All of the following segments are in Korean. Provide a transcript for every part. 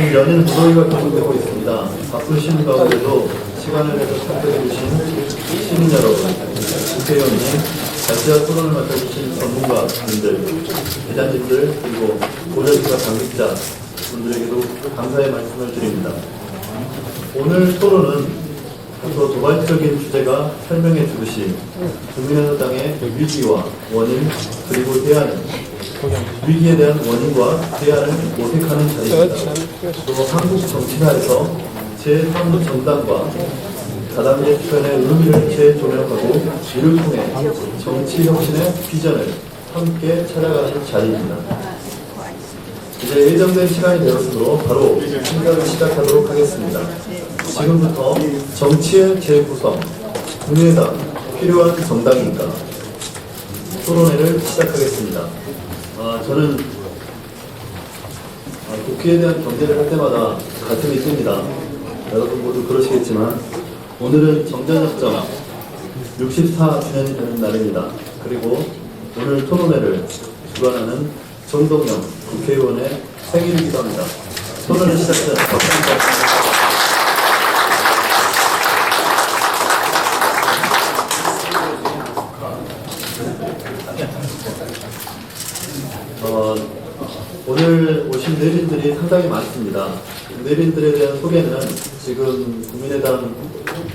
지금 연일 무더위가 계속되고 있습니다. 바쁘신 가운데도 시간을 내서 참석해주신 시민 여러분, 국회의원님, 날씨와 토론을 맡아주신 전문가분들, 기자님들, 그리고 고려기사 관계자 분들에게도 감사의 말씀을 드립니다. 오늘 토론은 다소 도발적인 주제가 설명해 주듯이 국민의당의 위기와 원인 그리고 대안, 위기에 대한 원인과 대안을 모색하는 자리입니다. 또 한국 정치사에서 제3의 정당과 다단계 표현의 의미를 재조명하고 이를 통해 정치 혁신의 비전을 함께 찾아가는 자리입니다. 이제 예정된 시간이 되었으므로 바로 심사를 시작하도록 하겠습니다. 지금부터 정치의 재구성, 국민의당 필요한 정당인가 토론회를 시작하겠습니다. 저는 국회에 대한 경제를 할 때마다 가슴이 뜁니다. 여러분 모두 그러시겠지만 오늘은 정전협정 64주년이 되는 날입니다. 그리고 오늘 토론회를 주관하는 정동영 국회의원의 생일이기도 합니다. 토론을 시작하자. 오늘 오신 내빈들이 상당히 많습니다. 내빈들에 대한 소개는 지금 국민의당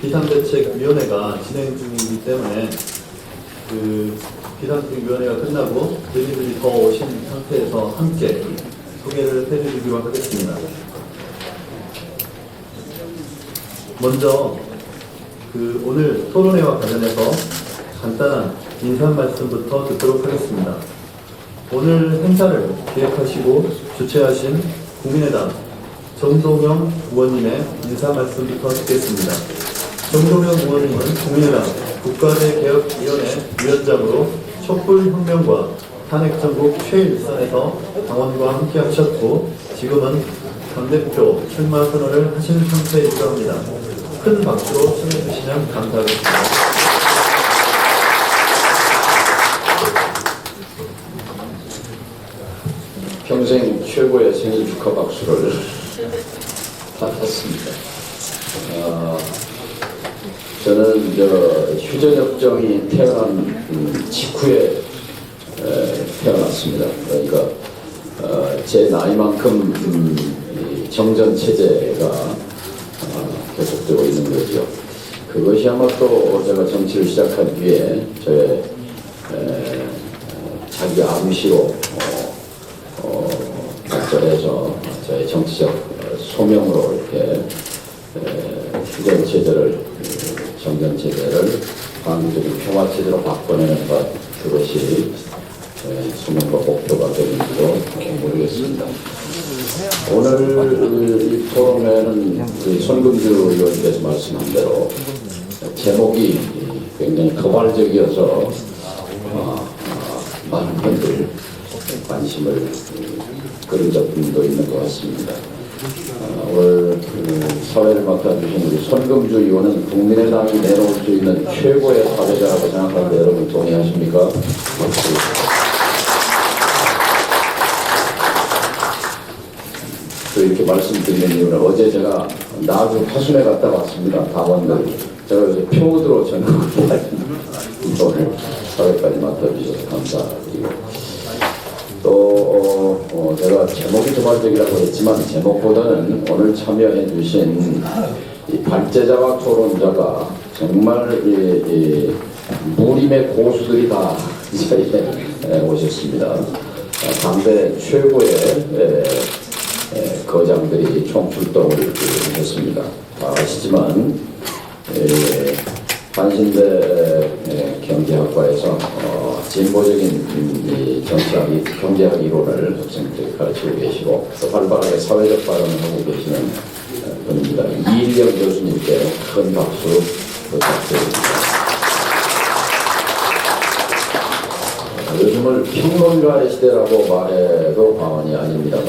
비상대책위원회가 진행 중이기 때문에 그 비상대책위원회가 끝나고 내빈들이 더 오신 상태에서 함께 소개를 해드리기로 하겠습니다. 먼저 오늘 토론회와 관련해서 간단한 인사 말씀부터 듣도록 하겠습니다. 오늘 행사를 기획하시고 주최하신 국민의당 정동영 의원님의 인사 말씀부터 듣겠습니다. 정동영 의원님은 국민의당 국가대개혁위원회 위원장으로 촛불혁명과 탄핵전국 최일선에서 당원과 함께 하셨고 지금은 당대표 출마 선언을 하신 상태이기도 합니다. 큰 박수로 청해 주시면 감사하겠습니다. 평생 최고의 생일 축하 박수를 받았습니다. 저는 휴전협정이 태어난 직후에 태어났습니다. 그러니까 제 나이만큼 정전체제가 계속되고 있는 거죠. 그것이 아마 또 제가 정치를 시작한 뒤에 저의 자기 암시로 발전해서 저의 정치적 소명으로 이렇게 휴전체제를 정전체제를 광주적인 평화체제로 바꿔내는 것, 그것이 소명과 목표가 되는지도 모르겠습니다. 오늘 이 토론회는 손금주 의원께서 말씀한 대로 제목이 굉장히 거발적이어서 많은 분들 관심을 끌은 적도 있는 것 같습니다. 오늘 사회를 맡아주신 우리 손금주 의원은 국민의당이 내놓을 수 있는 최고의 사회자라고 생각하는데 여러분 동의하십니까? 또 이렇게 말씀드리는 이유는 어제 제가 나주 파순에 갔다 왔습니다. 당원들. 제가 요새 표드로 전국을 오늘 사회까지 맡아주셔서 감사드리고 또 제가 제목이 도발적이라고 했지만 제목보다는 오늘 참여해 주신 이 발제자와 토론자가 정말 무림의 고수들이 다 이 자리에 오셨습니다. 당대 최고의 거장들이 총출동을 했습니다. 다 아시지만 한신대 경제학과에서 진보적인 경제학 이론을 학생들에게 가르치고 계시고 또 활발하게 사회적 발언을 하고 계시는 분입니다. 이일영 교수님께 큰 박수 부탁드립니다. 요즘을 평론가의 시대라고 말해도 과언이 아닙니다만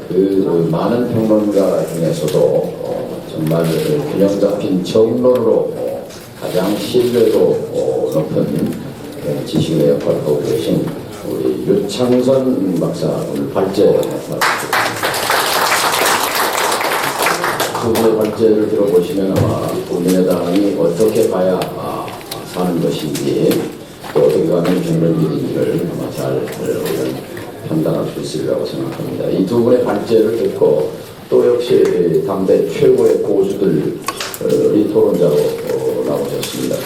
그 많은 평론가 중에서도 정말 균형 잡힌 정론으로 가장 신뢰도 높은 지식의 역할을 하고 계신 우리 유창선 박사 오늘 발제 두 분의 발제를 들어보시면 아마 국민의당이 어떻게 가야 사는 것인지 또 어떻게 가면 죽는 길인지를 아마 잘 우리는 판단할 수 있으리라고 생각합니다. 이 두 분의 발제를 듣고 또 역시 당대 최고의 고수들이 토론자로 나오셨습니다.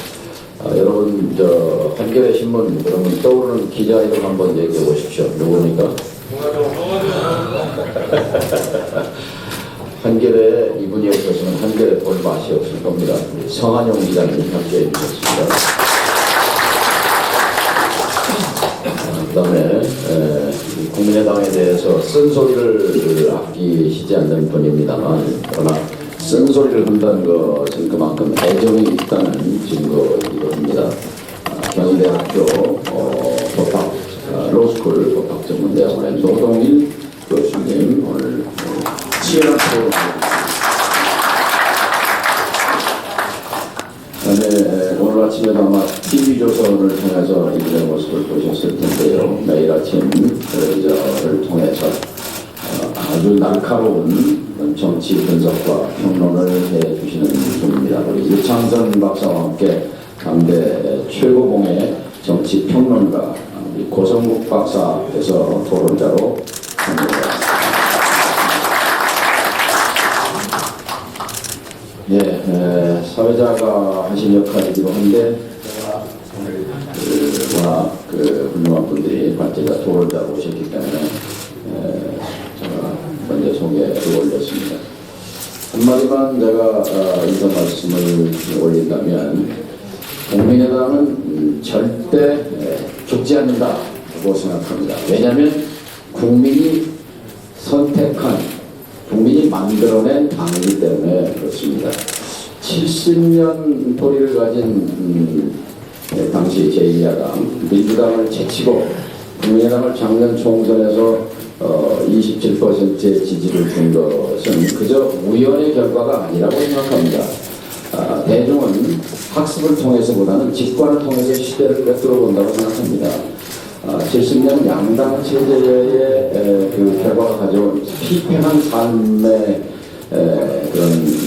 여러분 한겨레 신문 그러면 떠오르는 기자 이름 한번 얘기해 보십시오. 누굽니까? 한겨레 이분이 없었으면 한겨레 볼 맛이 없을 겁니다. 성한용 기자님 함께해 주셨습니다. 그 다음에 국민의당에 대해서 쓴소리를 아끼시지 않는 분입니다만 그러나 쓴소리를 한다는 것은 그만큼 애정이 있다는 증거이기도 합니다. 경희대학교 법학 로스쿨 법학전문대학원의 노동일 교수님 오늘 치열한 토론. 그다음에 오늘 아침에도 아마 TV조선을 통해서 이분의 모습을 보셨을 텐데요. 매일 아침 텔레비전을 통해서 아주 날카로운 정치 분석과 평론을 해주시는 분입니다. 우리 유창선 박사와 함께 당대 최고봉의 정치 평론가 고성국 박사께서 토론자로 합니다. 예, 사회자가 하신 역할이기도 한데 워낙 훌륭한 분들이 발제자 토론자로 오셨기 때문에 제가 먼저 소개를 올렸습니다. 한마디만 제가 인사 말씀을 올린다면 국민의당은 절대 죽지 않는다고 생각합니다. 왜냐하면 국민이 선택한 국민이 만들어낸 당이기 때문에 그렇습니다. 70년 도리를 가진 당시 제2야당 민주당을 제치고 국민의당을 작년 총선에서 27%의 지지를 준 것은 그저 우연의 결과가 아니라고 생각합니다. 대중은 학습을 통해서보다는 직관을 통해서 시대를 꿰뚫어 본다고 생각합니다. 70년 양당 체제의 그 결과가 가져온 피폐한 삶의 그런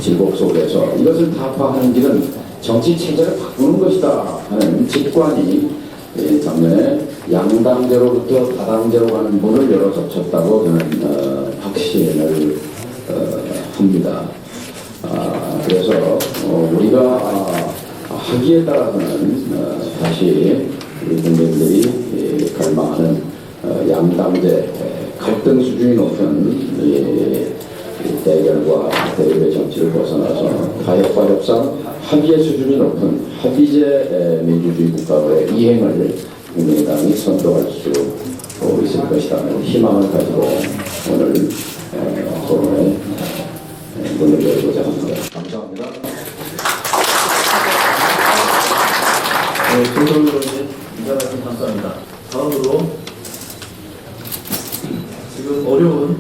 질곡 속에서 이것을 타파하는 길은 정치 체제를 바꾸는 것이다 하는 직관이 작년에 양당제로부터 다당제로 가는 문을 열어젖혔다고 저는 확신을 합니다. 그래서 우리가 하기에 따라서는 다시 우리 국민들이 갈망하는 양당제 갈등 수준이 높은 대결과 대립의 정치를 벗어나서 타협과 협상, 합의의 수준이 높은 합의제 민주주의 국가의 이행을 국민의당이 선도할 수 있을 것이라는 희망을 가지고 오늘 토론에 문을 열고자 합니다. 감사합니다. 네, 조정의원님 인사 말씀 감사합니다. 다음으로 지금 어려운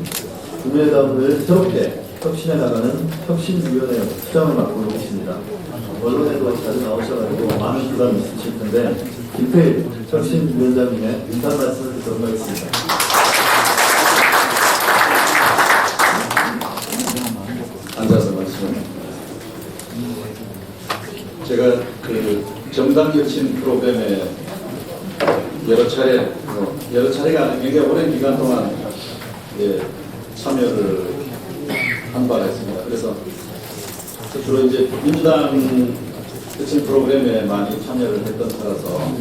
국민의당을 새롭게 혁신해 나가는 혁신위원회 수장을 맡고 계십니다. 언론에도 자주 나오셔가지고 많은 부담이 있으실 텐데 김태일 혁신위원장님의 인사 말씀을 듣도록 하겠습니다. 앉아서 말씀을. 제가 정당 혁신 프로그램에 여러 차례가 아닌 굉장히 오랜 기간 동안 참여를 한 바가 있습니다. 그래서 주로 이제 민주당 혁신 프로그램에 많이 참여를 했던 터라서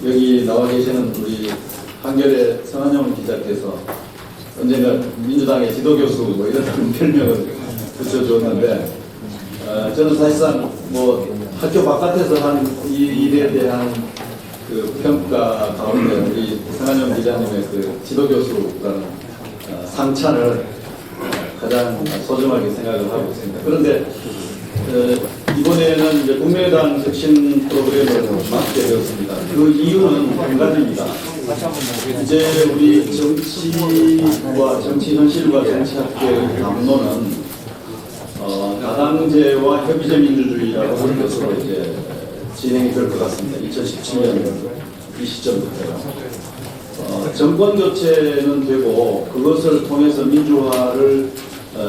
여기 나와 계시는 우리 한겨레 성한용 기자께서 언젠가 민주당의 지도교수 뭐 이런 별명을 붙여주었는데 저는 사실상 뭐 학교 바깥에서 한 이 일에 대한 그 평가 가운데 우리 성한용 기자님의 그 지도교수라는 상찬을 가장 소중하게 생각을 하고 있습니다. 그런데 이번에는 이제 국민의당 혁신 프로그램을 맡게 되었습니다. 그 이유는 한 가지입니다. 이제 우리 정치와 정치 현실과 정치학계의 담론은 다당제와 협의제 민주주의라고 하는 것으로 이제 진행이 될 것 같습니다. 2017년 이 시점부터요. 정권 교체는 되고 그것을 통해서 민주화를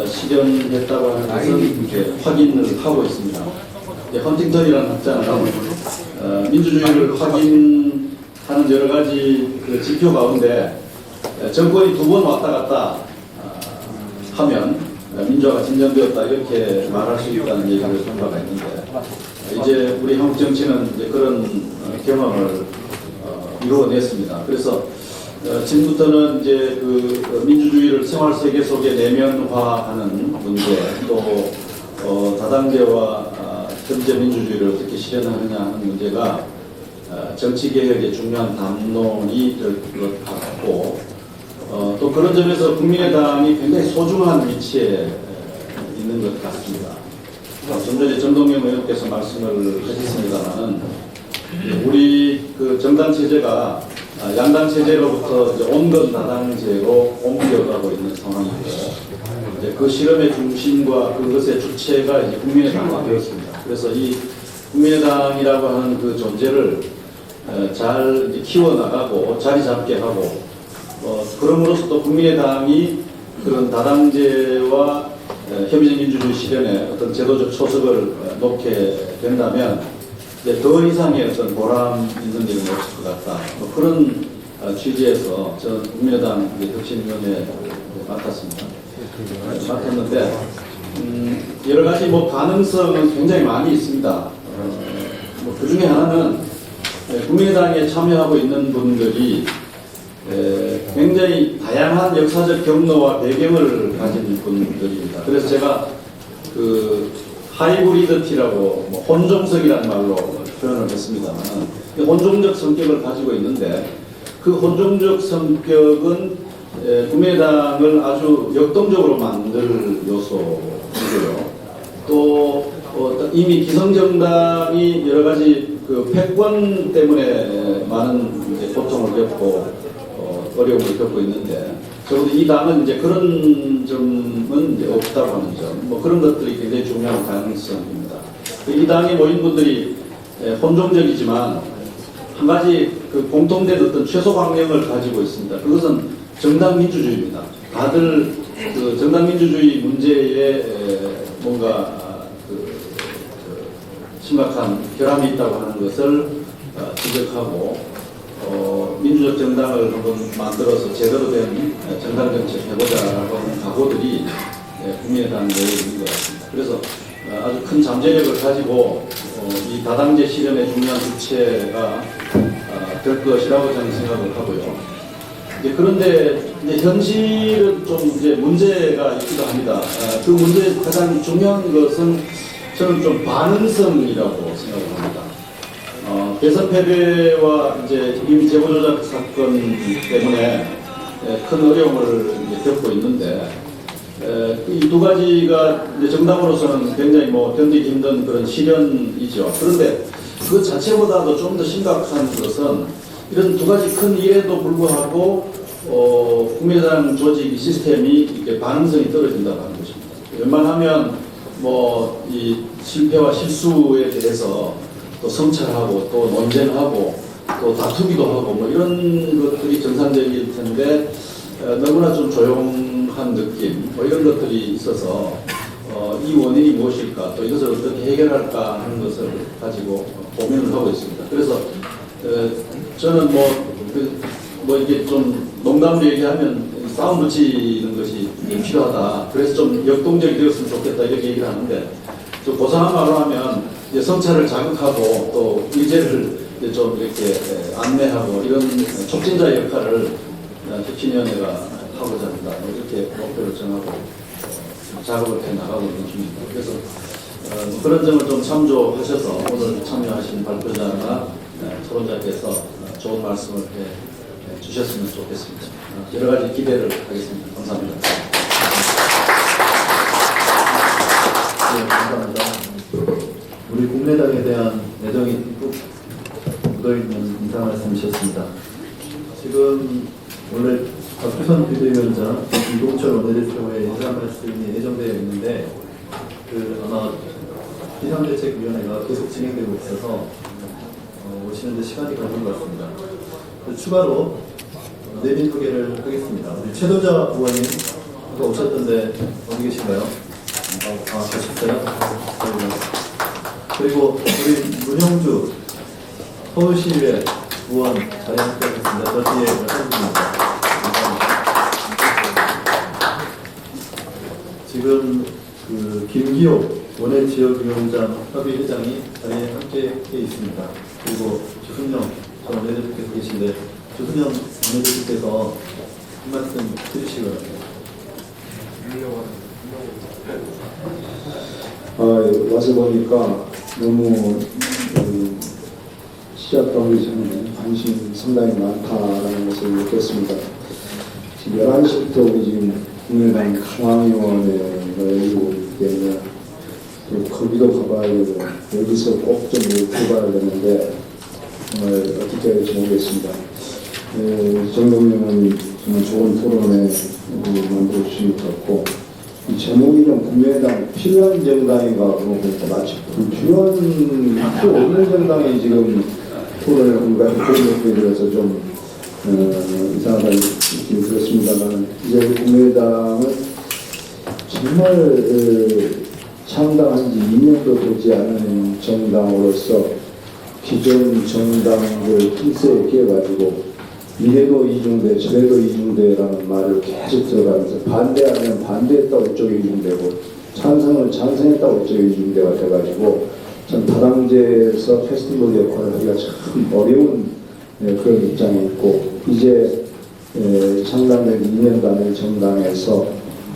실현했다고 하는 것은 이렇게 확인을 하고 있습니다. 헌팅턴이라는 학자는 민주주의를 확인하는 여러 가지 그 지표 가운데 정권이 두 번 왔다 갔다 하면 민주화가 진전되었다 이렇게 말할 수 있다는 얘기를 한 바가 있는데 이제 우리 한국 정치는 이제 그런 경험을 이루어냈습니다. 그래서 지금부터는 이제 그 민주주의를 생활 세계 속에 내면화하는 문제, 또 다당제와 현재 민주주의를 어떻게 실현하느냐 하는 문제가 정치 개혁의 중요한 담론이 될 것 같고, 또 그런 점에서 국민의당이 굉장히 소중한 위치에 있는 것 같습니다. 좀 전에 정동영 의원께서 말씀을 해주셨습니다만은 우리 그 정당 체제가 양당 체제로부터 이제 온건 다당제로 옮겨가고 있는 상황이고, 이제 그 실험의 중심과 그것의 주체가 이제 국민의당이 되었습니다. 그래서 이 국민의당이라고 하는 그 존재를 잘 이제 키워나가고 자리 잡게 하고, 그럼으로써 또 국민의당이 그런 다당제와 협의적 민주주의 실현에 어떤 제도적 초석을 놓게 된다면 이제 더 이상의 어떤 보람 있는 일은 없을 것 같다. 그런 취지에서 저는 국민의당 혁신위원회 맡았습니다. 맡았는데 여러 가지 뭐 가능성은 굉장히 많이 있습니다. 그 중에 하나는 국민의당에 참여하고 있는 분들이 굉장히 다양한 역사적 경로와 배경을 가진 분들입니다. 그래서 제가 그 하이브리드티라고 뭐 혼종성이라는 말로 표현을 했습니다만, 혼종적 성격을 가지고 있는데 그 혼종적 성격은 국민의당을 아주 역동적으로 만들 요소이고요. 또 이미 기성정당이 여러 가지 그 패권 때문에 많은 이제 고통을 겪고 어려움을 겪고 있는데, 적어도 이 당은 이제 그런 점은 이제 없다고 하는 점, 뭐 그런 것들이 굉장히 중요한 가능성입니다. 이 당에 모인 분들이 혼종적이지만 한 가지 그 공통된 어떤 최소 방향을 가지고 있습니다. 그것은 정당 민주주의입니다. 다들 그 정당 민주주의 문제에 뭔가 그 심각한 결함이 있다고 하는 것을 지적하고, 민주적 정당을 한번 만들어서 제대로 된 정당 정책 해보자라고 하는 각오들이 국민의당 내에 있는 것 같습니다. 그래서 아주 큰 잠재력을 가지고 이 다당제 실현의 중요한 주체가 될 것이라고 저는 생각을 하고요. 그런데 이제 현실은 좀 이제 문제가 있기도 합니다. 그 문제의 가장 중요한 것은 저는 좀 반응성이라고 생각을 합니다. 대선 패배와 이제 이미 제보조작 사건 때문에 큰 어려움을 이제 겪고 있는데, 이 두 가지가 이제 정당으로서는 굉장히 뭐 견디기 힘든 그런 시련이죠. 그런데 그 자체보다도 좀 더 심각한 것은 이런 두 가지 큰 일에도 불구하고 국민의당 조직 시스템이 이렇게 반응성이 떨어진다고 하는 것입니다. 웬만하면 뭐 이 실패와 실수에 대해서 또 성찰하고 또 논쟁하고 또 다투기도 하고 뭐 이런 것들이 정상적일 텐데 너무나 좀 조용한 느낌 뭐 이런 것들이 있어서 이 원인이 무엇일까, 또 이것을 어떻게 해결할까 하는 것을 가지고 고민을 하고 있습니다. 그래서 저는 뭐 이게 좀 농담으로 얘기하면 싸움 붙이는 것이 필요하다. 그래서 좀 역동적이 되었으면 좋겠다 이렇게 얘기를 하는데, 좀 고상한 말로 하면 이제 성찰을 자극하고 또 의제를 이제 좀 이렇게 안내하고 이런 촉진자 역할을 혁신위원회가 하고자 한다. 이렇게 목표를 정하고 작업을 해 나가고 있는 중입니다. 그래서 그런 점을 좀 참조하셔서 오늘 참여하신 발표자나 토론자께서 좋은 말씀을 해 주셨으면 좋겠습니다. 여러 가지 기대를 하겠습니다. 감사합니다. 네, 감사합니다. 우리 국민의당에 대한 애정이 뚝 묻어있는 인사 말씀이셨습니다. 지금 원래 박규선 비대위원장, 이동철 원내대표의 인사 말씀이 예정되어 있는데 아마 비상대책위원회가 계속 진행되고 있어서 오시는데 시간이 걸린 것 같습니다. 추가로 내빈 소개를 하겠습니다. 우리 최도자 의원님 아까 오셨던데 어디 계신가요? 가셨어요? 그리고 우리 문영주 서울시의회 의원 자리에 함께하겠습니다. 저 뒤에 여성분입니다. 지금 그 김기호 원외지역위원장 협의회장이 자리에 함께 있습니다. 그리고 주승영 전 원내대표께서 계신데 주승영 원내대표께서 한 말씀 해주시기 바랍니다. 와서 보니까 너무 시작하기 전에 관심이 상당히 많다라는 것을 느꼈습니다. 지금 11시부터 우리 지금 국민의당 중앙위원회가 열리고 있기 때문에 또 거기도 가봐야 되고 여기서 꼭 좀 해봐야 되는데 정말 어떻게 해야 될지 모르겠습니다. 정동님은 정말 좋은 토론에 만들어주신 것 같고 이 제목이 좀 국민의당 필요한 정당인가 보니까 마치 불필요한 또 없는 정당이 지금 토론을 한가 그런 것에 대해서 좀 이상하다는 느낌이 들었습니다만 이제 우리 국민의당은 정말 창당한 지 2년도 되지 않은 정당으로서 기존 정당을 힘세에 끼어가지고 이래도 이중대 저래도 이중대라는 말을 계속 들어가면서 반대하면 반대했다고 이쪽에 이중대고 찬성을 찬성했다고 이쪽에 이중대가 돼가지고 전 다당제에서 페스티벌 역할을 하기가 참 어려운 그런 입장에 있고 이제 창당된 2년간의 정당에서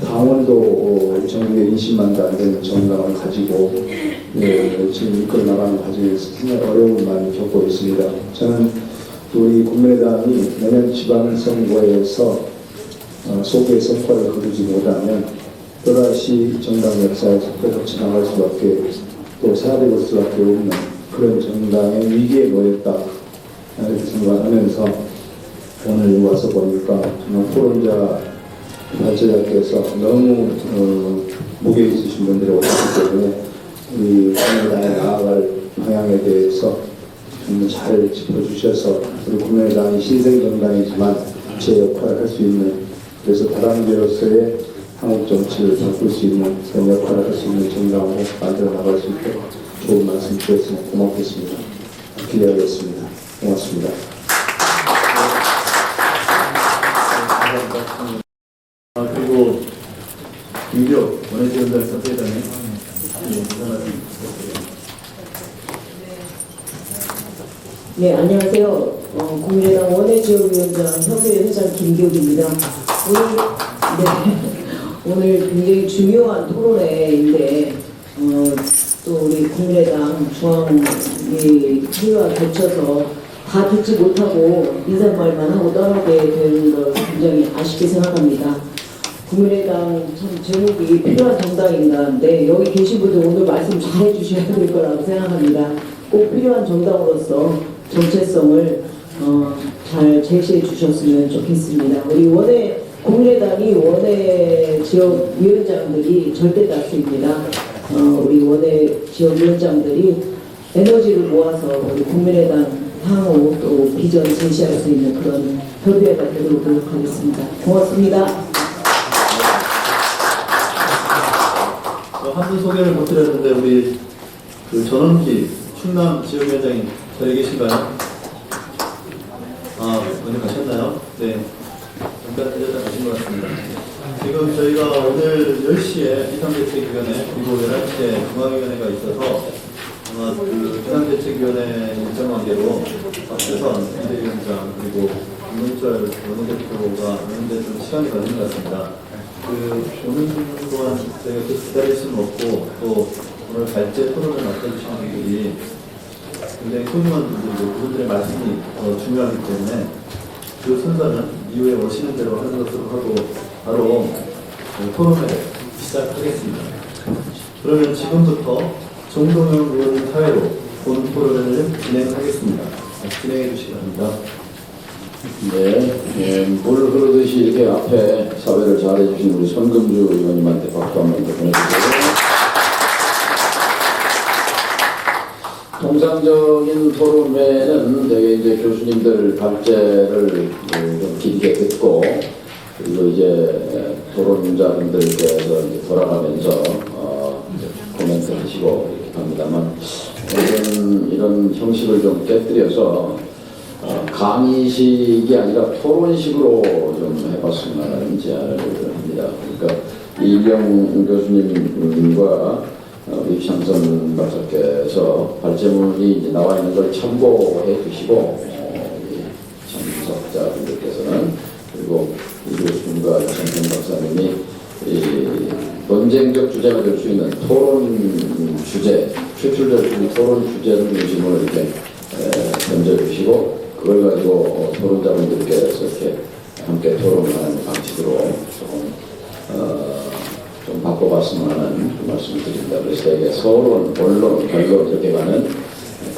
당원도 정부의 인식만도 안 되는 정당을 가지고 지금 이끌어 나가는 과정에서 상당히 어려움을 많이 겪고 있습니다. 저는 우리 국민의당이 내년 지방선거에서 소기의 성과를 거두지 못하면 또다시 정당 역사에서 계속 지나갈 수밖에 또 사라질 수밖에 없는 그런 정당의 위기에 놓였다 이렇게 생각하면서 오늘 와서 보니까 정말 토론자 발제자께서 너무 무게 있으신 분들이 오셨기 때문에 우리 국민의당에 나아갈 방향에 대해서 정말 잘 짚어주셔서 우리 국민의당이 신생정당이지만 제 역할을 할 수 있는 그래서 다당제로서의 한국 정치를 바꿀 수 있는 그런 역할을 할 수 있는 정당으로 만들어 나갈 수 있도록 좋은 말씀 주셨으면 고맙겠습니다. 기대하겠습니다. 고맙습니다. 그리고 김기호 원외지원장 선대장님 무슨 말씀 드리겠습니다. 네, 안녕하세요. 국민의당 원외지역위원장 협의회장 김기욱입니다. 오늘 굉장히 중요한 토론회인데 또 우리 국민의당 중앙위와 거쳐서 다 듣지 못하고 인사말만 하고 떠나게 되는 걸 굉장히 아쉽게 생각합니다. 국민의당 참 제목이 필요한 정당인가인데 여기 계신 분들 오늘 말씀 잘 해주셔야 될 거라고 생각합니다. 꼭 필요한 정당으로서 정체성을 잘 제시해 주셨으면 좋겠습니다. 우리 국민의당이 원외 지역 위원장들이 절대 다수입니다. 우리 원외 지역 위원장들이 에너지를 모아서 우리 국민의당 향후 또 비전 제시할 수 있는 그런 협의회가 되도록 노력하겠습니다. 고맙습니다. 한 분 소개를 못 드렸는데 우리 그 전원기 충남 지역위원장님 자리에 계신가요? 먼저 가셨나요? 네. 잠깐 들렸다 가신 것 같습니다. 지금 저희가 오늘 10시에 비상대책위원회 그리고 11시에 중앙위원회가 있어서 아마 그 비상대책위원회 일정 관계로 박재선 비대위원장 그리고 김문철 원내대표가 오는데 좀 시간이 걸린 것 같습니다. 오는 동안 저희가 계속 기다릴 수는 없고 또 오늘 발제 토론을 맡아주시는 분들이 굉장히 소중한 분들이고 그분들의 말씀이 중요하기 때문에 그 순서는 이후에 오시는 대로 하는 것으로 하고 바로 토론을 시작하겠습니다. 그러면 지금부터 정동영 의원 사회로 본 토론을 진행하겠습니다. 진행해 주시기 바랍니다. 네, 물 흐르듯이 이렇게 앞에 사회를 잘해주신 우리 손금주 의원님한테 박수 한번 더 보내주세요. 통상적인 토론회는 되게 이제 교수님들 발제를 좀 길게 듣고 그리고 이제 토론자분들께서 이제 돌아가면서 코멘트 하시고 이렇게 합니다만, 오늘은 이런 형식을 좀 깨뜨려서 강의식이 아니라 토론식으로 좀 해봤으면 하는 제안을 합니다. 그러니까 이일영 교수님과 이창선 박사께서 발제문이 이제 나와 있는 걸 참고해 주시고, 참석자분들께서는, 그리고 이 교수님과 이창선 박사님이 이 논쟁적 주제가 될 수 있는 토론 주제, 최출적인 토론 주제를 중심으로 이렇게 던져주시고, 그걸 가지고 토론자분들께서 이렇게 함께 토론하는 방식으로 좀 바꿔봤으면 하는 말씀을 드립니다. 그래서 이게 서론, 본론, 결론 이렇게 가는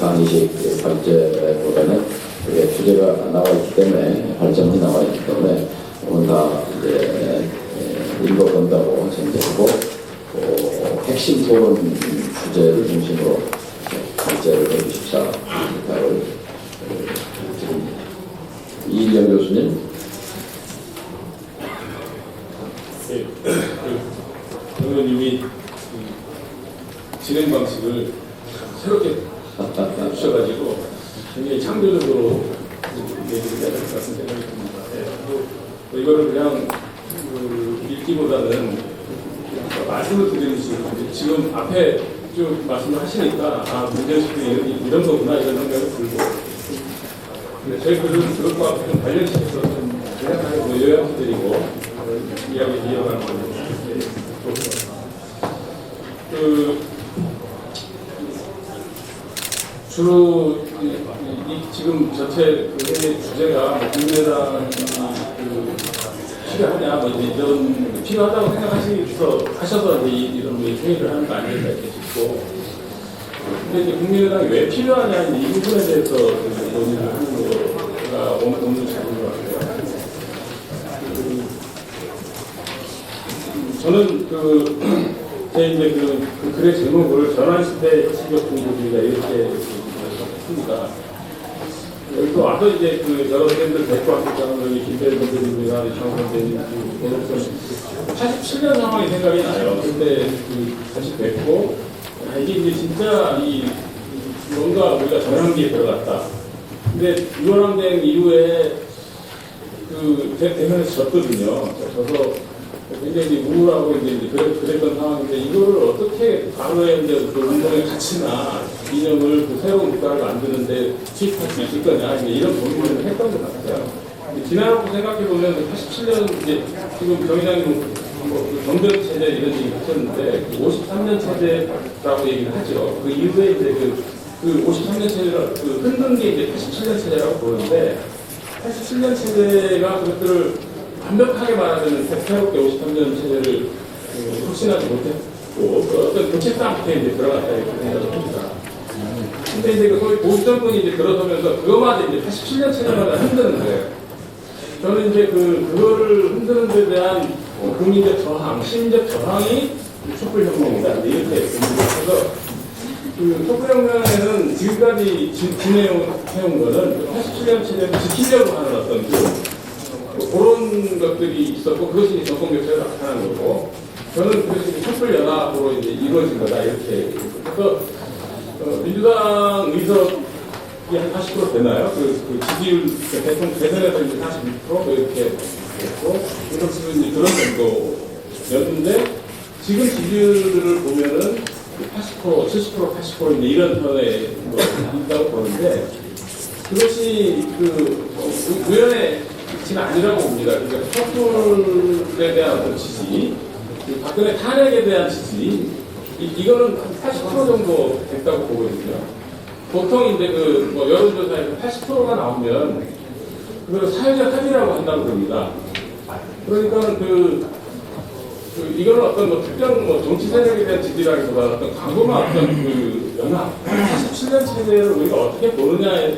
강의식 발제보다는 그게 주제가 나와 있기 때문에, 발전이 나와 있기 때문에 오늘 다 이제 읽어본다고 생각하고 핵심 토론 주제를 중심으로 발제를 해주십사 부탁을 드립니다. 이일영 교수님. 네, 의원님이 진행 방식을 새롭게 주셔가지고 굉장히 창조적으로 얘기를 해야 될 것 같은 생각이 듭니다. 네, 이거를 그냥 읽기보다는 말씀을 드리는 식으로 지금 앞에 쭉 말씀을 하시니까 문제의식이 이런 거구나 이런 생각이 들고, 근데 저희 글은 그것과 좀 관련시켜서 좀 생각하고 요약해 드리고 이야기 이어가는 거예요. 주로 지금 전체 그 회의 주제가 국민의당 필요하냐, 이런 필요하다고 생각하셔서 이런 회의를 하는 거 아닐까 이렇게 싶고, 근데 이제 국민의당이 왜 필요하냐 이 부분에 대해서 논의를 하는 거가 오늘 자료인 것 같아요. 저는 제 이제 그 글의 제목을 전환시대 시격 공부주의다 이렇게 했습니다. 여기 또 와서 이제 여러 선생님들 뵙고 왔었잖아요. 여기 김대일 선생님이나 이창호 선생님, 87년 상황이 생각이 나요. 그때 다시 뵙고, 이게 이제 진짜 뭔가 우리가 전환기에 들어갔다. 근데 유월항쟁 이후에 대선에서 졌거든요. 져서 굉장히 우울하고 이제 그랬던 상황인데, 이거를 어떻게 과거의 이제 그 운동의 가치나 이념을 새로운 국가를 만드는데 투입할 수 있을 거냐, 이런 고민을 했던 것 같아요. 지나고 생각해보면 87년 이제 지금 경희장님 정전 체제 이런 얘기 하셨는데 53년 체제라고 얘기를 하죠. 그 이후에 이제 그 53년 체제를 흔든 게 이제 87년 체제라고 보는데, 87년 체제가 그것들을 완벽하게 말하면 새롭게 53년 체제를 혁신하지 못했고 어떤 교체 상태에 이제 들어갔다 이렇게 생각을 합니다. 근데 이제 거의 보수 정권이 이제 들어서면서 그거마저 이제 87년 체제마다 흔드는 거예요. 저는 이제 그거를 흔드는 데 대한 국민적 저항, 시민적 저항이 촛불혁명이다 이렇게 그래서 촛불혁명에는 지금까지 진행해온 거는 87년 체제를 지키려고 하는 어떤 그런 것들이 있었고, 그것이 정권 교체가 나타난 거고, 저는 그것이 촛불연합으로 이제 이루어진 거다 이렇게. 그래서 민주당 의석이 한 80% 되나요? 지지율 대선에서 이제 42% 이렇게 됐고, 그래서 지금 이제 그런 정도였는데, 지금 지지율을 보면은 80%, 70%, 80% 이제 이런 선에 있다고 보는데, 그것이 우연의 지는 아니라고 봅니다. 그러니까 촛불에 대한 어떤 지지, 박근혜 탄핵에 대한 지지, 이거는 한 80% 정도 됐다고 보거든요. 보통 이제 여론조사에서 80%가 나오면 그걸 사회적 합의라고 한다고 그럽니다. 그러니까 이거는 어떤 특정 정치 세력에 대한 지지라기보다 어떤 광범한 어떤 연합, 87년 체제를 우리가 어떻게 보느냐에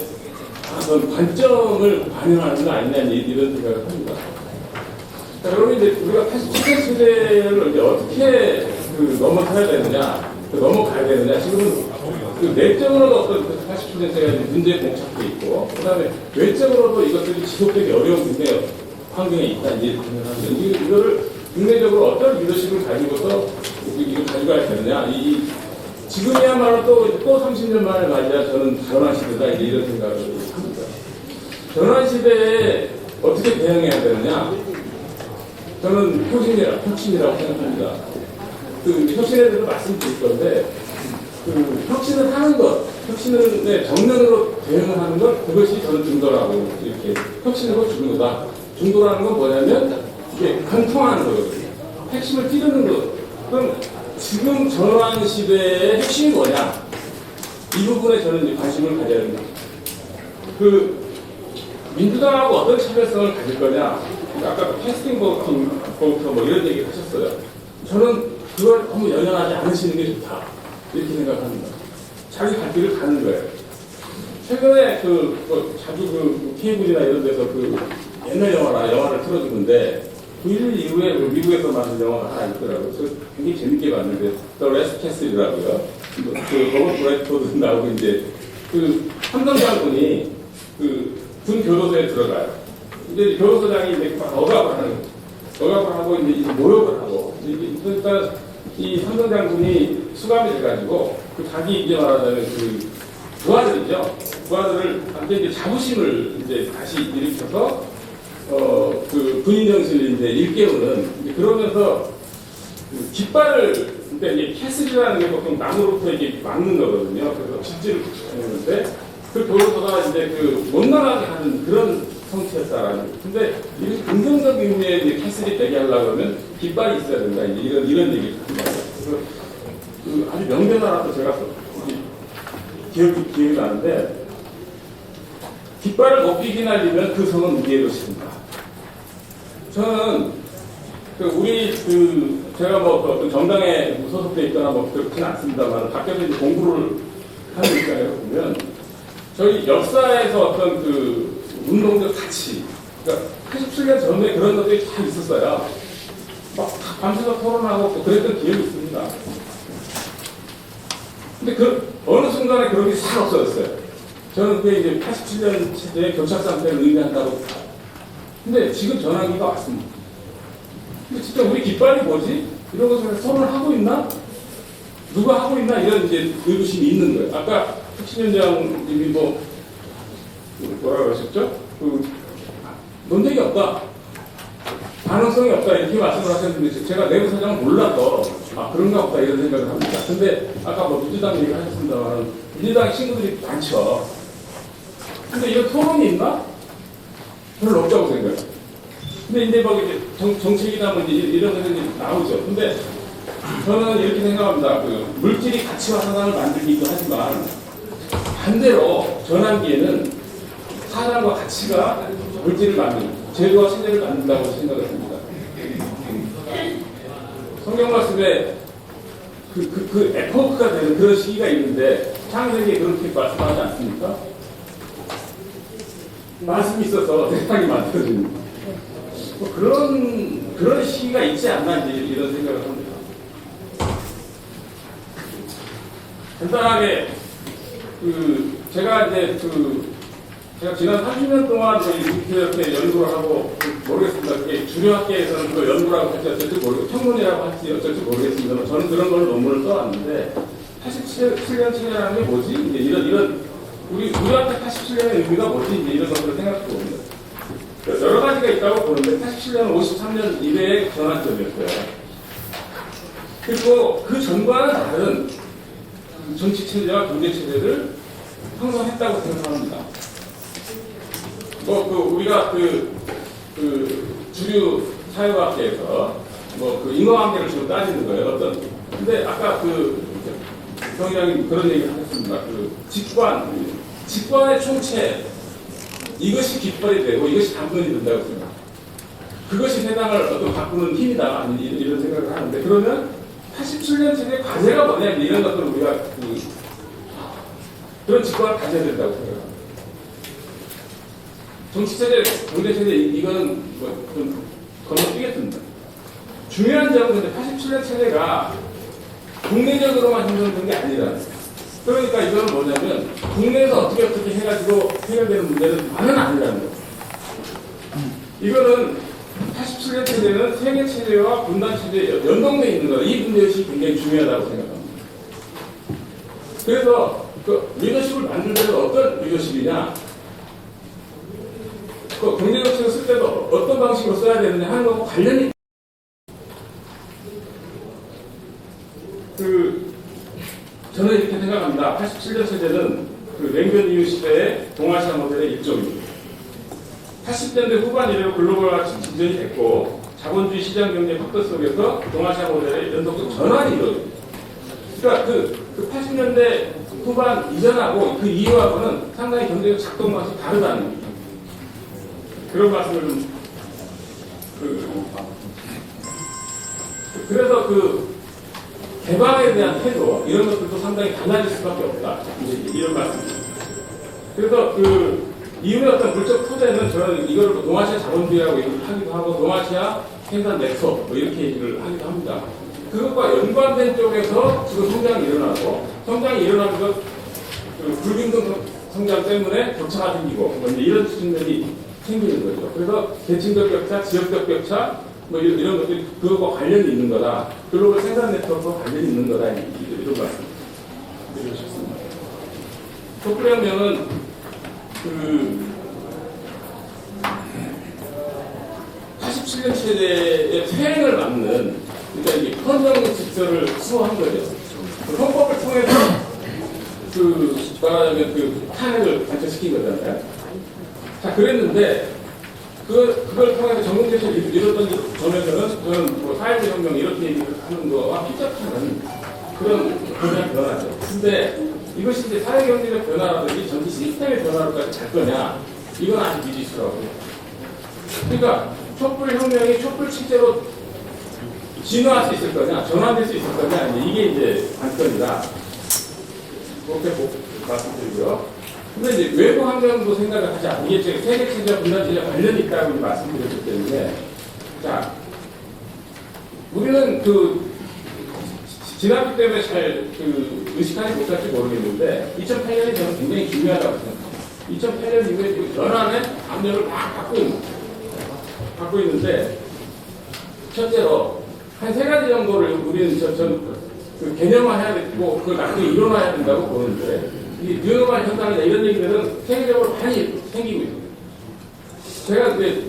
어떤 관점을 반영하는 거 아니냐 이런 생각을 합니다. 자, 그러면 이제 우리가 87년 세대를 이제 어떻게 넘어서야 되느냐, 넘어가야 되느냐, 지금은 내적으로도 어떤 87년 세대가 문제에 봉착돼 있고, 그 다음에 외적으로도 이것들이 지속되기 어려운 게 환경에 있다 이제 생각합니다. 이거를 국내적으로 어떤 리더십을 가지고서 이걸 가져가야 되느냐. 지금이야말로 또 30년 만에 맞이야 저는 전환 시대다 이제 이런 생각을 합니다. 전환 시대에 어떻게 대응해야 되느냐. 저는 혁신이라고 생각합니다. 혁신에 대해서 말씀드릴 건데, 혁신을 하는 것, 혁신의 정면으로 대응을 하는 것, 그것이 저는 중도라고 이렇게 혁신으로 중도다. 중도라는 건 뭐냐면 이게 관통하는 거거든요. 핵심을 찌르는 것. 그럼 지금 전환 시대의 핵심이 뭐냐? 이 부분에 저는 이제 관심을 가져야 됩니다. 민주당하고 어떤 차별성을 가질 거냐? 아까 캐스팅 보트 뭐 이런 얘기 하셨어요. 저는 그걸 너무 연연하지 않으시는 게 좋다. 이렇게 생각합니다. 자기 갈 길을 가는 거예요. 최근에 자주 케이블이나 이런 데서 옛날 영화를 틀어주는데 9.11 이후에 미국에서 만든 영화가 하나 있더라고요. 그래서 굉장히 재밌게 봤는데 The Last Castle이라고요. 로버트 브래드포드 나오고 이제 삼성 장군이 군 교도소에 들어가요. 이제 교도소장이 이제 막 억압을 하고 이제 모욕을 하고 그러니까 이 삼성 장군이 수감이 돼가지고 자기 이제 말하자면 부하들이죠. 부하들을 한테 이제 자부심을 이제 다시 일으켜서 군인 정신을 이제 일깨우는 그러면서 깃발을 그러니까 이제 캐슬이라는 게 보통 나무로부터 이렇게 막는 거거든요. 그래서 질질을 붙여놓는데 그 교도소가 이제 못 나가게 하는 그런 성취였다라는. 근데 이렇게 긍정적 의미의 이제 캐슬이 되게 하려고 하면 깃발이 있어야 된다. 이제 이런 얘기를 합니다. 그래서 아주 명대사라고 제가 기억이 나는데 깃발을 높이긴 하려면 그 성은 무게로 씁니다. 저는 제가 뭐 정당에 소속돼 있거나 뭐 그렇지는 않습니다만 밖에서 이제 공부를 하는 입장에서 보면 저희 역사에서 어떤 운동적 가치, 그러니까 87년 전에 그런 것들이 다 있었어요. 막 밤새서 토론하고 또 그랬던 기억이 있습니다. 근데 어느 순간에 그런 게 싹 없어졌어요. 저는 그게 이제 87년 시대의 교착 상태를 의미한다고 봐요. 근데 지금 전환기가 왔습니다. 근데 진짜 우리 깃발이 뭐지? 이런 것을 선언을 하고 있나? 누가 하고 있나? 이런 이제 의구심이 있는 거예요. 아까 혁신위원장님이 뭐라 그러셨죠? 논쟁이 없다. 가능성이 없다. 이렇게 말씀을 하셨는데 제가 내부 사정을 몰라서 그런가 보다 이런 생각을 합니다. 근데 아까 민주당 얘기 하셨습니다만 민주당 친구들이 많죠. 근데 이런 토론이 있나? 별로 없다고 생각해요. 근데 이제 정책이나 뭐 이런 것들이 나오죠. 근데 저는 이렇게 생각합니다. 물질이 가치와 사상을 만들기도 하지만 반대로 전환기에는 사상과 가치가 물질을 만들고 제도와 체제를 만든다고 생각을 합니다. 성경 말씀에 에포크가 되는 그런 시기가 있는데 창세기에 그렇게 말씀하지 않습니까? 말씀이 있어서 세상이 만들어집니다. 그런 시기가 있지 않나 이런 생각을 합니다. 간단하게 제가 지난 30년 동안 이렇게 연구를 하고 모르겠습니다. 주류학계에서는 그 연구라고 할지 어쩔지 모르겠고 평론이라고 할지 어쩔지 모르겠습니다만 저는 그런 걸 논문을 써왔는데 87년 체제라는 게 뭐지? 이제 이런 우리한테 87년의 의미가 뭐지? 이제 이런 것들을 생각해 봅니다. 여러 가지가 있다고 보는데 87년은 53년 이래의 전환점이었어요. 그리고 그 전과는 다른 정치 체제와 경제 체제를 형성했다고 생각합니다. 우리가 주류 사회과학계에서 인과관계를 지금 따지는 거예요. 근데 아까 정의장님 그런 얘기 하셨습니다. 직관의 총체, 이것이 깃발이 되고 이것이 당근이 된다고 생각합니다. 그것이 세상을 바꾸는 힘이다. 이런 생각을 하는데 그러면 87년 체제의 과제가 뭐냐 이런 것들을 우리가 그런 직관을 가져야 된다고 생각합니다. 정치체제, 경제체제 이거는 좀 건너뛰겠습니다. 중요한 점은 근데 87년 체제가 국내적으로만 형성된 게 아니라 그러니까 이거는 뭐냐면 국내에서 어떻게 해가지고 해결되는 문제는 많은 아니라는 거예요. 이거는 87년 체제는 세계 체제와 분단 체제에 연동되어 있는 거다. 이 문제의식이 굉장히 중요하다고 생각합니다. 그래서 그 리더십을 만들 때는 어떤 리더십이냐, 그 경제정책을 쓸 때도 어떤 방식으로 써야 되느냐 하는 거하고 관련이 저는 이렇게 생각합니다. 87년 체제는 그 냉전 이후 시대의 동아시아 모델의 일종입니다. 80년대 후반 이래로 글로벌화 진전이 됐고 자본주의 시장 경제 확대 속에서 동아시아 모델의 연속적 전환이 이루어집니다. 그러니까 그 80년대 후반 이전하고 그 이후하고는 상당히 경제적 작동 맛이 다르다는 그런 말씀을 좀 그래서 개방에 대한 태도 이런 것들도 상당히 달라질 수밖에 없다. 이런 말씀입니다. 그래서 이후의 어떤 물적 토대는 저는 이걸 동아시아 자본주의라고 하기도 하고 동아시아 생산 넥소 뭐 이렇게 얘기를 하기도 합니다. 그것과 연관된 쪽에서 지금 성장이 일어나고 성장이 일어나면서 불균등 성장 때문에 격차가 생기고 뭐 이런 측면이 생기는 거죠. 그래서 계층적 격차, 지역적 격차 뭐 이런 것들이 그것과 관련이 있는 거다. 글로벌 생산 네트워크와 관련이 있는 거다. 이런 말씀 드리셨습니다. 촛불혁명은 87년 체제의 퇴행을 막는 그러니까 이게 헌정 질서를 수호한 거죠. 헌법을 통해서 말하자면 탄핵을 관철시킨 거잖아요. 자, 그랬는데 그걸 통해서 전국제를 이뤘던 점에서는 저는 뭐 사회혁명 이렇게 얘기를 하는 거와 피접하는 그런 변화죠. 근데 이것이 이제 사회경제적 변화라든지 전체 시스템의 변화로까지 갈 거냐, 이건 아직 미지수라고. 그러니까 촛불혁명이 촛불체제로 진화할 수 있을 거냐, 전환될 수 있을 거냐, 이게 이제 관건이다. 그렇게 말씀드리고요. 근데 이제 외부 환경도 생각을 하자. 이게 지금 세계체제와 분단체제와 관련이 있다고 말씀드렸기 때문에, 자, 우리는 지난주 때문에 잘 의식하지 못할지 모르겠는데 2008년이 저는 굉장히 중요하다고 생각합니다. 2008년 이후에 연안의 압력을 막 받고 있는데 첫째로 한 세 가지 정도를 우리는 개념화해야 되고 그걸 나중에 일어나야 된다고 보는데 이 뉴노멀 현상이나 이런 얘기들은 세계적으로 많이 생기고 있습니다. 제가 이제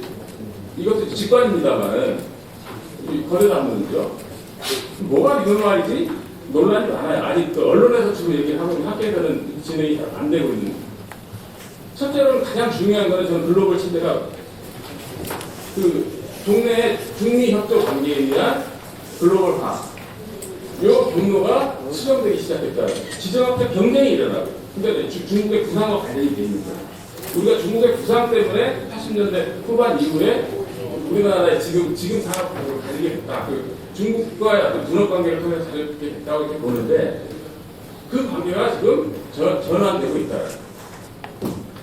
이것도 직관입니다만 거래담론이죠. 뭐가 뉴노멀이지? 논란이 많아요. 아직 언론에서 주로 얘기하고 학계에서는 진행이 안 되고 있는 거예요. 첫째로는 가장 중요한 거는 저는 글로벌 체제가 동네의 중미협조 관계에 의한 글로벌화 요 경로가 수정되기 시작했다. 지정학적 경쟁이 일어나고 그러니까 중국의 부상과 관련이 되어 있는 거예요. 우리가 중국의 부상 때문에 80년대 후반 이후에 우리나라의 지금 산업을 가지게 됐다. 중국과의 어떤 분업 관계를 통해서 가지게 됐다고 이렇게 보는데 그 관계가 지금 전환되고 있다.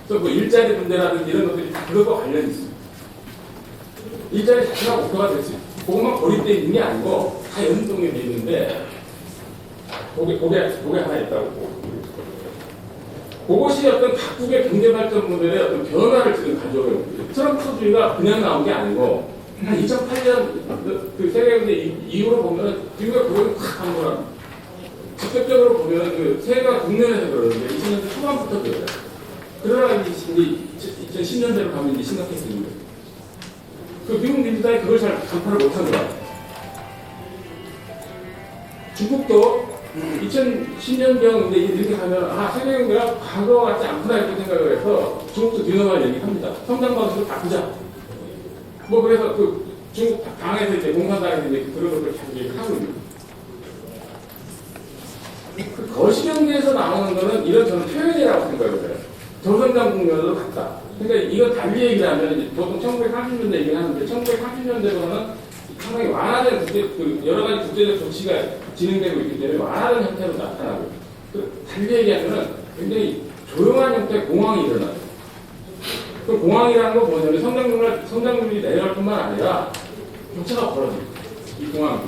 그래서 뭐 일자리 문제라든지 이런 것들이 다 그것과 관련이 있습니다. 일자리 자체가 목표가 될 수 있어요. 그것만 고립되어 있는 게 아니고 다 연동이 되어 있는데 그게 하나 있다고. 그것이 어떤 각국의 경제발전 모델의 어떤 변화를 지금 가져오고 트럼프주의가 그냥 나온 게 아니고 한 2008년 세계경제 이후로 보면 중국의 그걸 확 한 거랍니다. 직접적으로 보면 세계가 국면에서 그러는데 2000년대 초반부터 그래요. 그러나 이제 2010년대로 가면 이제 심각해지는 거예요. 미국 민주당이 그걸 잘 간파를 못한 거야. 중국도 2010년경 이렇게 가면 세계 경제가 과거와 같지 않구나 이렇게 생각을 해서 중국도 뉴노멀 얘기합니다. 성장 방식을 바꾸자. 뭐 그래서 중국 당에서 이제 공산당에서 이제 그런 것들을 계속 얘기하고 있는 거예요. 거시경제에서 나오는 거는 이런 저는 표현이라고 생각을 해요. 저성장 국면으로 갔다. 그러니까 이거 달리 얘기를 하면 이제 보통 1930년대 얘기를 하는데 1930년대로는 상당히 완화된 여러 가지 국제적 조치가 진행되고 있기 때문에 완화된 형태로 나타나고 달리 얘기하면 굉장히 조용한 형태의 공황이 일어나요. 그 공황이라는 건 뭐냐면 성장률이 내려갈 뿐만 아니라 격차가 벌어져요. 이 공황이.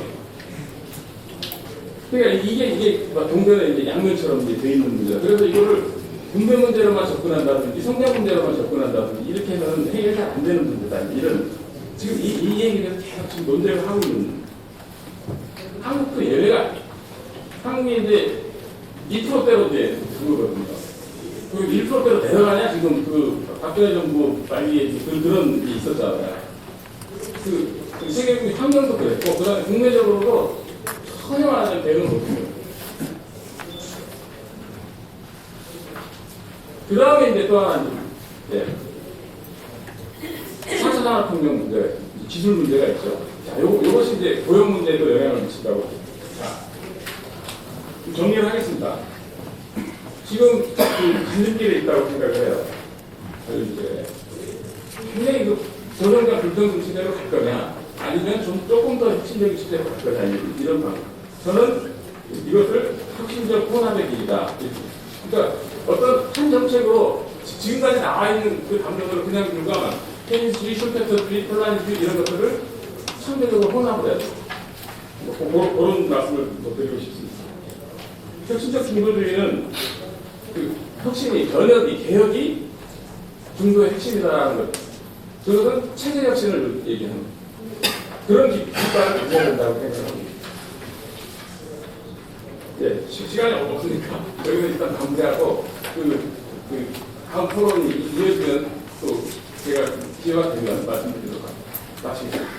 그러니까 이게 동전의 이제 양면처럼 이제 돼 있는 문제다. 그래서 이거를 군대 문제로만 접근한다든지 성장 문제로만 접근한다든지 이렇게 하면 해결이 잘 안 되는 문제다. 이런 지금 이 얘기를 계속 지금 논쟁을 하고 있는 한국도 예외가 한국이 이제 2%대로 이제 그거거든요. 그 1%대로 내려가냐 지금 그 박근혜 정부 말기에 그런 게 있었잖아요. 그 세계적인 환경도 그랬고 그다음에 국내적으로도 전혀 말하자면 대응 못해요. 그 다음에 이제 또 하나 이제 4차 산업혁명 문제가 있죠. 기술 문제가 있죠. 자, 요것이 이제 고용 문제에도 영향을 미친다고. 자, 정리를 하겠습니다. 지금 그 갈림길에 있다고 생각을 해요. 이제 굉장히 그 고용과 불평등 시대로 갈 거냐, 아니면 좀 조금 더 혁신적인 시대로 갈 거냐, 이런 방법. 저는 이것을 혁신적 혼합의 길이다. 그러니까 어떤 한 정책으로 지금까지 나와 있는 그 담론으로 그냥 불과한 케인스주의, 슈페터주의, 폴란주의 이런 것들을 상대적으로 혼합을 해야 돼요. 그런 말씀을 드리고 싶습니다. 혁신적 중도주의는 그 혁신이, 변혁이, 개혁이 중도의 핵심이다라는 것. 그것은 체제 혁신을 얘기하는 거예요. 그런 깃발을 가져야 된다고 생각합니다. 네, 시간이 없으니까 여기서 일단 마무리하고 그 다음 토론이 이어지면 또 제가 기회가 되면 말씀드리도록 마치겠습니다.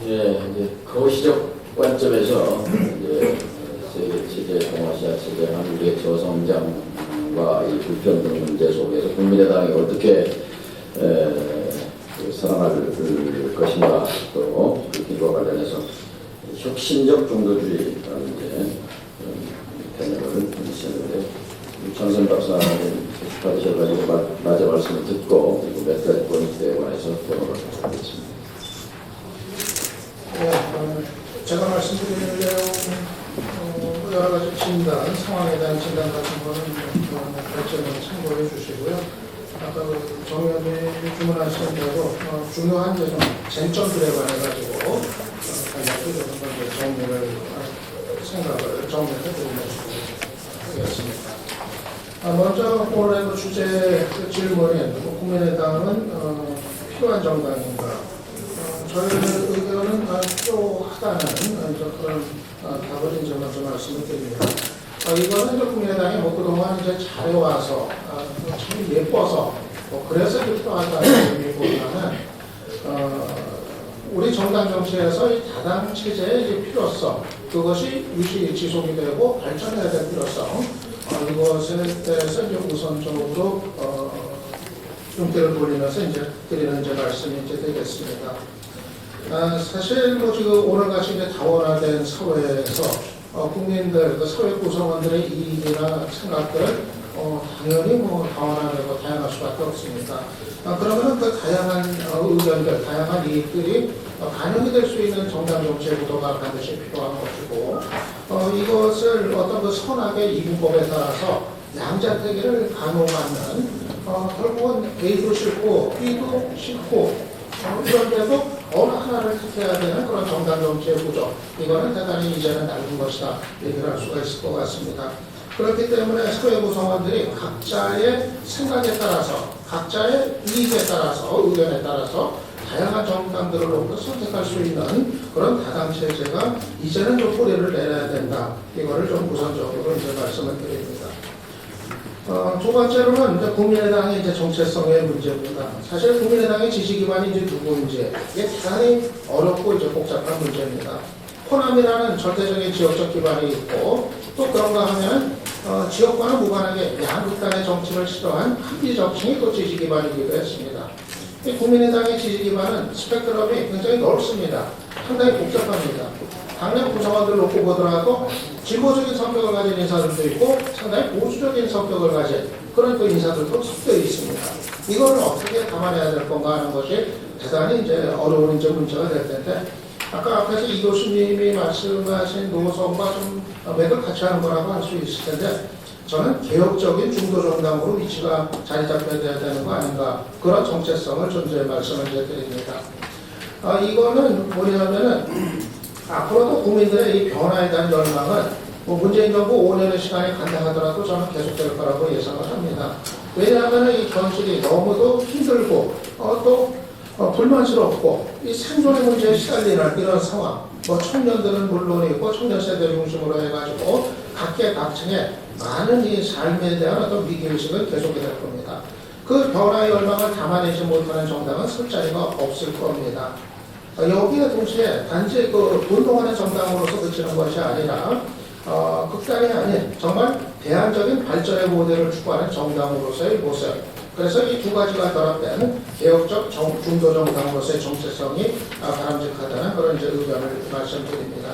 예, 이제 거시적 관점에서 이제 세계 체제, 동아시아 체제, 한국의 저성장과 이 불평등 문제 속에서 국민의당이 어떻게 살아갈 것인가, 또 이와 관련해서 혁신적 중도주의라는 이제 개념을 쓰는데 전선 박사님 받으셔가지고 마저 말씀을 듣고 몇 가지 포인트에 관해서 대화를 하겠습니다. 제가 말씀드리는 내용 여러 가지 진단, 상황에 대한 진단 같은 거는 발전을 참고해 주시고요. 아까 그 정의원님 주문하신 대로 중요한 좀 쟁점들에 관해 가지고 간략히 정리를 정리해드리면 되겠습니다. 먼저 오늘 주제 질문인 국민의당은 필요한 정당인가? 저희 의견은 필요하다는 그런 답을 이제 먼저 말씀을 드립니다. 이거는 국민의당이 그동안 이제 잘해와서 참 예뻐서 그래서 필요하다는 의미보다는 우리 정당 정치에서 이 다당 체제의 필요성, 그것이 유지 지속이 되고 발전해야 될 필요성, 이것에 대해서 이제 우선적으로 눈길을 돌리면서 이제 드리는 이제 말씀이 이제 되겠습니다. 사실 지금 오늘같이 이제 다원화된 사회에서 국민들, 그 사회 구성원들의 이익이나 생각들 당연히 다원화되고 다양할 수밖에 없습니다. 그러면 그 다양한 의견들, 다양한 이익들이 반영이 될 수 있는 정당 정치의 구도가 반드시 필요한 것이고, 이것을 어떤 그 선악의 이분법에 따라서 양자택일을 강요하는 결국은 A도 싫고 B도 싫고 그런데도 어느 하나를 택해야 되는 그런 정당 정치의 구조, 이거는 대단히 이제는 낡은 것이다 얘기를 할 수가 있을 것 같습니다. 그렇기 때문에 사회 구성원들이 각자의 생각에 따라서, 각자의 이익에 따라서, 의견에 따라서 다양한 정당들을 놓고 선택할 수 있는 그런 다당 체제가 이제는 좀 뿌리를 내려야 된다. 이거를 좀 우선적으로 이제 말씀을 드립니다. 두 번째로는 이제 국민의당의 이제 정체성의 문제입니다. 사실 국민의당의 지지 기반이 이제 누구인지 이게 대단히 어렵고 이제 복잡한 문제입니다. 호남이라는 절대적인 지역적 기반이 있고, 또 그런가 하면 지역과는 무관하게 양극단의 정치를 싫어한 한비 정치인이 또 지지 기반이기도 했습니다. 이 국민의당의 지지 기반은 스펙트럼이 굉장히 넓습니다. 상당히 복잡합니다. 당내 구성원들을 놓고 보더라도 진보적인 성격을 가진 인사들도 있고 상당히 보수적인 성격을 가진 그런 또 인사들도 섞여 있습니다. 이걸 어떻게 감안해야 될 건가 하는 것이 대단히 이제 어려운 이제 문제가 될 텐데, 아까 앞에서 이 교수님이 말씀하신 노선과 좀 맥을 같이 하는 거라고 할 수 있을 텐데, 저는 개혁적인 중도 정당으로 위치가 자리 잡혀야 되는 거 아닌가, 그런 정체성을 좀 이제 말씀을 드립니다. 이거는 뭐냐면은 앞으로도 국민들의 이 변화에 대한 열망은 뭐 문재인 정부 5년의 시간이 간다 하더라도 저는 계속될 거라고 예상을 합니다. 왜냐하면 이 현실이 너무도 힘들고 또 불만스럽고 이 생존의 문제에 시달리는 이런 상황, 뭐 청년들은 물론이고 청년 세대 중심으로 해가지고 각계각층의 많은 이 삶에 대한 어떤 위기의식은 계속이 될 겁니다. 그 변화의 열망을 담아내지 못하는 정당은 설 자리가 없을 겁니다. 여기에 동시에 단지 그 운동하는 정당으로서 그치는 것이 아니라 극단이 아닌 정말 대안적인 발전의 모델을 추구하는 정당으로서의 모습. 그래서 이 두 가지가 결합된 개혁적 중도 정당으로서의 정체성이 바람직하다는 그런 이제 의견을 말씀드립니다.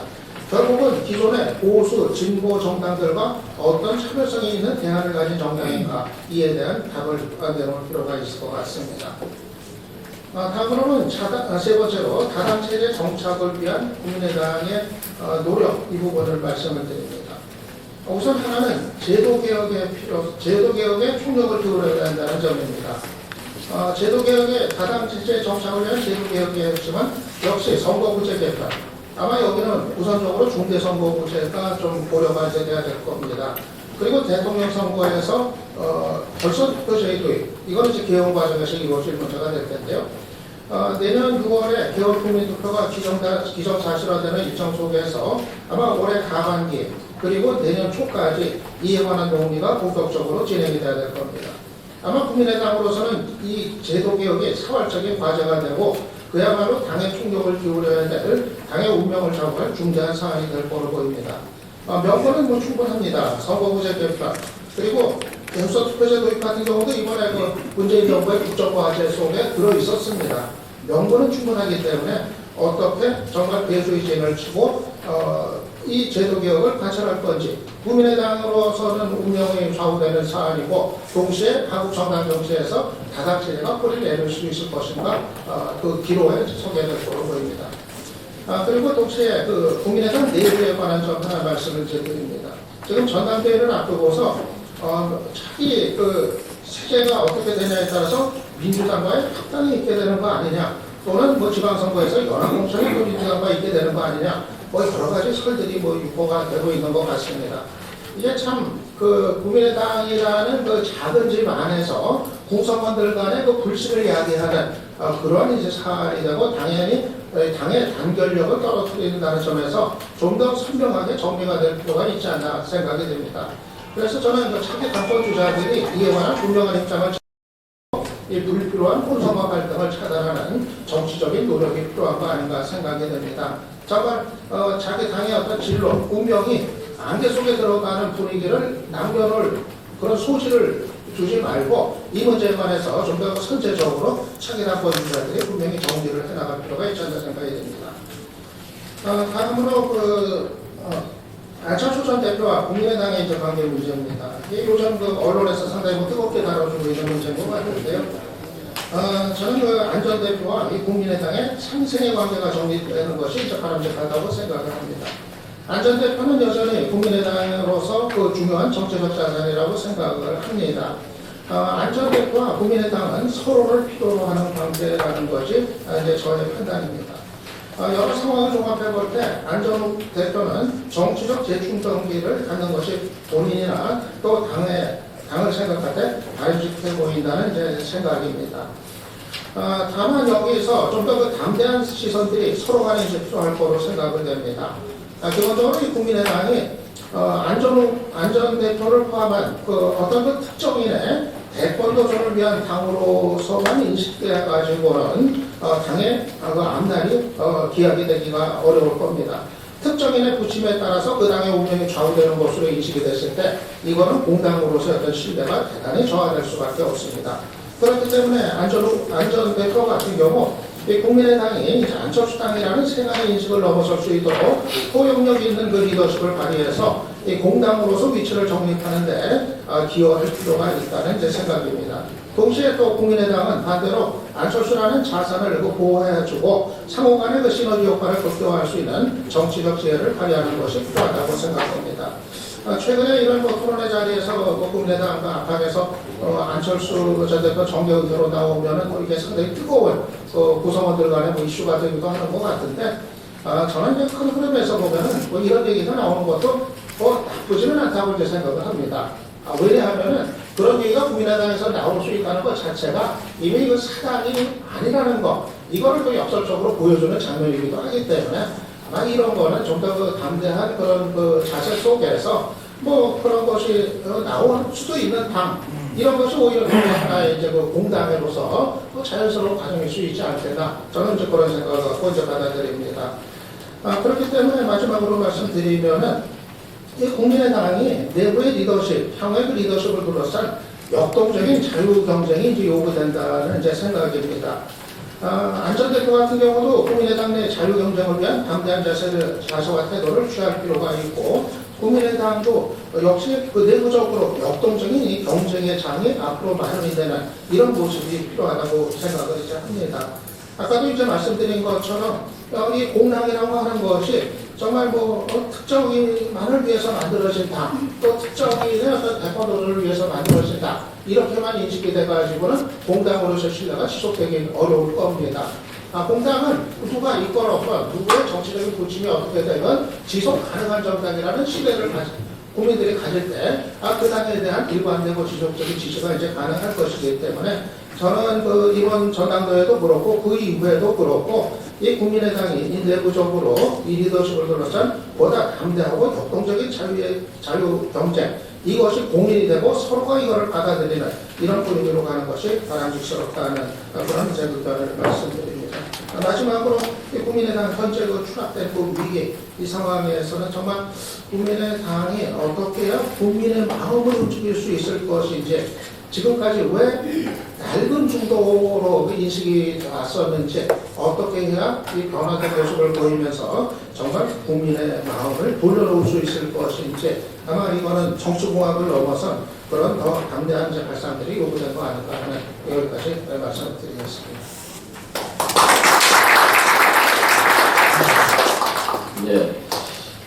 결국은 기존의 보수, 진보 정당들과 어떤 차별성이 있는 대안을 가진 정당인가 이에 대한 답을 내놓을 필요가 있을 것 같습니다. 다음으로는 세 번째로 다당체제 정착을 위한 국민의당의 노력 이 부분을 말씀을 드립니다. 우선 하나는 제도개혁에 총력을 기울여야 한다는 점입니다. 제도개혁의 다당체제 정착을 위한 제도개혁이었지만 역시 선거구제 개편 아마 여기는 우선적으로 중대선거구제가 좀 고려가 돼야 될 겁니다. 그리고 대통령 선거에서 벌써 투표제의 도입, 이건 이제 개헌 과정에서 이루어질 문제가 될 텐데요. 내년 6월에 개헌 국민투표가 기정사실화되는 일정 속에서 아마 올해 하반기 그리고 내년 초까지 이에 관한 논의가 본격적으로 진행이 돼야 될 겁니다. 아마 국민의당으로서는 이 제도개혁이 사활적인 과제가 되고 그야말로 당의 총력을 기울여야 될 당의 운명을 좌우할 중대한 사안이 될 거로 보입니다. 명분은 뭐 충분합니다. 선거구제 개편 그리고 공수처 투표제 도입 같은 경우도 이번에 그 문재인 정부의 국정과제 속에 들어있었습니다. 명분은 충분하기 때문에 어떻게 정말 배수의진을 치고 이 제도개혁을 관철할 건지 국민의당으로서는 운명이 좌우되는 사안이고 동시에 한국 정당 정치에서 다당체제가 뿌리를 내릴 수 있을 것인가 그 기로에 서게 될 거로 보입니다. 그리고 동시에 그 국민의당 내부에 관한 점 하나 말씀을 드립니다. 지금 전당대회를 앞두고서 차기 그 세제가 어떻게 되냐에 따라서 민주당과의 합당이 있게 되는 거 아니냐 또는 뭐 지방선거에서 연합공천이 또 민주당과 있게 되는 거 아니냐 뭐 여러 가지 설들이 뭐 유포가 되고 있는 것 같습니다. 이게 참 그 국민의당이라는 그 작은 집 안에서 구성원들 간의 그 불신을 야기하는 그런 이제 사안이 되고 당연히 당의 단결력을 떨어뜨린다는 점에서 좀 더 선명하게 정리가 될 필요가 있지 않나 생각이 됩니다. 그래서 저는 그 차기 당권 주자들이 이에 관한 분명한 입장을 이 불필요한 혼선과 갈등을 차단하는 정치적인 노력이 필요한 거 아닌가 생각이 됩니다. 정말 자기 당의 어떤 진로, 운명이 안개 속에 들어가는 분위기를 남겨놓을 그런 소지를 주지 말고 이 문제에 관해서 좀 더 선제적으로 차기 당권 주자들이 분명히 정리를 해나갈 필요가 있지 않나 생각이 됩니다. 다음으로 안철수 전 대표와 국민의당의 이제 관계 문제입니다. 이게 요즘 그 언론에서 상당히 뜨겁게 다뤄주고 있는 문제인 것 같은데요. 저는 그 안 전 대표와 이 국민의당의 상생의 관계가 정립되는 것이 이제 바람직하다고 생각을 합니다. 안 전 대표는 여전히 국민의당으로서 그 중요한 정치적 자산이라고 생각을 합니다. 안 전 대표와 국민의당은 서로를 필요로 하는 관계라는 것이 이제 저의 판단입니다. 여러 상황을 종합해 볼 때 안 전 대표는 정치적 재충전기를 갖는 것이 본인이나 또 당을 생각할 때 바람직해 보인다는 제 생각입니다. 다만 여기서 좀 더 그 담대한 시선들이 서로 간에 이제 필요할 거로 생각을 됩니다. 기본적으로 이 국민의당이 안 전 대표를 포함한 그 어떤 그 특정인의 대권 도전을 위한 당으로서만 인식돼 가지고는 당의 그 앞날이 기약이 되기가 어려울 겁니다. 특정인의 부침에 따라서 그 당의 운명이 좌우되는 것으로 인식이 됐을 때 이거는 공당으로서의 어떤 신뢰가 대단히 저하될 수밖에 없습니다. 그렇기 때문에 안 전 대표 같은 경우 이 국민의당이 안철수 당이라는 생활의 인식을 넘어설 수 있도록 포용력 있는 그 리더십을 발휘해서 이 공당으로서 위치를 정립하는데 기여할 필요가 있다는 제 생각입니다. 동시에 또 국민의당은 반대로 안철수라는 자산을 보호해주고 상호 간의 그 시너지 효과를 극대화할 수 있는 정치적 지혜를 발휘하는 것이 필요하다고 생각합니다. 최근에 이런 토론회 자리에서 국민의당 앞에서 안철수 전 대표 정계 의견으로 나오면은 이게 상당히 뜨거운 구성원들 간의 이슈가 되기도 하는 것 같은데 저는 이제 큰 흐름에서 보면은 뭐 이런 얘기가 나오는 것도 뭐 나쁘지는 않다고 이제 생각을 합니다. 왜냐하면은 그런 얘기가 국민의당에서 나올 수 있다는 것 자체가 이미 이거 사당이 아니라는 거, 이거를 또 역설적으로 보여주는 장면이기도 하기 때문에 아마 이런 거는 좀 더 그 담대한 그런 그 자세 속에서 뭐 그런 것이 나올 수도 있는 당, 이런 것이 오히려 하나의 이제 그 공당으로서 자연스러운 과정일 수 있지 않겠나, 저는 이제 그런 생각을 갖고 이제 받아들입니다. 그렇기 때문에 마지막으로 말씀드리면은 이 국민의당이 내부의 리더십, 향후의 그 리더십을 둘러싼 역동적인 자유 경쟁이 이제 요구된다는 제 생각입니다. 안전 대표 같은 경우도 국민의당 내 자유 경쟁을 위한 담대한 자세와 태도를 취할 필요가 있고, 국민의당도 역시 그 내부적으로 역동적인 이 경쟁의 장이 앞으로 마련이 되는 이런 모습이 필요하다고 생각을 이제 합니다. 아까도 이제 말씀드린 것처럼 이 공당이라고 하는 것이 정말 뭐 특정인만을 위해서 만들어진 당, 또 특정인의 어떤 대표들을 위해서 만들어진 당, 이렇게만 인식이 돼가지고는 공당으로서 신뢰가 지속되기 어려울 겁니다. 공당은 누가 이끌어서 누구의 정치적인 부침이 어떻게 되건 지속 가능한 정당이라는 신뢰를 국민들이 가질 때 그 당에 대한 일관되고 지속적인 지지가 이제 가능할 것이기 때문에 저는 그 이번 전당대회도 그렇고 그 이후에도 그렇고 이 국민의당이 이 내부적으로 이 리더십을 둘러싼 보다 담대하고 역동적인 자유 경쟁, 이것이 공인이 되고 서로가 이거를 받아들이는 이런 분위기로 가는 것이 바람직스럽다는 그런 제 의견을 말씀드립니다. 마지막으로 국민의당 현재 그 추락된 그 위기, 이 상황에서는 정말 국민의당이 어떻게 해야 국민의 마음을 움직일 수 있을 것인지, 지금까지 왜 낡은 중도로 인식이 왔었는지, 어떻게 해야 이 변화된 모습을 보이면서 정말 국민의 마음을 돌려놓을 수 있을 것인지, 아마 이거는 정치공학을 넘어선 그런 더 담대한 발상들이 요구된 거 아닐까 하는, 여기까지 말씀드리겠습니다. 네,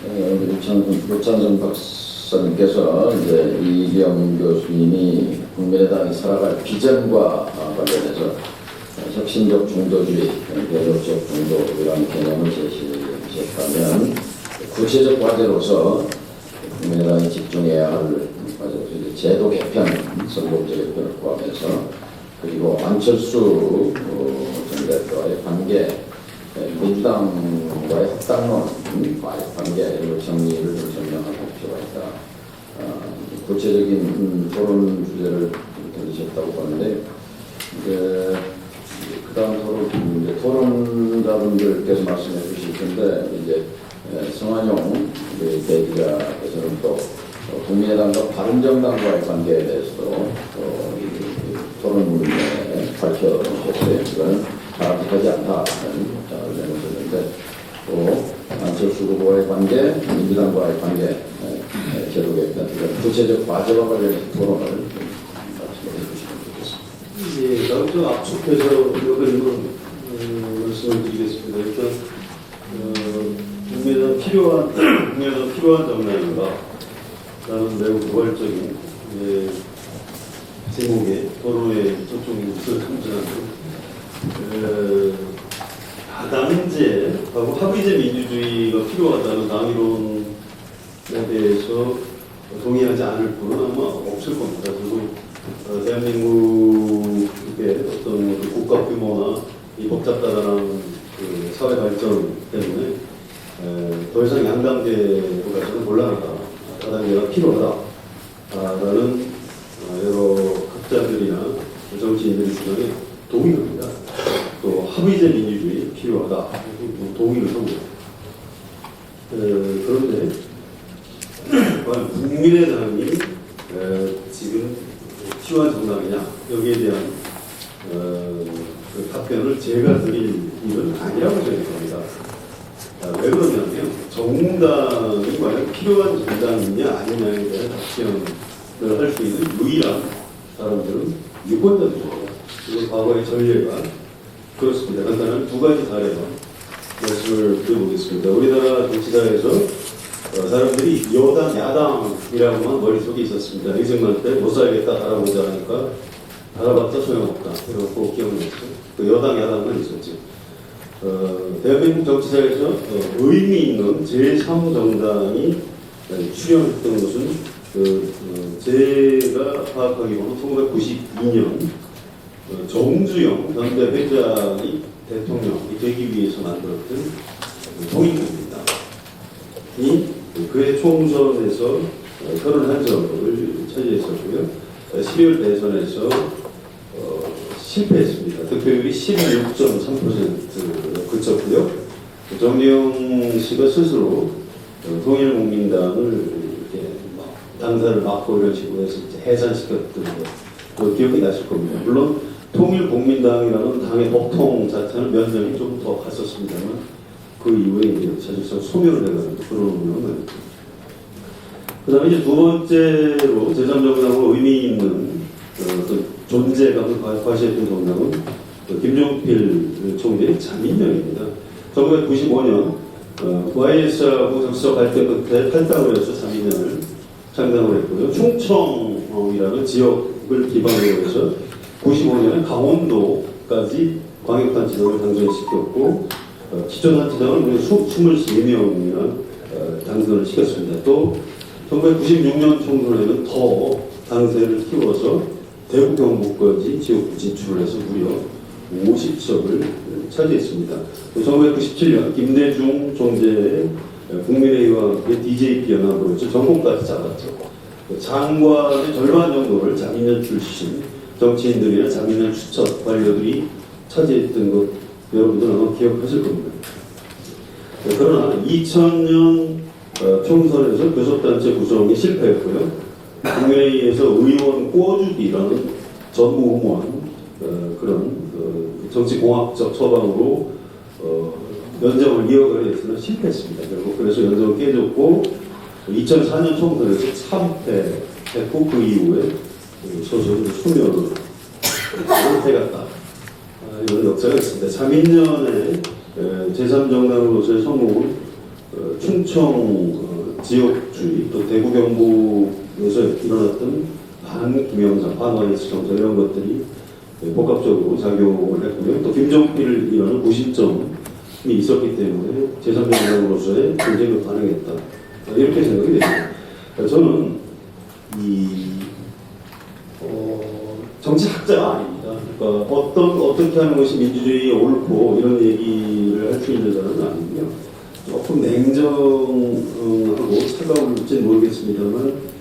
유찬성 박사님께서 이제 이경 교수님이 국민의당이 살아갈 비전과 관련해서 혁신적 중도주의, 개혁적 중도라는 개념을 제시했다면, 구체적 과제로서 국민의당이 집중해야 할 과제로서 제도 개편, 선거제 개편을 포함해서, 그리고 안철수 전 대표와의 관계, 민주당과의 합당론, 관계, 이런 정리를 좀 설명할 필요가 있다. 구체적인 토론 주제를 던지셨다고 보는데, 그 다음 토론자분들께서 말씀해 주실 텐데, 이제 성환용 대기자께서는 또 국민의당과 바른정당과의 관계에 대해서도 토론문에 밝혀주셨어요. 이거는 바람직하지 않다는 입장을 내놓으셨는데, 또 안철수 후보와의 관계, 민주당과의 관계, 제도 개편, 구체적 과제와 관련해서 토론을 말씀해 주시면 좋겠습니다. 예, 다음 주 압축해서 몇 가지만 말씀을 드리겠습니다. 일단 국민의당 필요한 정당인가 라는 매우 도발적인 제목의 토론에 초청해서 참석한 다당제하고 합의제 민주주의가 필요하다는 당이론에 대해서 동의하지 않을 분은 아마 없을 겁니다. 그리고 대한민국의 어떤 그 국가 규모나 이 복잡다단한 그 사회 발전 때문에 더 이상 양당제로 가서는 곤란하다, 다당제가 필요하다라는 여러 학자들이나 정치인들의 주장에 동의합니다. 또 합의제 민주주의 필요하다, 동의를 합니다. 그런데 국민의당이 지금 필요한 정당이냐, 여기에 대한 그 답변을 제가 드릴 일은 아니라고 생각합니다. 왜 그러냐면, 정당이 과연 필요한 정당이냐 아니냐에 대한 답변을 할 수 있는 유일한 사람들은 유권자들입니다. 그리고 과거의 전례가 그렇습니다. 간단한 두 가지 사례만 말씀을 드려보겠습니다. 우리나라 정치사에서 사람들이 여당, 야당이라고만 머릿속에 있었습니다. 이승만 때 못 살겠다, 달아보자 하니까 달아봤자 소용없다, 이러고 기억났죠. 그 여당, 야당만 있었지. 대한민국 정치사에서 의미 있는 제3정당이 출연했던 것은 제가 파악하기로는 1992년 정주영 전 대회장이 대통령이 되기 위해서 만들었던 통일부입니다. 그의 총선에서 31석을 차지했었고요. 12월 대선에서 실패했습니다. 득표율이 16.3%에 그쳤고요. 정의용 씨가 스스로 통일국민당을 이렇게 당사를 막고 이런 식으로 해서 해산시켰던 거 기억이 나실 겁니다. 물론 통일국민당이라는 당의 법통 자체는 몇 년이 좀 더 갔었습니다만 그 이후에 이제 사실상 소멸을 해가지고 그러는 그 다음에 이제 두 번째로 제3정당으로 의미 있는 어떤 존재감을 과시했던 정당은 김종필 총재의 자민련입니다. 1995년 YS하고 적서 갈등 끝에 탈당을 해서 자민련을 창당을 했고요. 충청이라는 지역을 기반으로 해서 95년에 강원도까지 광역단체장을 당선시켰고 기존 단체장을 23명이나 당선을 시켰습니다. 또 1996년 총선에는 더 당세를 키워서 대구 경북까지 지역구 진출을 해서 무려 50석을 차지했습니다. 1997년 김대중 총재의 국민의힘과 함께 DJP 연합으로 해서 전국까지 잡았죠. 장관의 절반 정도를 자민련 출신 정치인들이나 자민련 수첩 관료들이 차지했던 것 여러분들 아마 기억하실 겁니다. 그러나 2000년 총선에서 교섭단체 구성이 실패했고요. 국회의에서 의원 꿔주기라는 전무후무한 그런 정치공학적 처방으로 연정을 이어가려 했으나 실패했습니다. 결국 그래서 연정을 깨졌고 2004년 총선에서 참패했고 그 이후에 소속으로 소멸을 해갔다. 이런 역사가 있습니다. 자민련의 제3정당으로서의 성공은 충청 지역주의 또 대구 경북에서 일어났던 반김영삼, 반와이스 정책 이런 것들이 복합적으로 작용을 했고요. 또 김종필을 이루는 구심점이 있었기 때문에 제3정당으로서의 경쟁도 가능했다. 이렇게 생각이 됩니다. 저는 정치학자가 아닙니다. 그러니까 어떻게 하는 것이 민주주의에 옳고 이런 얘기를 할 수 있는 사람은 아니고요. 조금 냉정하고 차가울지는 모르겠습니다만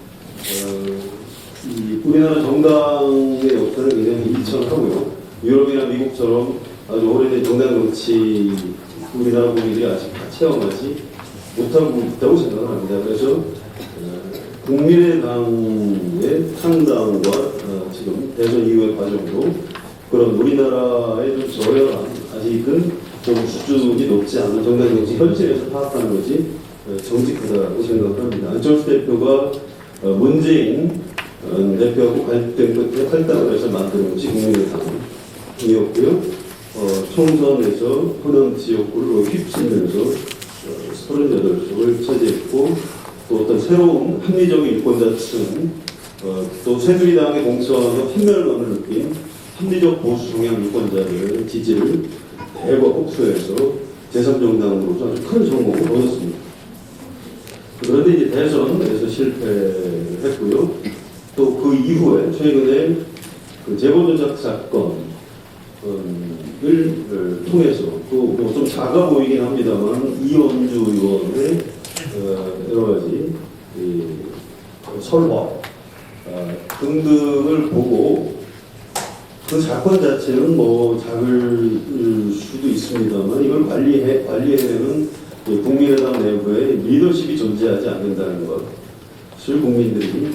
우리나라 정당의 역사를 굉장히 일천하고요. 유럽이나 미국처럼 아주 오래된 정당 정치 우리나라 국민들이 아직 다 체험하지 못하고 있다고 생각을 합니다. 그래서 국민의당의 창당과 지금 대선 이후의 과정도 그런 우리나라의 좀 저열한 아직은 좀 수준이 높지 않은 정당 정치 현실에서 파악하는 것이 정직하다고 생각합니다. 안철수 대표가 문재인 대표하고 갈등 끝에 탈당을 해서 만든 것이 국민의당이었고요. 총선에서 호남 지역구를 휩쓸면서 38석을 차지했고 또 어떤 새로운 합리적인 유권자층 또 새누리당의 공천과 현멸감을 느낀 합리적 보수 성향 유권자들의 지지를 대거 흡수해서 제3정당으로서 아주 큰 성공을 거뒀습니다. 그런데 이제 대선에서 실패했고요. 또 그 이후에 최근에 그 재보조작 사건을 통해서 또 좀 작아 보이긴 합니다만 이원주 의원의 여러 가지 설화 등등을 보고 그 사건 자체는 뭐 작을 수도 있습니다만 이걸 관리해내는 국민의당 내부에 리더십이 존재하지 않는다는 것을 국민들이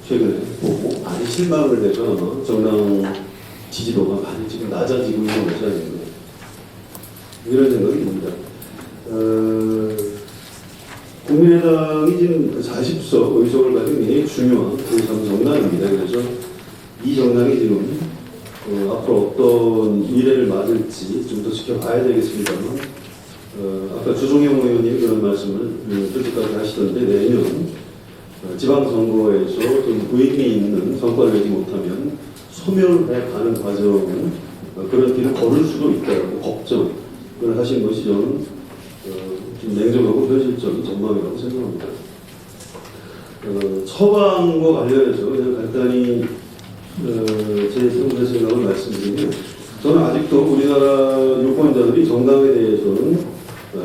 최근에 보고 많이 실망을 해서 정당 지지도가 많이 지금 낮아지고 있는 것이 아닌가 이런 생각이 듭니다. 국민의당이 지금 40석 의석을 가진 굉장히 중요한 정당입니다. 그래서 이 정당이 지금 앞으로 어떤 미래를 맞을지 좀 더 지켜봐야 되겠습니다만 아까 주종영 의원님이 그런 말씀을 솔직하게 하시던데 내년 지방선거에서 좀 의미 있는 성과를 내지 못하면 소멸해 가는 과정은 그런 길을 걸을 수도 있다고 걱정을 하신 것이 저는 좀 냉정하고 현실적인 전망이라고 생각합니다. 처방과 관련해서 그냥 간단히 제 생각을 말씀드리면, 저는 아직도 우리나라 유권자들이 정당에 대해서는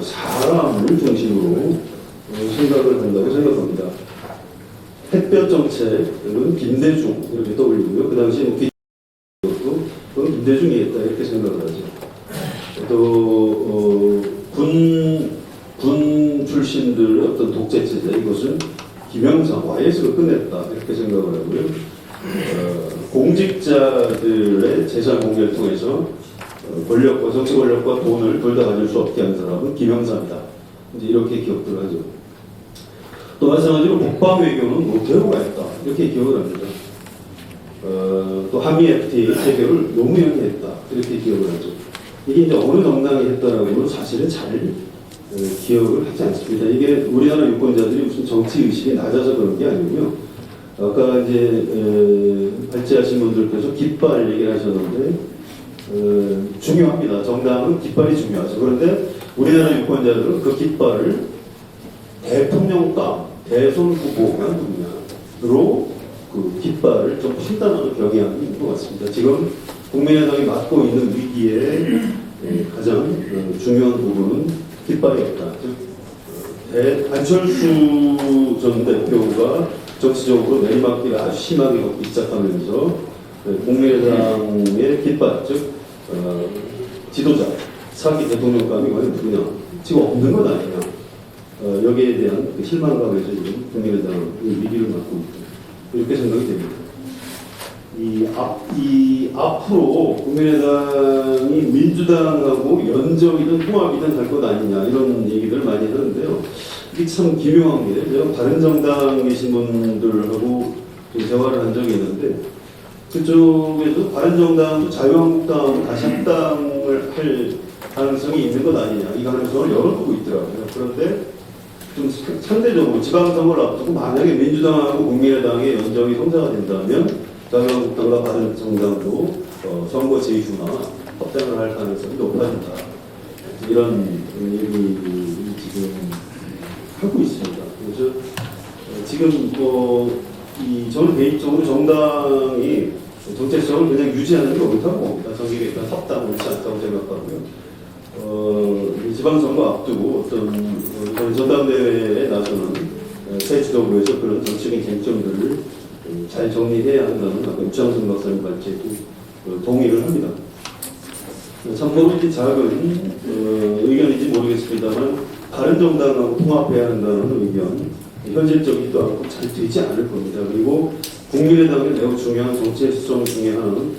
사람을 중심으로 생각을 한다고 생각합니다. 햇볕 정책은 김대중 이렇게 떠올리고요. 그 당시 그건 김대중이 했다 이렇게 생각을 하죠. 또 군 출신들의 어떤 독재 체제, 이것은 김영삼 YS가 끝냈다 이렇게 생각을 하고요. 공직자들의 재산 공개를 통해서 권력과 정치 권력과 돈을 둘 다 가질 수 없게 한 사람은 김영삼이다. 이제 이렇게 기억들 하죠. 또 마찬가지로 국방 외교는 노태우가 했다 이렇게 기억을 합니다. 또 한미 FTA 체결을 노무현이 했다 이렇게 기억을 하죠. 이게 이제 어느 정당이 했다라고는 사실은 잘 기억을 하지 않습니다. 이게 우리나라 유권자들이 무슨 정치 의식이 낮아서 그런 게 아니고요. 아까 이제 발제하신 분들께서 깃발 얘기를 하셨는데 중요합니다. 정당은 깃발이 중요하죠. 그런데 우리나라 유권자들은 그 깃발을 대통령감, 대선 후보가 누구냐로 그 깃발을 좀 판단하는 경향이 있는 것 같습니다. 지금 국민의당이 맡고 있는 위기의 가장 중요한 부분은 깃발이었다. 즉, 안철수 전 대표가 정치적으로 내리막길을 아주 심하게 걷기 시작하면서 국민의당의 깃발, 즉 지도자, 차기 대통령감이 과연 누구냐, 지금 없는 건 아니냐, 여기에 대한 그 실망감에서 지금 국민의당의 위기를 맞고 있다. 이렇게 생각이 됩니다. 앞으로 국민의당이 민주당하고 연정이든 통합이든 할 것 아니냐 이런 얘기들 많이 하는데요. 이게 참 기묘한 게, 제가 바른정당 계신 분들하고 좀 대화를 한 적이 있는데, 그쪽에서 바른정당도 자유한국당 다시 합당을 할 가능성이 있는 것 아니냐 이 가능성을 열어두고 있더라고요. 그런데 좀 상대적으로 지방선거를 앞두고 만약에 민주당하고 국민의당의 연정이 성사가 된다면 자유한국당과 바른정당도 선거 제휴나 합당을 할 가능성이 높아진다. 이런 얘기를 지금 하고 있습니다. 그래서 지금 저는 개인적으로 정당이 정체성을 그냥 유지하는 게 옳다고 봅니다. 정기에 대한 합당 옳지 않다고 생각하고요. 지방선거 앞두고 어떤 전당대회에 나서는 새 지도부에서 그런 정치적인 쟁점들을 잘 정리해야 한다는 아까 유창순 박사님 발제도 동의를 합니다. 참고로 이제 작은 의견인지 모르겠습니다만 바른정당하고 통합해야 한다는 의견 현실적이지도 않고 잘 되지 않을 겁니다. 그리고 국민의당의 매우 중요한 정치의 수성 중에 하나는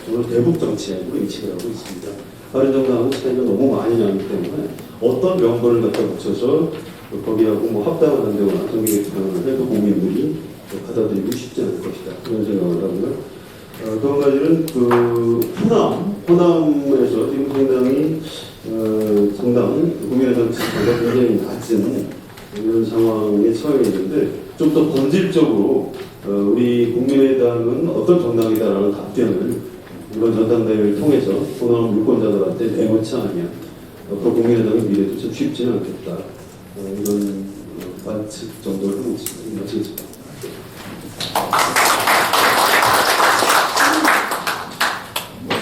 저는 대북 정책으로 인식을 하고 있습니다. 바른정당은 차이가 너무 많이 나기 때문에 어떤 명분을 갖다 붙여서 거기하고 뭐 합당을 한다거나 정기 개편을 해도 국민들이 받아들이기 쉽지 않을 것이다. 그런 생각을 하고요. 또 한 가지는 호남에서 지금 상당히 국민의당 지지도가 굉장히 낮은 이런 상황에 처해 있는데, 좀 더 본질적으로 우리 국민의당은 어떤 정당이다라는 답변을 이번 전당대회를 통해서 호남 유권자들한테 내놓지 않으면 앞으로 국민의당의 미래도 참 쉽지는 않겠다. 이런 관측 정도를 하고 있습니다. 마치겠습니다.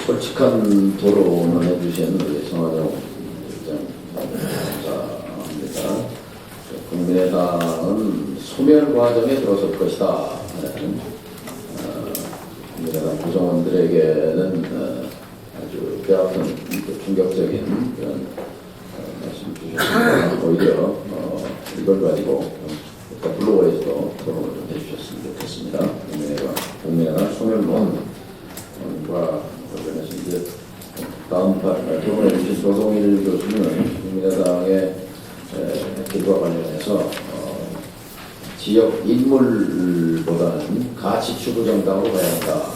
솔직한 토론을 해주신 우리 성화정 감사합니다. 국민의당은 소멸 과정에 들어설 것이다. 국민의당 구성원들에게는 아주 뼈아픈 충격적인 그런 말씀 주셨습니다. 오히려 이걸 가지고 블로그에서도 토론을 좀 해주셨으면 좋겠습니다. 국민의당 소멸론과 관련해서 이제 다음 토론해 주신 조동일 교수는 국민의당의 길과 관련해서 지역 인물보다는 가치 추구 정당으로 가야 한다.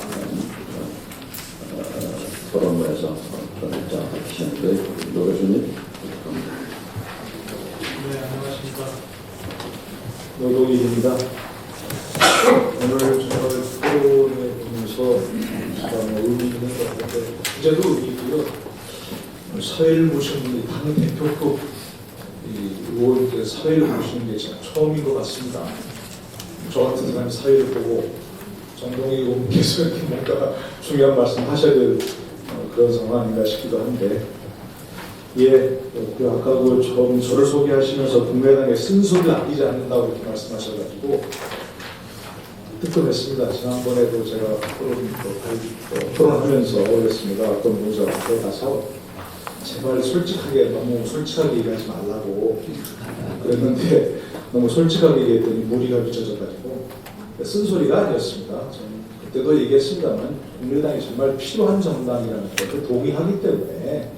토론회에서 그런 입장 밝히셨는데, 노 교수님. 네, 안녕하십니까. 노동일입니다. 오늘 저를 토론에 하면서 의미 있는 것 같은데 주제도 의미고요. 사회를 모시는 분이 당 대표급 의원께 사회를 모시는 게 참 처음인 것 같습니다. 저 같은 사람이 사회를 보고 정동희 의원께서 이렇게 뭔가 중요한 말씀 하셔야 될 그런 상황 아닌가 싶기도 한데, 예, 아까 처음 저를 소개하시면서 국민의당의 쓴소리를 아끼지 않는다고 이렇게 말씀하셔가지고 뜨끔했습니다. 지난번에도 제가 토론하면서 그랬습니다. 어떤 분이 앞에 가서 제발 솔직하게, 너무 솔직하게 얘기하지 말라고 그랬는데 너무 솔직하게 얘기했더니 무리가 미쳐져가지고 쓴소리가 아니었습니다. 저는 그때도 얘기했습니다만 국민의당이 정말 필요한 정당이라는 것을 동의하기 때문에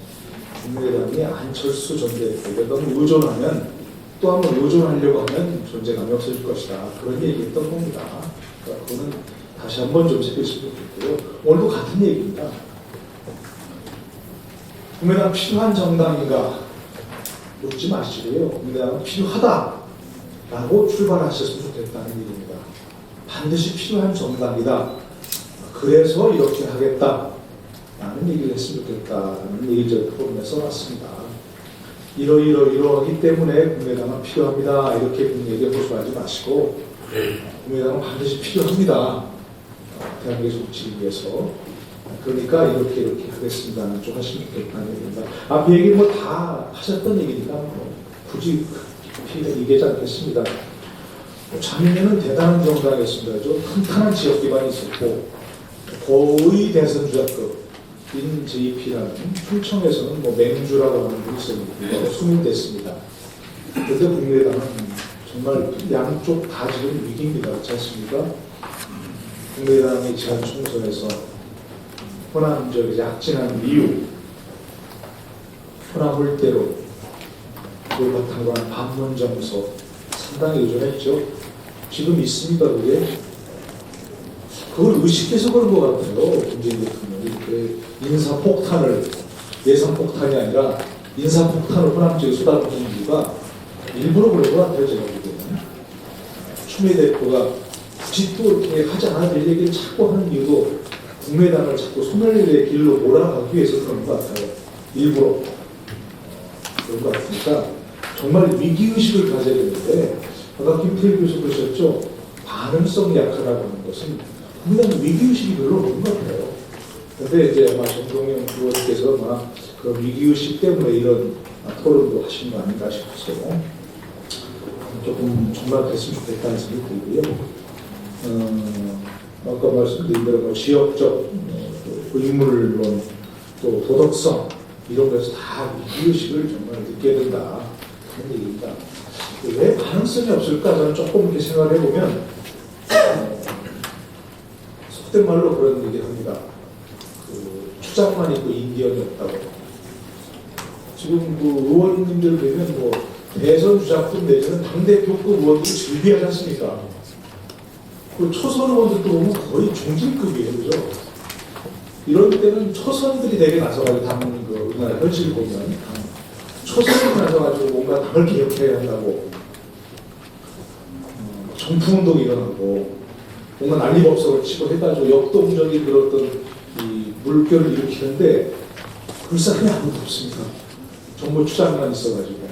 국민의당이 안철수 전 대표에게 너무 의존하면, 또 한 번 의존하려고 하면 존재감이 없어질 것이다. 그런 얘기했던 겁니다. 그러니까 그거는 다시 한 번 좀 새겼으면 좋겠고요. 오늘도 같은 얘기입니다. 국민의당 필요한 정당인가 묻지 마시고요. 국민의당은 필요하다라고 출발하셨으면 좋겠다는 얘기입니다. 반드시 필요한 정당이다. 그래서 이렇게 하겠다. 라는 얘기를 했으면 좋겠다는 얘기 저 프로그램에 써놨습니다. 이러하기 때문에 국민의당은 필요합니다. 이렇게 얘기해 호소하지 마시고 국민의당은 반드시 필요합니다. 대한민국의 정치를 위해서. 그러니까 이렇게 하겠습니다는 좀 하시면 좋겠다는 얘기입니다. 앞에 얘기 뭐 다 하셨던 얘기니까 뭐 굳이 깊이 얘기하지 않겠습니다. 작년에는 대단한 정당이었습니다. 좀 탄탄한 지역 기반이 있었고 거의 대선 주자급인 JP라는 충청에서는 뭐 맹주라고 하는 분이 있었는데 수문됐습니다. 그런데 국민의당은 정말 양쪽 다 지금 위기입니다. 그렇지 않습니까? 국민의당이 지난 총선에서 호남 약진한 이유, 호남 홀대로 그걸 바탕으로 한 반문정서 상당히 의존했죠. 지금 있습니다. 그게 그걸 의식해서 그런 것 같아요. 문재인 대통령이 이렇게 인사폭탄을, 예상폭탄이 아니라 인사폭탄을 호남 지역에 쏟아붓는 이유가 일부러 그런 것 같아요. 제가 보기에는 추미애 대표가 굳이 또 이렇게 하지 않아도 될 얘기를 자꾸 하는 이유도 국민의당을 자꾸 소멸의 길로 몰아가기 위해서 그런 것 같아요. 일부러 그런 것 같으니까 정말 위기의식을 가져야 되는데, 아까 김태일 교수 그러셨죠. 반응성이 약하다고 하는 것은 국민의당 위기의식이 별로 없는 것 같아요. 그런데 이제 아마 정동영 의원께서 아마 그 위기의식 때문에 이런 토론도 하신 거 아닌가 싶어서 조금 정말 그랬으면 좋겠다는 생각이 들고요. 아까 말씀드린 대로 뭐 지역적 의무론, 또 도덕성 이런 것에서 다 위기의식을 정말 느껴야 된다 그런 얘기입니다. 왜 가능성이 없을까 저는 조금 이렇게 생각을 해보면 속된 말로 그런 얘기를 합니다. 추장만 있고 인기언이 없다고. 지금 그 의원님들 보면 뭐 대선 주자급 내지는 당대표급 의원들이 즐비하지 않습니까? 그 초선 의원들도 보면 거의 중진급이에요. 그죠? 이럴 때는 초선들이 되게 나서가지고 우리나라 현실을 보면 초선들이 나서가지고 뭔가 당을 개혁해야 한다고 정풍운동이 일어나고 뭔가 난리법석을 치고 해가지고 역동적인 그런 어떤 이 물결을 일으키는데 그 사람이 아무도 없습니다. 정보 추장만 있어가지고.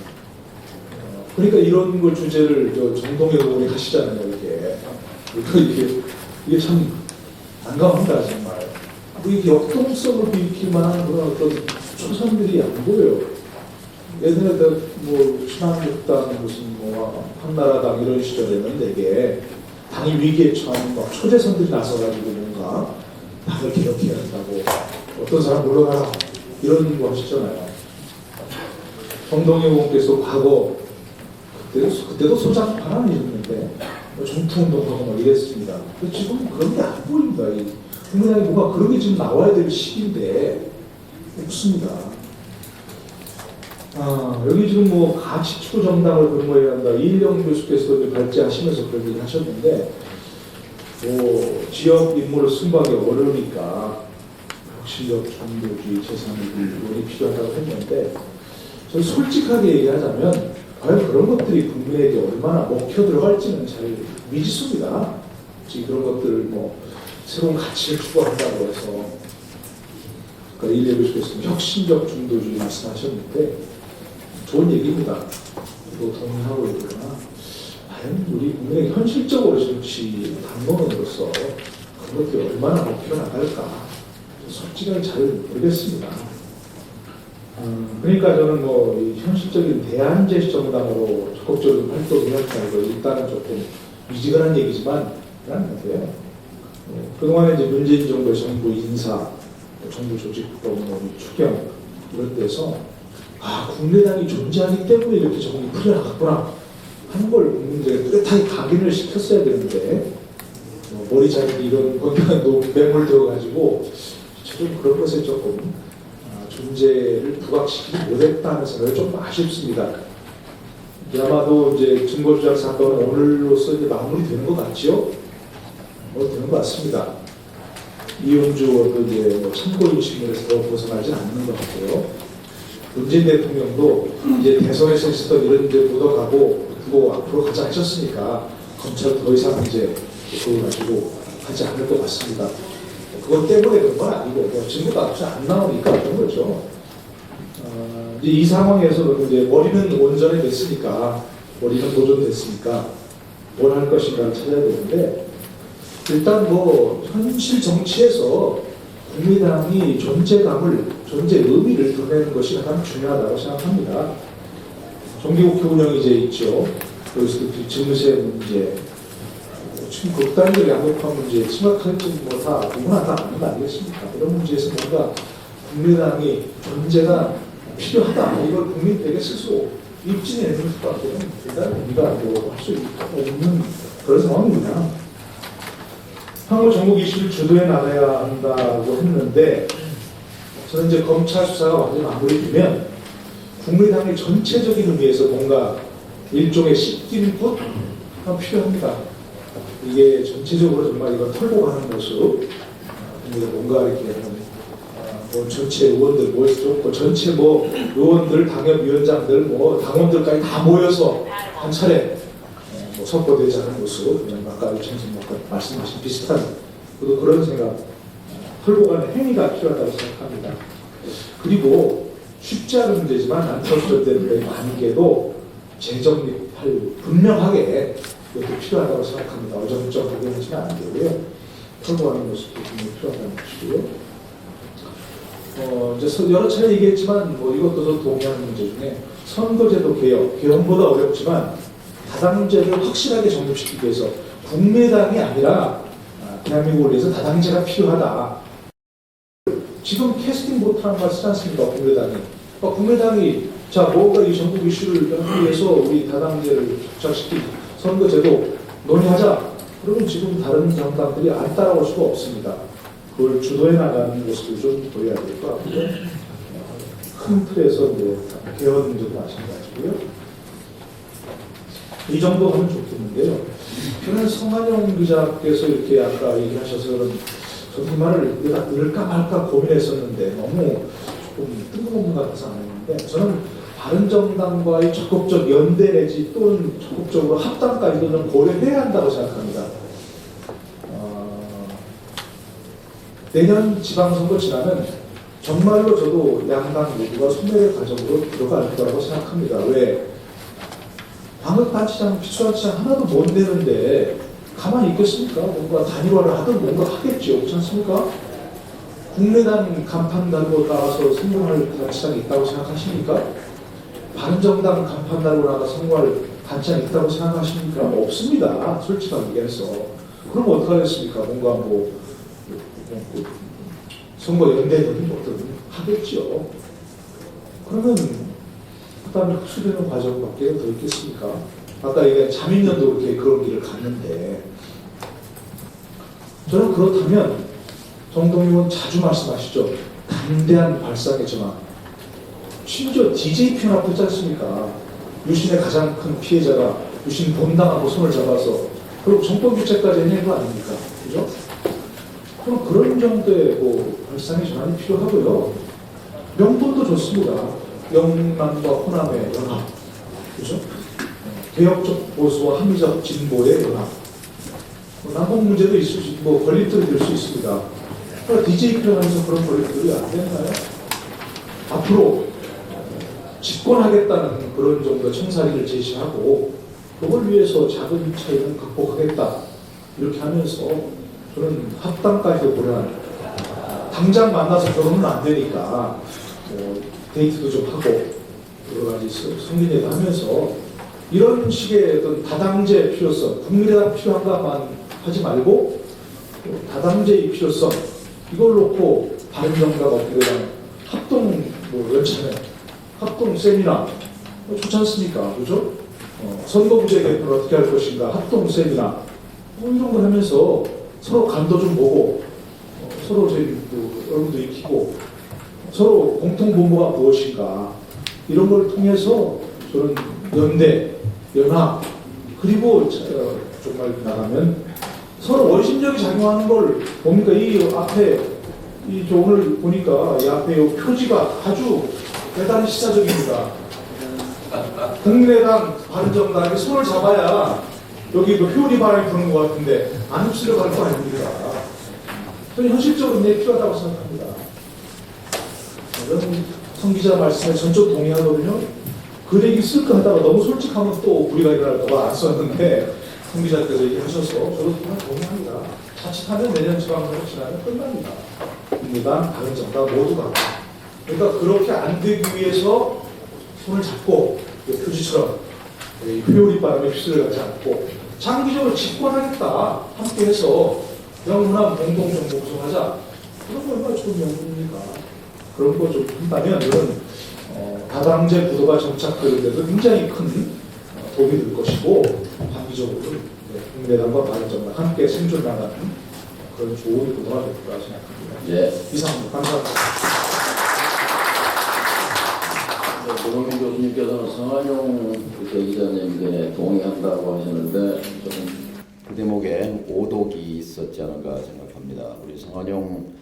그러니까 이런 걸 주제를 정동영 의원이 하시잖아요. 이게 참 난감합니다. 정말. 이게 역동성을 일으킬 만한 그런 어떤 초선들이 안 보여요. 예전에 뭐 신한국당 무슨 뭐 한나라당 이런 시절에는 되게 당이 위기에 처한 뭐 초재선들이 나서가지고 뭔가 당을 개혁해야 한다고 어떤 사람 물러가라 이런 거 하시잖아요. 정동영 의원께서 과거 그때도 소장파란 일이었는데 정풍운동하고 막 이랬습니다. 근데 지금 그런 게 안 보입니다. 국민의당이 뭔가 그런 게 지금 나와야 될 시기인데 없습니다. 여기 지금 뭐 가치추구 정당을 근무해야 한다. 이일영 교수께서도 발제하시면서 그런 얘기 하셨는데, 뭐 지역 인물을 승부하기 어려우니까 혁신적 전도주의, 제3의 필요하다고 했는데, 저는 솔직하게 얘기하자면 과연 그런 것들이 국민에게 얼마나 먹혀 들어갈지는 잘 미지수입니다. 지금 그런 것들을 뭐 새로운 가치를 추구한다고 해서 아까 일례교수께서 혁신적 중도주의 말씀하셨는데 좋은 얘기입니다. 또 동의하고 있거나 과연 우리 국민의 현실적으로 정치 담론으로서 그것이 얼마나 높이가 나갈까 솔직하게 잘 모르겠습니다. 그러니까 저는 이 현실적인 대한제시정당으로 적극적으로 활동해야 거 일단은 조금 미지근한 얘기지만 그런 것 같아요. 그동안에 이제 문재인 정부의 정부 인사, 정부 조직법, 추경 이런 데서 국민당이 존재하기 때문에 이렇게 정부 풀려나갔구나 하는 걸 국민들에게 뚜렷하게 각인을 시켰어야 되는데 머리 자르기 이런 건도 매몰 들어가지고 좀 그런 것에 조금 존재를 부각시키지 못했다는 생각이 좀 아쉽습니다. 아마도 이제 증거조작 사건은 오늘로서 이제 마무리되는 것 같죠? 되는 것 같습니다. 이용주 의원도 이제 참고인 신문에서 벗어나지 않는 것 같고요. 문재인 대통령도 이제 대선에서 있었던 이런 이제 묻어가고 두고 앞으로 가자 하셨으니까 검찰 더 이상 이제 그걸 가지고 하지 않을 것 같습니다. 그것 때문에 그런 건 아니고 증거가 안 나오니까 그런 거죠. 이제 이 상황에서 이제 머리는 온전히 됐으니까 머리는 보존됐으니까 뭘 할 것인가를 찾아야 되는데 일단 현실 정치에서 국민당이 존재감을 존재 의미를 드러내는 것이 가장 중요하다고 생각합니다. 정기국회 운영이 이제 있죠. 그래서 증세 문제, 지금 극단적 양극화 문제 심각하게 다 누구나 다 아는 거 아니겠습니까? 이런 문제에서 뭔가 국민당이 존재가 필요하다. 이걸 국민들에게 스스로 입증해 줄 수가 없는 대단히 우리가 할 수 없는 그런 상황입니다. 향후 전국 이슈를 주도해 나가야 한다고 했는데 저는 이제 검찰 수사가 완전히 마무리되면 국민당의 전체적인 의미에서 뭔가 일종의 씻김꽃 필요합니다. 이게 전체적으로 정말 이걸 털고 가는 모습, 뭔가 이렇게 전체 의원들 모여서 좋고 전체 의원들, 당협위원장들, 당원들까지 다 모여서 한 차례 선포되지 않은 모습, 아까 유창진 목사 말씀하신 비슷한 그런 생각, 털고 가는 행위가 필요하다고 생각합니다. 그리고 쉽지 않은 문제지만 안철수전대의 관계도 재정립할 분명하게 이것도 필요하다고 생각합니다. 어정쩡하게 하지는 안 되고요. 털고 가는 모습도 분명히 필요하다는 것이고요. 이제 여러 차례 얘기했지만 이것도 저 동의하는 문제 중에 선거제도 개헌보다 어렵지만 다당제를 확실하게 정립시키기 위해서 국민당이 아니라 대한민국을 위해서 다당제가 필요하다. 지금 캐스팅 보트라는 말 쓰지 않습니까? 국민당이 뭔가 이 전국 이슈를 하기 위해서 우리 다당제를 적착시킨 선거제도 논의하자. 그러면 지금 다른 정당들이 안 따라올 수가 없습니다. 그걸 주도해 나가는 모습을 좀 보여야 될 것 같고요. 큰 틀에서 이제 개헌 문제도 마찬가지고요. 이 정도 하면 좋겠는데요. 저는 성한영 기자께서 이렇게 아까 얘기하셔서 저는 이 말을 내가 들을까 말까 고민했었는데 너무 조금 뜬금없는 것 같아서 안 했는데 저는 바른정당과의 적극적 연대 내지 또는 적극적으로 합당까지도 좀 고려해야 한다고 생각합니다. 내년 지방선거 지나면 정말로 저도 양당 모두가 소멸의 과정으로 들어갈 거라고 생각합니다. 왜? 광역단체장, 피수단체장 하나도 못 내는데 가만히 있겠습니까? 뭔가 단일화를 하든 뭔가 하겠죠. 그렇지 않습니까? 국민당 간판 달고 나와서 성공할 단체장이 있다고 생각하십니까? 바른정당 간판 달고 나가 성공할 단체장이 있다고 생각하십니까? 없습니다. 솔직하게 얘기해서. 그럼 어떡하겠습니까? 뭔가 선거 연대든 뭐든 하겠죠. 그러면 그다음에 흡수되는 과정밖에 더 있겠습니까? 아까 얘기한 자민련도 그렇게 그런 길을 갔는데 저는 그렇다면 정동영 의원 자주 말씀하시죠. 담대한 발상의 전환. 심지어 DJ 편하고 있지 않습니까? 유신의 가장 큰 피해자가 유신 본당하고 손을 잡아서 그리고 정권교체까지 해낸 거 아닙니까? 그죠? 그럼 그런 정도의 발상의 전환이 필요하고요. 명분도 좋습니다. 영남과 호남의 연합, 그죠? 개혁적 보수와 합리적 진보의 연합. 남북 문제도 있을 수 있고 걸림돌이 될 수 있습니다. 그러니까 DJ 표현하면서 그런 걸림돌이 안 되나요? 앞으로 집권하겠다는 그런 정도 청사리를 제시하고 그걸 위해서 작은 차이는 극복하겠다 이렇게 하면서 저는 합당까지도 고려하는 당장 만나서 결혼은 안 되니까 데이트도 좀 하고 여러 가지 성인회도 하면서 이런 식의 어떤 다당제 필요성, 국민의당 필요한가만 하지 말고 다당제의 필요성 이걸 놓고 바른정당 어떻게든 합동 연찬회, 합동 세미나 좋지 않습니까? 그죠? 선거부제 개편을 어떻게 할 것인가 합동 세미나 이런 걸 하면서 서로 간도 좀 보고 서로 저희 여러분도 익히고 서로 공통분모가 무엇인가 이런 걸 통해서 저는 연대, 연합 그리고 정말 나가면 서로 원심력이 작용하는 걸 뭡니까? 이 앞에 오늘 보니까 이 앞에 이 표지가 아주 대단히 시사적입니다. 국민의당, 바른정당이 손을 잡아야 여기 효리 바람이 부는 것 같은데 안 휩쓸려 갈 거 아닙니까? 저는 현실적으로 필요하다고 생각합니다. 이런 성 기자 말씀에 전적 동의하거든요. 그 얘기 쓸까 하다가 너무 솔직하면 또 우리가 일어날까봐 안 썼는데 성 기자께서 얘기하셔서 저도 정말 동의합니다. 자칫하면 내년 지방선거 지나면 끝납니다. 국민의당, 바른정당 모두가. 그러니까 그렇게 안 되기 위해서 손을 잡고 표지처럼 회오리 바람에 휩쓸려가지 않고 장기적으로 집권하겠다 함께해서 영원한 공동정부 구성하자. 그런 거 얼마나 좋은 명분입니까? 그런 거 좀 한다면 이런 다당제 구도가 정착되는데도 굉장히 큰 도움이 될 것이고 단기적으로 국민의당과 바른정당 함께 생존나가는 그런 좋은 구도가 될 거라 생각합니다. 예. 이상입니다. 감사합니다. 노동민 교수님께서는 성한용 대기자님 의견에 동의한다고 하시는데 저는 그 대목에 오독이 있었지 않을까 생각합니다. 우리 성한용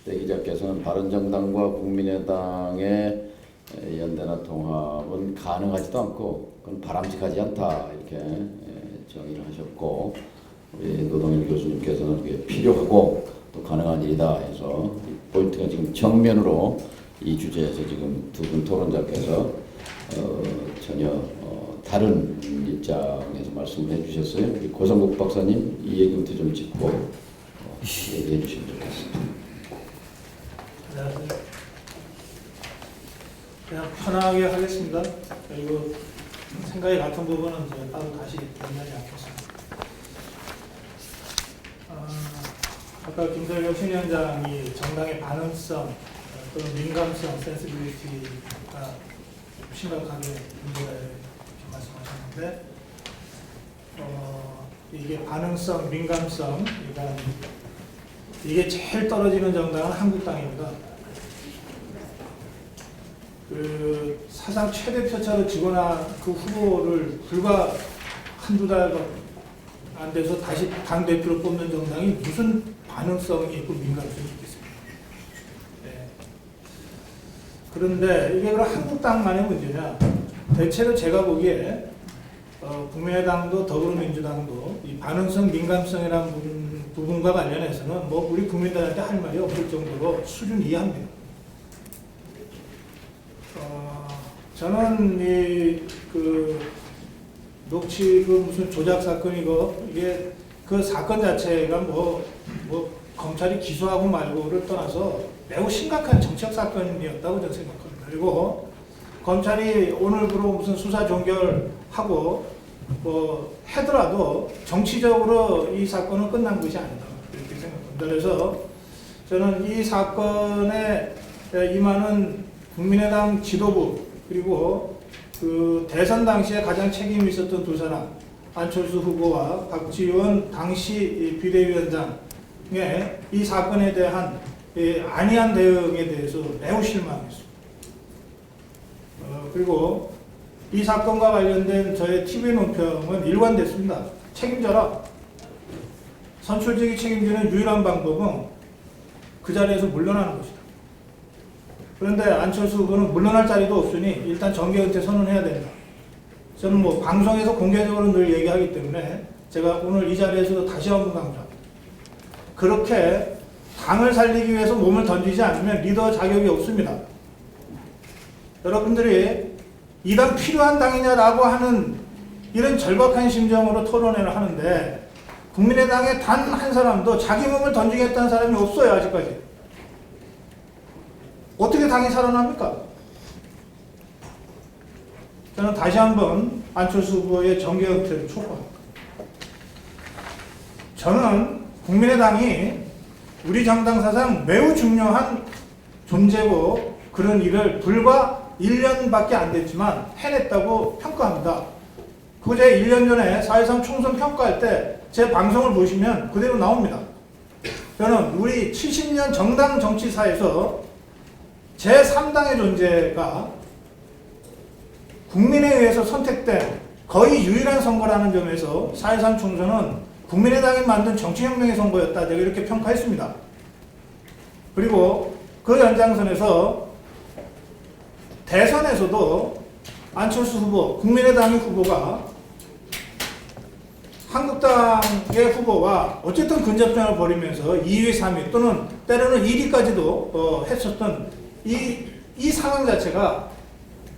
대기자께서는 바른정당과 국민의당의 연대나 통합은 가능하지도 않고 그건 바람직하지 않다 이렇게 정의를 하셨고 우리 노동일 교수님께서는 그게 필요하고 또 가능한 일이다 해서 포인트가 지금 정면으로 이 주제에서 지금 두 분 토론자께서 전혀 다른 입장에서 말씀을 해주셨어요. 우리 고성국 박사님 이 얘기부터 좀 짚고 얘기해 주시면 좋겠습니다. 그냥 편하게 하겠습니다. 그리고 생각이 같은 부분은 따로 다시 논의하지 않겠습니다. 아까 김설경 신위원장이 정당의 반응성 또는 민감성, 센시빌리티가 심각하게 문제가 이렇게 말씀하셨는데 이게 반응성, 민감성, 그러니까 이게 제일 떨어지는 정당은 한국당입니다. 그 사상 최대 표차로 지거나 그 후보를 불과 한두 달 안 돼서 다시 당 대표로 뽑는 정당이 무슨 반응성이 있고 민감성이 있겠습니까? 네. 그런데 이게 그럼 한국당만의 문제냐? 대체로 제가 보기에 국민의당도 더불어민주당도 이 반응성, 민감성이라는 부분과 관련해서는 뭐 우리 국민들한테 할 말이 없을 정도로 수준 이하입니다. 저는 녹취 무슨 조작 사건이고 이게 그 사건 자체가 뭐 검찰이 기소하고 말고를 떠나서 매우 심각한 정치적 사건이었다고 저는 생각합니다. 그리고 검찰이 오늘부로 무슨 수사 종결하고 뭐 하더라도 정치적으로 이 사건은 끝난 것이 아니다 이렇게 생각합니다. 그래서 저는 이 사건에 임하는 국민의당 지도부 그리고 그 대선 당시에 가장 책임이 있었던 두 사람 안철수 후보와 박지원 당시 비대위원장의 이 사건에 대한 안이한 대응에 대해서 매우 실망했습니다. 그리고 이 사건과 관련된 저의 TV 논평은 일관됐습니다. 책임져라. 선출직이 책임지는 유일한 방법은 그 자리에서 물러나는 것이다. 그런데 안철수 후보는 물러날 자리도 없으니 일단 정계 은퇴 선언해야 된다. 저는 뭐 방송에서 공개적으로 늘 얘기하기 때문에 제가 오늘 이 자리에서도 다시 한번 강조합니다. 그렇게 당을 살리기 위해서 몸을 던지지 않으면 리더 자격이 없습니다. 여러분들이 이 당 필요한 당이냐라고 하는 이런 절박한 심정으로 토론회를 하는데 국민의당에 단 한 사람도 자기 몸을 던지겠다는 사람이 없어요. 아직까지. 어떻게 당이 살아납니까? 저는 다시 한번 안철수 후보의 정계 은퇴를 촉구합니다. 저는 국민의당이 우리 정당 사상 매우 중요한 존재고 그런 일을 불과 1년밖에 안 됐지만 해냈다고 평가합니다. 그제 1년 전에 4.13 총선 평가할 때 제 방송을 보시면 그대로 나옵니다. 저는 우리 70년 정당 정치사에서 제3당의 존재가 국민에 의해서 선택된 거의 유일한 선거라는 점에서 4.13 총선은 국민의당이 만든 정치혁명의 선거였다. 제가 이렇게 평가했습니다. 그리고 그 연장선에서 대선에서도 안철수 후보, 국민의당의 후보가 한국당의 후보와 어쨌든 근접전을 벌이면서 2위, 3위 또는 때로는 1위까지도 했었던 이 상황 자체가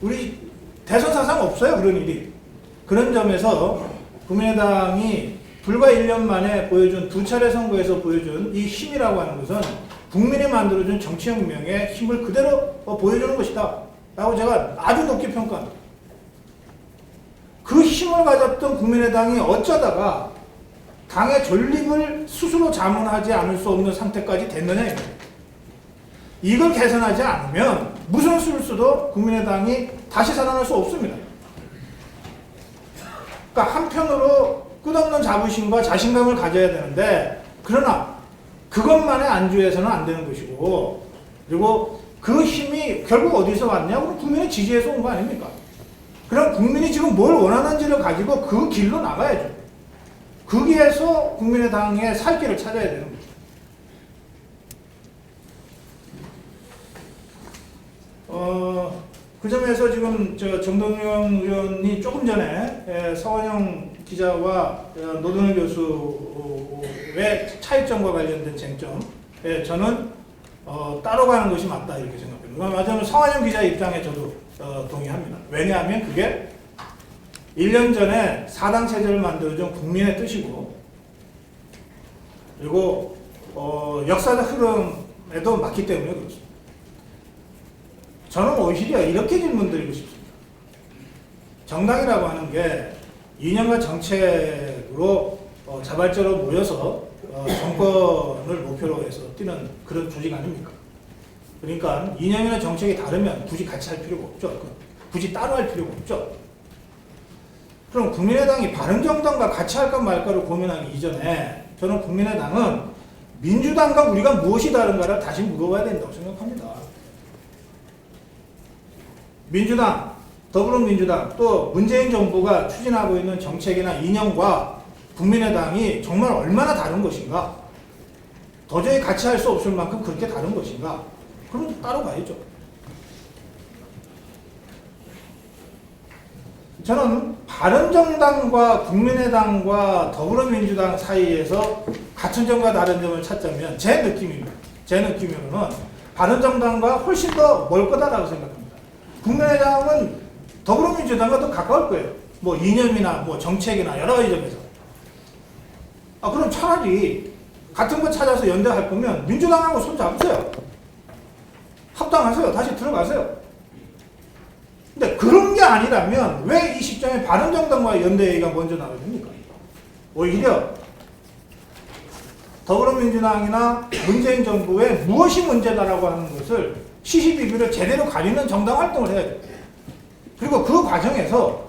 우리 대선 사상 없어요. 그런 일이. 그런 점에서 국민의당이 불과 1년 만에 보여준 두 차례 선거에서 보여준 이 힘이라고 하는 것은 국민이 만들어준 정치혁명의 힘을 그대로 보여주는 것이다 라고 제가 아주 높게 평가합니다. 그 힘을 가졌던 국민의당이 어쩌다가 당의 존립을 스스로 자문하지 않을 수 없는 상태까지 됐느냐. 이걸 개선하지 않으면 무슨 수를 써도 국민의당이 다시 살아날 수 없습니다. 그러니까 한편으로 끝없는 자부심과 자신감을 가져야 되는데 그러나 그것만에 안주해서는 안 되는 것이고 그리고 그 힘이 결국 어디서 왔냐? 그럼 국민의 지지에서 온 거 아닙니까? 그럼 국민이 지금 뭘 원하는지를 가지고 그 길로 나가야죠. 거기에서 국민의당의 살 길을 찾아야 되는 거죠. 그 점에서 지금 정동영 의원이 조금 전에 서원영 기자와 노동현 교수의 차이점과 관련된 쟁점, 저는 따로 가는 것이 맞다 이렇게 생각합니다. 맞으면 서원영 기자 입장에 저도 동의합니다. 왜냐하면 그게 1년 전에 4당 체제를 만들어준 국민의 뜻이고 그리고 역사적 흐름에도 맞기 때문에 그렇습니다. 저는 오히려 이렇게 질문드리고 싶습니다. 정당이라고 하는 게 이념과 정책으로 자발적으로 모여서 정권을 목표로 해서 뛰는 그런 조직 아닙니까? 그러니까 이념이나 정책이 다르면 굳이 같이 할 필요가 없죠. 굳이 따로 할 필요가 없죠. 그럼 국민의당이 바른정당과 같이 할까 말까를 고민하기 이전에 저는 국민의당은 민주당과 우리가 무엇이 다른가를 다시 물어봐야 된다고 생각합니다. 민주당, 더불어민주당, 또 문재인 정부가 추진하고 있는 정책이나 이념과 국민의당이 정말 얼마나 다른 것인가? 도저히 같이 할 수 없을 만큼 그렇게 다른 것인가? 그럼 따로 가야죠. 저는 바른정당과 국민의당과 더불어민주당 사이에서 같은 점과 다른 점을 찾자면 제 느낌으로는 바른정당과 훨씬 더 멀 거다라고 생각합니다. 국민의당은 더불어민주당과 더 가까울 거예요. 뭐 이념이나 뭐 정책이나 여러 가지 점에서. 그럼 차라리 같은 거 찾아서 연대할 거면 민주당하고 손 잡으세요. 합당하세요. 다시 들어가세요. 근데 그런 게 아니라면 왜 이 시점에 바른정당과 연대 얘기가 먼저 나와야 됩니까? 오히려 더불어민주당이나 문재인 정부의 무엇이 문제다라고 하는 것을 시시비비를 제대로 가리는 정당 활동을 해야 돼요. 그리고 그 과정에서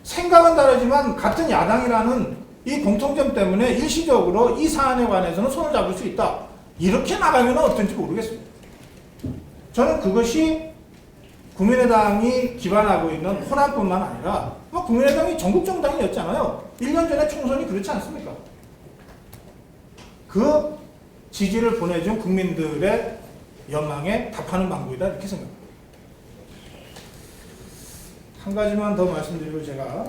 생각은 다르지만 같은 야당이라는 이 공통점 때문에 일시적으로 이 사안에 관해서는 손을 잡을 수 있다. 이렇게 나가면 어떤지 모르겠습니다. 저는 그것이 국민의당이 기반하고 있는 호남뿐만 아니라 국민의당이 전국정당이었잖아요. 1년 전에 총선이 그렇지 않습니까? 그 지지를 보내준 국민들의 연망에 답하는 방법이다 이렇게 생각합니다. 한 가지만 더 말씀드리고 제가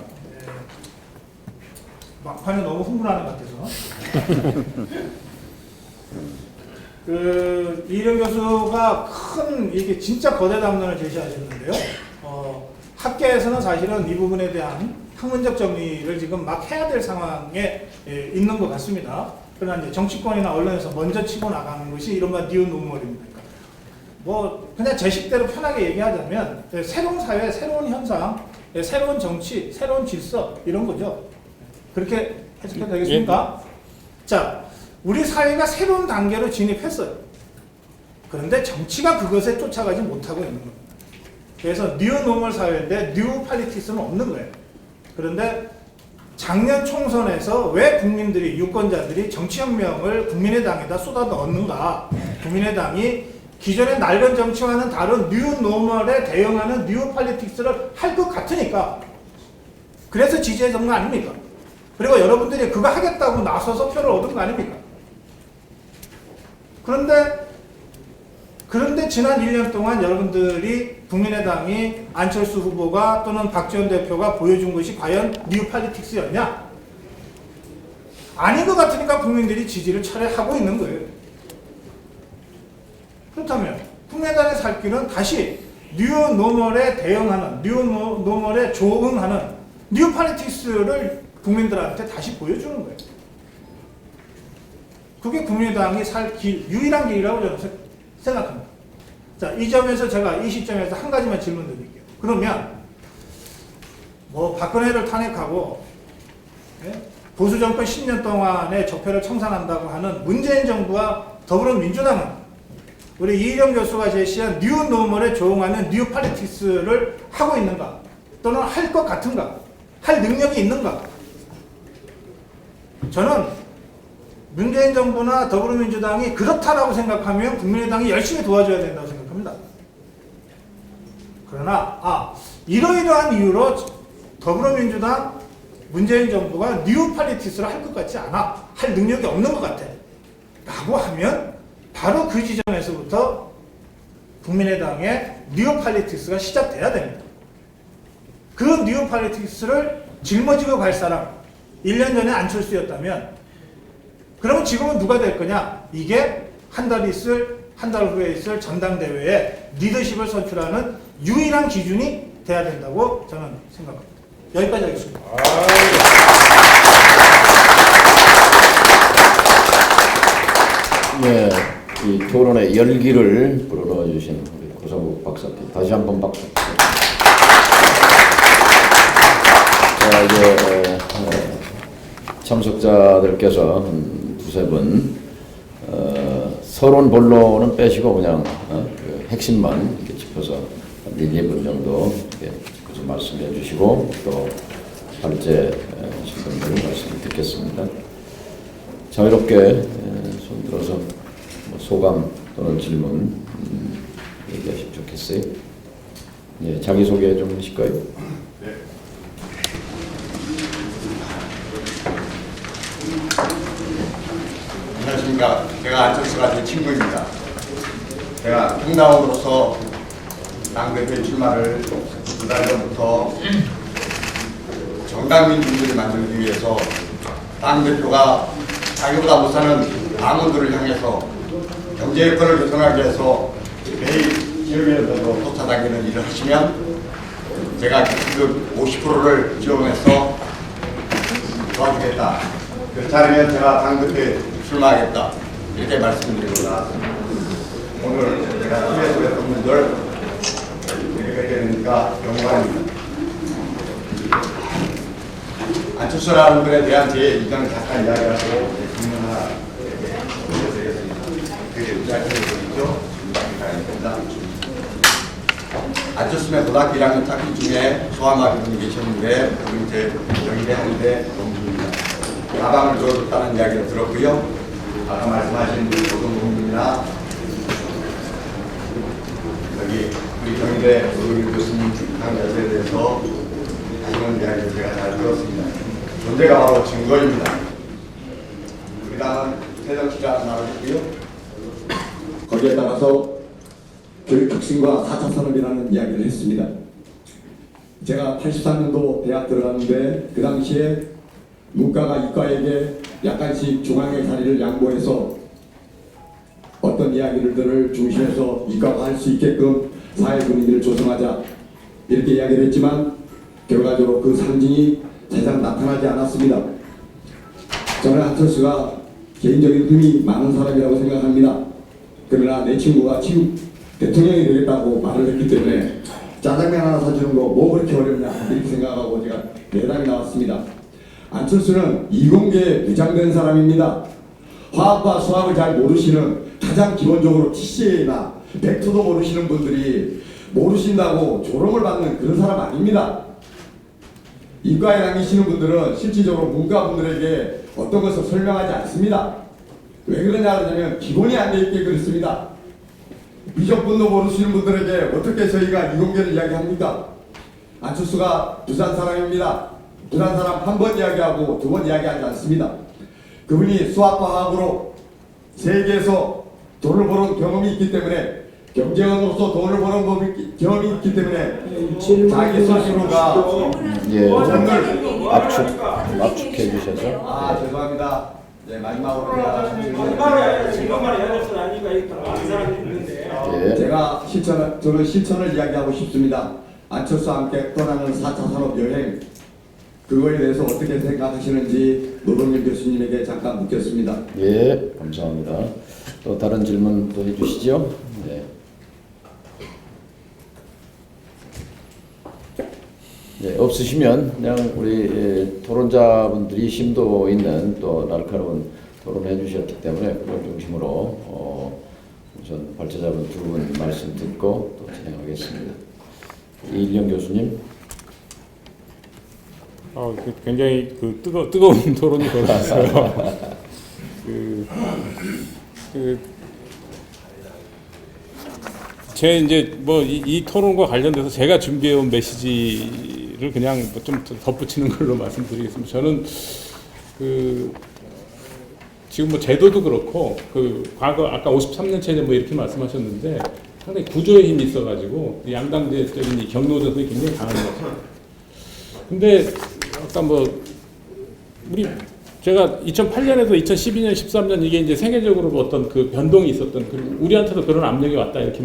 막판에 너무 흥분하는 것 같아서. 이일영 교수가 큰 이게 진짜 거대 담론을 제시하셨는데요. 학계에서는 사실은 이 부분에 대한 학문적 정리를 지금 막 해야 될 상황에 있는 것 같습니다. 그러나 이제 정치권이나 언론에서 먼저 치고 나가는 것이 이른바 뉴 노멀입니다. 뭐 그냥 제 식대로 편하게 얘기하자면 새로운 사회, 새로운 현상, 새로운 정치, 새로운 질서 이런 거죠. 그렇게 해석해도 되겠습니까? 자, 우리 사회가 새로운 단계로 진입했어요. 그런데 정치가 그것에 쫓아가지 못하고 있는 겁니다. 그래서 뉴 노멀 사회인데 뉴 팔리틱스는 없는 거예요. 그런데 작년 총선에서 왜 국민들이, 유권자들이 정치혁명을 국민의당에다 쏟아 넣었는가? 국민의당이 기존의 낡은 정치와는 다른 뉴 노멀에 대응하는 뉴 팔리틱스를 할 것 같으니까. 그래서 지지해준 거 아닙니까? 그리고 여러분들이 그거 하겠다고 나서서 표를 얻은 거 아닙니까? 그런데 지난 1년 동안 여러분들이 국민의당이 안철수 후보가 또는 박지원 대표가 보여준 것이 과연 뉴 팔리틱스였냐? 아닌 것 같으니까 국민들이 지지를 철회하고 있는 거예요. 그렇다면 국민의당의 살 길은 다시 뉴 노멀에 대응하는, 뉴 노멀에 조응하는 뉴 팔리틱스를 국민들한테 다시 보여주는 거예요. 그게 국민의당이 살 길, 유일한 길이라고 저는 생각합니다. 자, 이 점에서 제가 이 시점에서 한 가지만 질문 드릴게요. 그러면 뭐 박근혜를 탄핵하고 보수 정권 10년 동안의 적폐를 청산한다고 하는 문재인 정부와 더불어민주당은 우리 이일영 교수가 제시한 뉴 노멀에 조응하는 뉴 팔리틱스를 하고 있는가? 또는 할 것 같은가? 할 능력이 있는가? 저는 문재인 정부나 더불어민주당이 그렇다라고 생각하면 국민의당이 열심히 도와줘야 된다고 생각합니다. 그러나 이러이러한 이유로 더불어민주당, 문재인 정부가 뉴 팔리틱스를 할 것 같지 않아, 할 능력이 없는 것 같아 라고 하면 바로 그 지점에서부터 국민의당의 뉴 팔리틱스가 시작돼야 됩니다. 그 뉴 팔리틱스를 짊어지고 갈 사람, 1년 전에 안철수였다면 그러면 지금은 누가 될 거냐? 이게 한 달 후에 있을 전당대회에 리더십을 선출하는 유일한 기준이 돼야 된다고 저는 생각합니다. 여기까지 하겠습니다. 네, 이 토론의 열기를 불어넣어 주신 우리 고상국 박사님 다시 한번 박수. 자, 이제 참석자들께서 두세 분 서론 본론은 빼시고 그냥 그 핵심만 이렇게 짚어서 한 1~2분 정도 이렇게 짚어서 말씀해 주시고 또 발제 신분들 말씀을 듣겠습니다. 자유롭게 손 들어서 뭐 소감 또는 질문 얘기하시면 좋겠어요. 예, 자기소개 좀 하실까요? 네. 안녕하십니까. 제가 안철수가 제 친구입니다. 제가 통당으로서 당대표 출마를 두 달 전부터 정당민주주의를 만들기 위해서 당대표가 자기보다 못사는 당원들을 향해서 경제 여건을 개선하기 위해서 매일 지역에서 쫓아다니는 일을 하시면 제가 그 50%를 지원해서 도와주겠다. 그렇지 않으면 제가 당대표에 출마하겠다. 이렇게 말씀드리고 나왔습니다. 오늘 제가 TV에서 뵀던 분들 이렇게 되니까 영광입니다. 안철수라는 분에 대한 제 의견을 잠깐 이야기하고 질문 하나 드리겠습니다. 그게 말씀드리죠. 안철수의 고등학교 1학년 학기 중에 소아마비 분이 계셨는데 그분이 제 경희대 한의대 동기입니다. 가방을 줘줬다는 이야기를 들었고요. 아까 말씀하신 고등공님이나 여기 우리 경희대 노동일 교수님 강좌에 대해서 하시는 이야기를 제가 잘 들었습니다. 존재가 바로 증거입니다. 우리 당은 새정치가 나오고요. 거기에 따라서 교육 혁신과 4차 산업이라는 이야기를 했습니다. 제가 83년도 대학 들어갔는데 그 당시에 문과가 이과에게 약간씩 중앙의 자리를 양보해서 어떤 이야기들을 중심해서 이과가 할 수 있게끔 사회 분위기를 조성하자 이렇게 이야기를 했지만 결과적으로 그 상징이 제대로 나타나지 않았습니다. 저는 안철수가 개인적인 힘이 많은 사람이라고 생각합니다. 그러나 내 친구가 지금 대통령이 되겠다고 말을 했기 때문에 짜장면 하나 사주는 거 뭐 그렇게 어렵냐 이렇게 생각하고 제가 내담이 나왔습니다. 안철수는 이공계에 부장된 사람입니다. 화학과 수학을 잘 모르시는 가장 기본적으로 TCA나 벡터도 모르시는 분들이 모르신다고 조롱을 받는 그런 사람 아닙니다. 이과에 다니시는 분들은 실질적으로 문과 분들에게 어떤 것을 설명하지 않습니다. 왜 그러냐 하면 기본이 안 돼 있게 그렇습니다. 미적분도 모르시는 분들에게 어떻게 저희가 이공계를 이야기합니까? 안철수가 부산 사람입니다. 부산 사람 한 번 이야기하고 두 번 이야기하지 않습니다. 그분이 수학과 화학으로 세계에서 돈을 버는 경험이 있기 때문에 경제원으로서 돈을 버는 경험이 있기 때문에 자기 스스로가 예, 돈을 압축해 주셔서. 죄송합니다. 네, 마지막으로 제가 저는 실천을 이야기하고 싶습니다. 안철수와 함께 떠나는 4차 산업 여행 그거에 대해서 어떻게 생각하시는지 노동일 교수님에게 잠깐 묻겠습니다. 예, 감사합니다. 또 다른 질문 또 해주시죠. 네. 네, 없으시면 그냥 우리 토론자분들이 심도 있는 또 날카로운 토론을 해주셨기 때문에 그걸 중심으로 우선 발제자분 두 분 말씀 듣고 또 진행하겠습니다. 이일영 교수님. 굉장히 뜨거운 토론이 벌어졌어요. 제 이제 뭐 이 토론과 관련돼서 제가 준비해온 메시지를 그냥 좀 덧붙이는 걸로 말씀드리겠습니다. 저는 지금 뭐 제도도 그렇고 과거 아까 53년 체제 뭐 이렇게 말씀하셨는데 상당히 구조의 힘이 있어가지고 양당제적인 이 경로전선이 굉장히 강한 것 같아요. 근데 아까 제가 2008년에서 2012년, 13년 이게 이제 세계적으로 어떤 그 변동이 있었던 우리한테도 그런 압력이 왔다 이렇게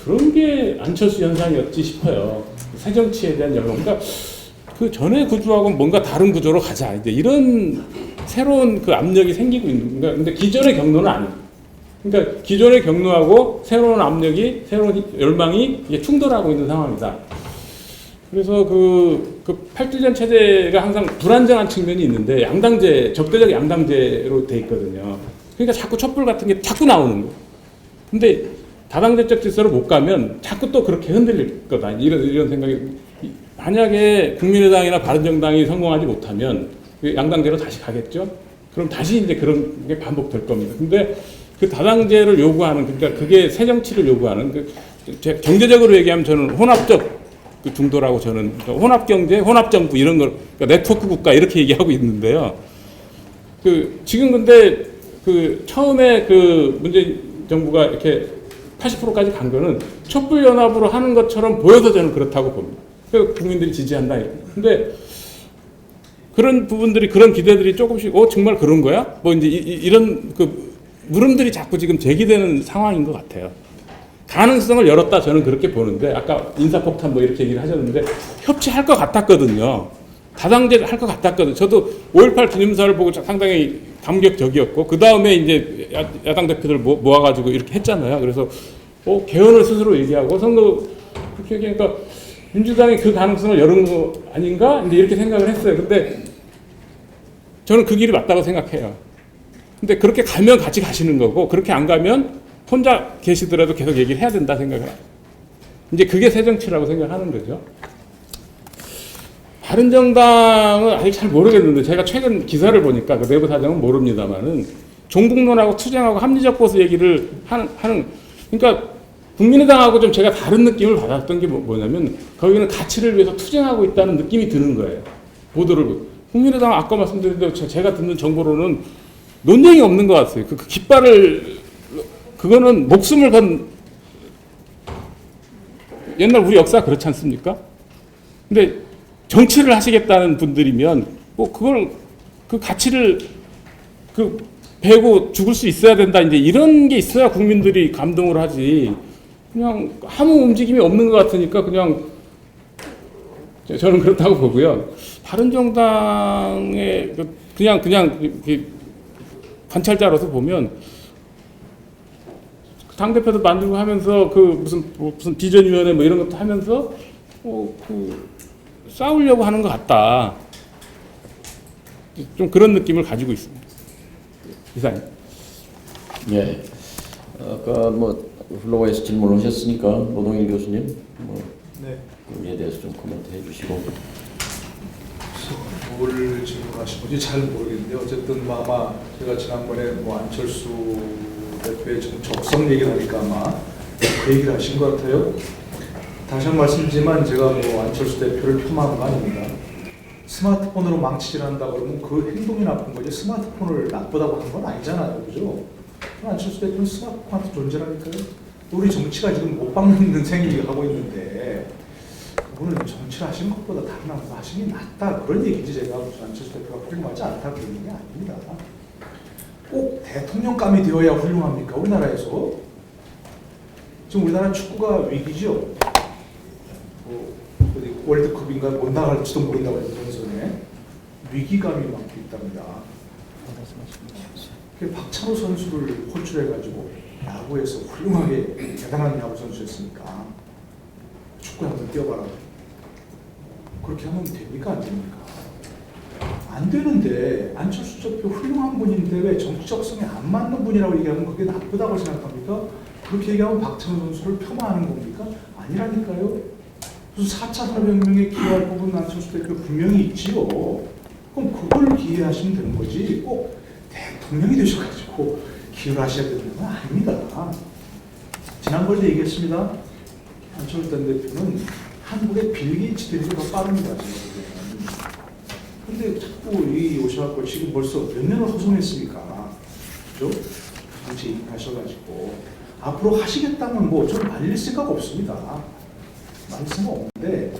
그런 게 안철수 현상이었지 싶어요. 새정치에 대한 열망. 그러니까 그 전에 구조하고는 뭔가 다른 구조로 가자. 이제 이런 새로운 그 압력이 생기고 있는 건가. 근데 기존의 경로는 아니에요. 그러니까 기존의 경로하고 새로운 압력이, 새로운 열망이 이게 충돌하고 있는 상황이다. 그래서 그 8주년 체제가 항상 불안정한 측면이 있는데 적대적 양당제로 돼 있거든요. 그러니까 자꾸 촛불 같은 게 자꾸 나오는 거예요. 근데 다당제적 질서로 못 가면 자꾸 또 그렇게 흔들릴 거다. 이런 생각이. 만약에 국민의당이나 바른정당이 성공하지 못하면 양당제로 다시 가겠죠? 그럼 다시 이제 그런 게 반복될 겁니다. 근데 그 다당제를 요구하는, 그러니까 그게 새정치를 요구하는, 경제적으로 얘기하면 저는 혼합적 중도라고 저는 혼합경제, 혼합정부 이런 걸 그러니까 네트워크 국가 이렇게 얘기하고 있는데요. 지금 근데 처음에 문재인 정부가 이렇게 80%까지 간 거는 촛불연합으로 하는 것처럼 보여서 저는 그렇다고 봅니다. 그래서 국민들이 지지한다. 근데 그런 부분들이, 그런 기대들이 조금씩 정말 그런 거야? 뭐 이제 이런 물음들이 자꾸 지금 제기되는 상황인 것 같아요. 가능성을 열었다 저는 그렇게 보는데, 아까 인사폭탄 뭐 이렇게 얘기를 하셨는데 협치할 것 같았거든요. 다당제 할 것 같았거든요. 저도 5.18 기념사를 보고 상당히 감격적이었고, 그 다음에 이제 야당 대표들 모아가지고 이렇게 했잖아요. 그래서 개헌을 스스로 얘기하고 선거 그렇게 얘기하니까 민주당이 그 가능성을 열은 거 아닌가? 이제 이렇게 생각을 했어요. 근데 저는 그 길이 맞다고 생각해요. 근데 그렇게 가면 같이 가시는 거고, 그렇게 안 가면 혼자 계시더라도 계속 얘기를 해야 된다 생각을 해요. 이제 그게 새정치라고 생각하는 거죠. 바른정당은 아직 잘 모르겠는데, 제가 최근 기사를 보니까 그 내부 사정은 모릅니다만은 종북론하고 투쟁하고 합리적 보수 얘기를 하는 그러니까 국민의당하고 좀 제가 다른 느낌을 받았던 게 뭐냐면, 거기는 가치를 위해서 투쟁하고 있다는 느낌이 드는 거예요. 보도를. 국민의당 아까 말씀드린 대로 제가 듣는 정보로는 논쟁이 없는 것 같아요. 그 깃발을, 그거는 목숨을 건, 옛날 우리 역사 그렇지 않습니까? 근데 정치를 하시겠다는 분들이면 뭐 그걸 그 가치를 그 배고 죽을 수 있어야 된다 이제 이런 게 있어야 국민들이 감동을 하지. 그냥 아무 움직임이 없는 것 같으니까 그냥 저는 그렇다고 보고요. 다른 정당의 그냥 관찰자로서 보면 당 대표도 만들고 하면서 그 무슨 비전위원회 뭐 이런 것도 하면서 그 싸우려고 하는 것 같다. 좀 그런 느낌을 가지고 있습니다. 이사님. 예. 아까 뭐 플로어에서 질문을 하셨으니까 노동일 교수님 뭐 네. 거기에 대해서 좀 코멘트 해주시고. 뭘 질문하신 건지 잘 모르겠는데 어쨌든 아마 제가 지난번에 뭐 안철수 대표의 좀 적성 얘기를 하니까 아마 그 얘기를 하신 것 같아요. 다시 한 번 말씀드리지만 제가 뭐 안철수 대표를 폄하한 거 아닙니다. 스마트폰으로 망치질한다 그러면 그 행동이 나쁜 거지 스마트폰을 나쁘다고 하는 건 아니잖아요, 그죠? 안철수 대표는 스마트폰한테 존재라니까요. 우리 정치가 지금 못 박는 생일을 하고 있는데 그분은 정치를 하신 것보다 다른 아무도 하신 게 낫다 그런 얘기지. 제가 무슨 안철수 대표가 훌륭하지 않다 그런 얘기 아닙니다. 꼭 대통령감이 되어야 훌륭합니까? 우리나라에서 지금 우리나라 축구가 위기죠. 어디 월드컵인가 못 나갈지도 모른다고 해서 전선에 위기감이 막 있답니다. 박찬호 선수를 호출해가지고 야구에서 훌륭하게 대단한 야구 선수였으니까 축구에 한번 뛰어봐라. 그렇게 하면 됩니까? 안 됩니까? 안 되는데 안철수 대표 훌륭한 분인데 왜 정치적성에 안 맞는 분이라고 얘기하면 그게 나쁘다고 생각합니까? 그렇게 얘기하면 박찬호 선수를 폄하하는 겁니까? 아니라니까요. 무슨 4차 산업혁명에 기여할 부분 안철수 대표 분명히 있지요. 그럼 그걸 기여하시면 되는 거지 꼭 대통령이 되셔가지고 기여를 하셔야 되는 건 아닙니다. 지난번에도 얘기했습니다. 안철수 대표는 한국의 빌 게이츠 되는 게 더 빠릅니다. 근데 자꾸 이 오셔갖고 지금 벌써 몇 년을 허송했습니까? 그죠? 정치 하셔가지고 앞으로 하시겠다면 뭐 저는 말릴 생각 없습니다. 말릴 생각 없는데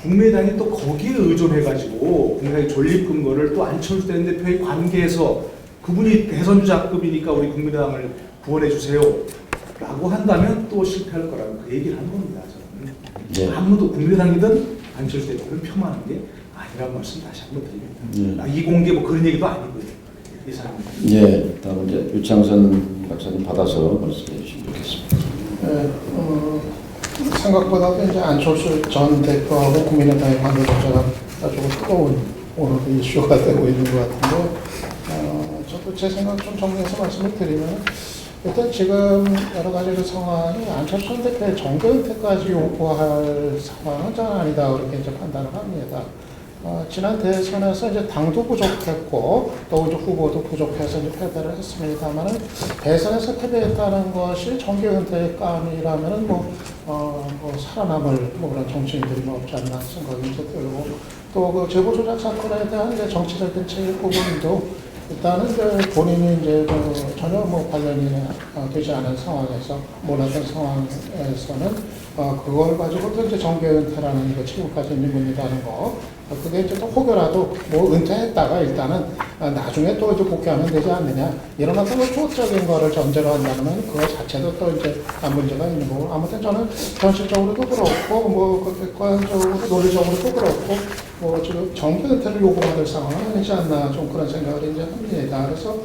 국민의당이 또 거기에 의존해가지고 국민의당이 존립 근거를 또 안철수 대표의 관계에서 그분이 대선주자급이니까 우리 국민의당을 구원해 주세요 라고 한다면 또 실패할 거라고 그 얘기를 한 겁니다. 저는. 네. 아무도 국민의당이든 안철수 대표를 폄하하는 게 아니란 말씀 다시 한번 드립니다. 이공개 뭐 그런 얘기도 아니고요. 이상입니다. 예, 다음 이제 유창선 박사님 받아서 말씀해 주시면 좋겠습니다. 네, 생각보다도 이제 안철수 전 대표하고 국민의당의 관계 자체가 아주 뜨거운 오늘 이슈가 되고 있는 것 같은데, 저도 제 생각 좀 정리해서 말씀을 드리면, 일단 지금 여러 가지 그 상황이 안철수 전 대표의 정계 은퇴까지 요구할 상황은 전 아니다 그렇게 이제 판단을 합니다. 지난 대선에서 이제 당도 부족했고 또 이제 후보도 부족해서 이제 패배를 했습니다만은 대선에서 패배했다는 것이 정계 은퇴의 감이라면은 뭐 살아남을 뭐 그런 정치인들이 뭐 없지 않나 생각이 이제 들고 또 그 제보 조작 사건에 대한 이제 정치적인 책임 부분도 일단은 이제 본인이 이제 전혀 뭐 관련이 되지 않은 상황에서 몰랐던 상황에서는 그걸 가지고 또 이제 정계 은퇴라는 그 책임까지 있는 분이라는 거. 그게 이제 또 혹여라도 뭐 은퇴했다가 일단은 나중에 또 이제 복귀하면 되지 않느냐 이런 어떤 초적인 거를 전제로 한다면 그거 자체도 또 이제 문제가 있는 거고 아무튼 저는 현실적으로도 그렇고 뭐 객관적으로 논리적으로도 그렇고 뭐 지금 정계 은퇴를 요구받을 상황은 아니지 않나 좀 그런 생각을 이제 합니다. 그래서